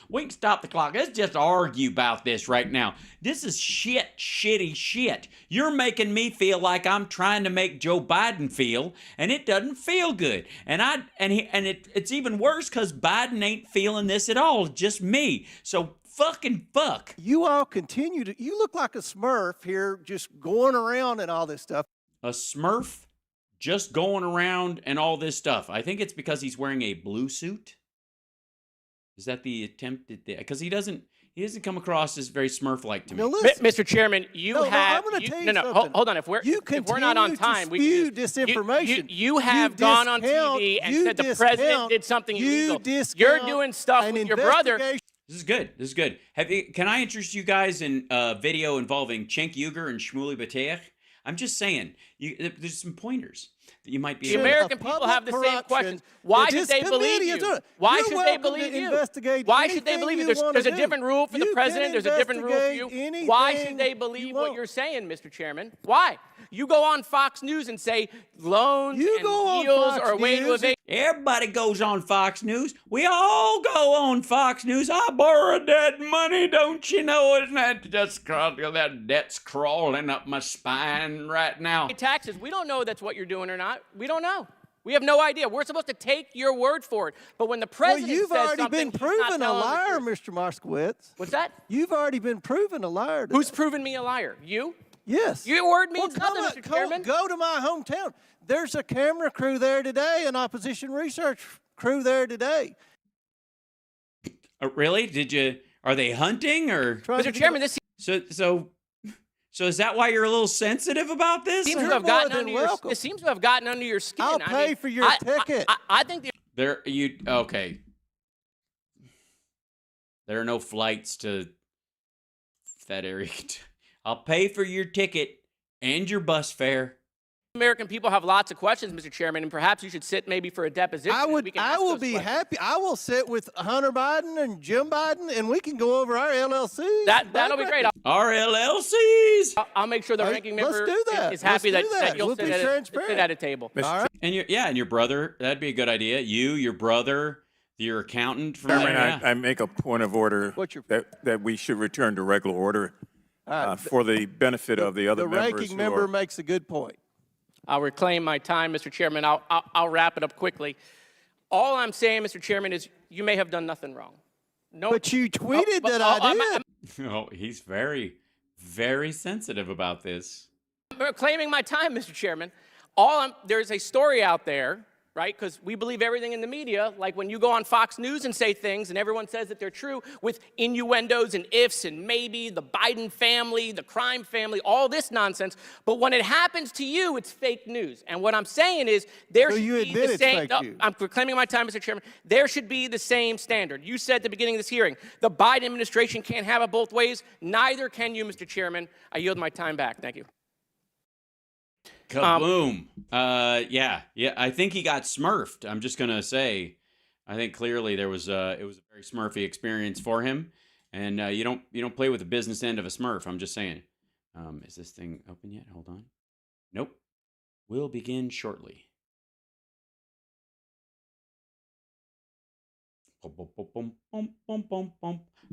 We can stop the clock. Let's just argue about this right now. This is shitty shit. You're making me feel like I'm trying to make Joe Biden feel, and it doesn't feel good. It's even worse because Biden ain't feeling this at all. It's just me. So fucking fuck. You all continue to, you look like a Smurf here just going around and all this stuff. A Smurf just going around and all this stuff. I think it's because he's wearing a blue suit. Is that the attempt at that? Because he doesn't come across as very Smurf-like to me. Now listen, Mr. Chairman, you have. I'm going to tell you no, something. Hold on. If we're not on time, we can disinformation. You have gone on TV and said the president did something illegal. You're doing stuff with your brother. This is good. This is good. Can I interest you guys in a video involving Cenk Uygur and Shmuley Bateach? I'm just saying, there's some pointers that you might be able to... The American people have the same questions. Why should they believe you? Why should they believe you? Why should they believe you? There's a different rule for the president. There's a different rule for you. Why should they believe what you're saying, Mr. Chairman? Why? You go on Fox News and say loans and deals are a way to evade. Everybody goes on Fox News. We all go on Fox News. I borrowed that money, don't you know? Isn't that just that debt's crawling up my spine right now? Taxes. We don't know that's what you're doing or not. We don't know. We have no idea. We're supposed to take your word for it. But when the president you've says already been proven a liar, Mr. Moskowitz. What's that? You've already been proven a liar. Who's proven me a liar? You? Yes. Your word means nothing, Mr. Chairman. Go to my hometown. There's a camera crew there today, an opposition research crew there today. Really? Are they hunting or? Mr. Chairman, this. So is that why you're a little sensitive about this? It seems to have gotten under your skin. I'll pay for your ticket. I think okay. There are no flights to that area. I'll pay for your ticket and your bus fare. American people have lots of questions, Mr. Chairman, and perhaps you should sit maybe for a deposition. I will be happy. I will sit with Hunter Biden and Jim Biden, and we can go over our LLCs. That'll be great. Our LLCs. I'll make sure the ranking member is happy that you'll sit at a table. All right. And your brother. That'd be a good idea. your brother, your accountant. From Chairman, I make a point of order that we should return to regular order for the benefit of the other members. The ranking member makes a good point. I'll reclaim my time, Mr. Chairman. I'll wrap it up quickly. All I'm saying, Mr. Chairman, is you may have done nothing wrong. No, but you tweeted that I did. Oh, he's very, very sensitive about this. I'm reclaiming my time, Mr. Chairman. There's a story out there, right? Because we believe everything in the media, like when you go on Fox News and say things and everyone says that they're true with innuendos and ifs and maybe, the Biden family, the crime family, all this nonsense. But when it happens to you, it's fake news. And what I'm saying is there should be the same. I'm reclaiming my time, Mr. Chairman. There should be the same standard. You said at the beginning of this hearing, the Biden administration can't have it both ways. Neither can you, Mr. Chairman. I yield my time back. Thank you. Kaboom. Yeah. I think he got smurfed. I'm just gonna say, I think clearly it was a very smurfy experience for him, and you don't play with the business end of a smurf. I'm just saying. Is this thing open yet? Hold on. Nope. We'll begin shortly.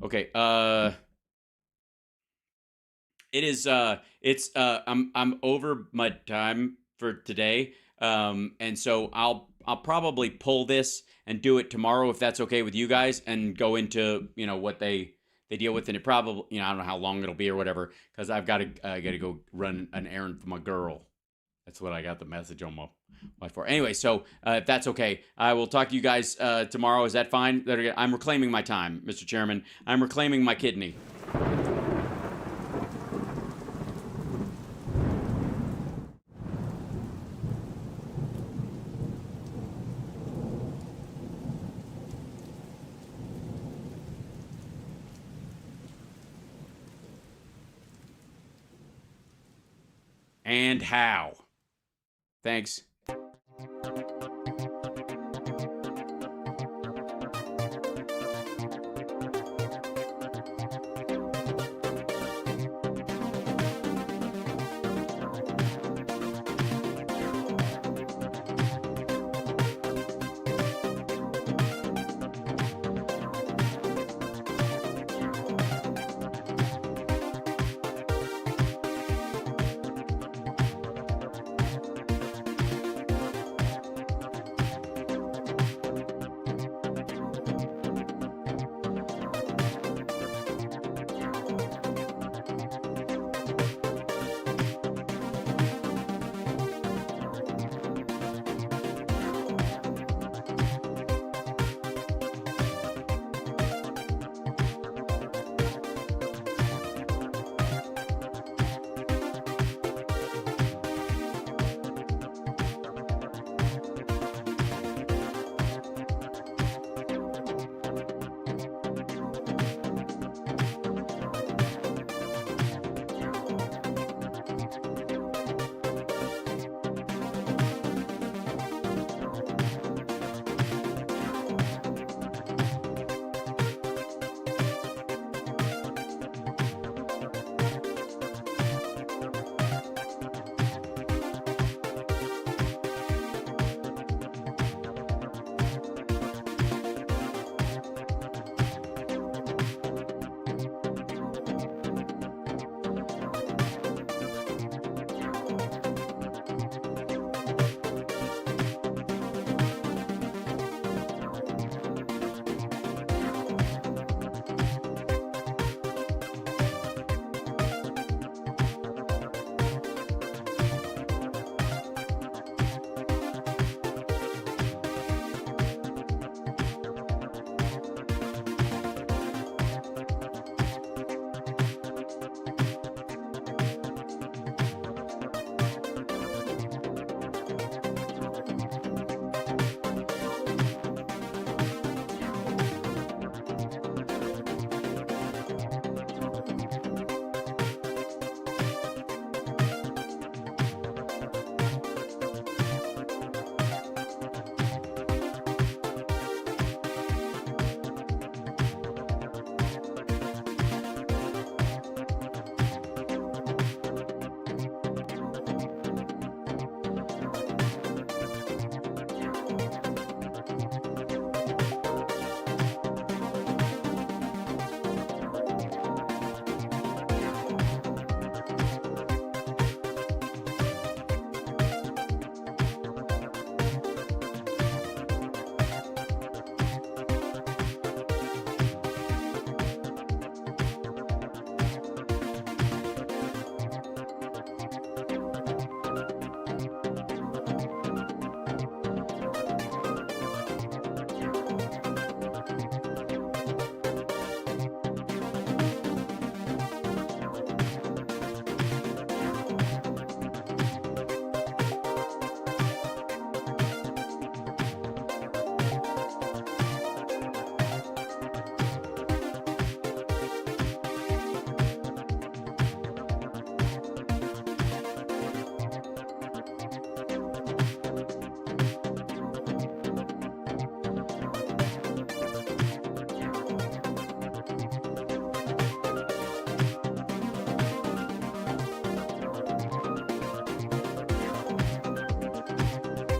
Okay. It is. I'm over my time for today, and so I'll probably pull this and do it tomorrow if that's okay with you guys, and go into what they deal with, and it probably I don't know how long it'll be or whatever, because I've got to go run an errand for my girl. That's what I got the message on my wife for. Anyway, so if that's okay, I will talk to you guys tomorrow. Is that fine? I'm reclaiming my time, Mr. Chairman. I'm reclaiming my kidney. And how? Thanks.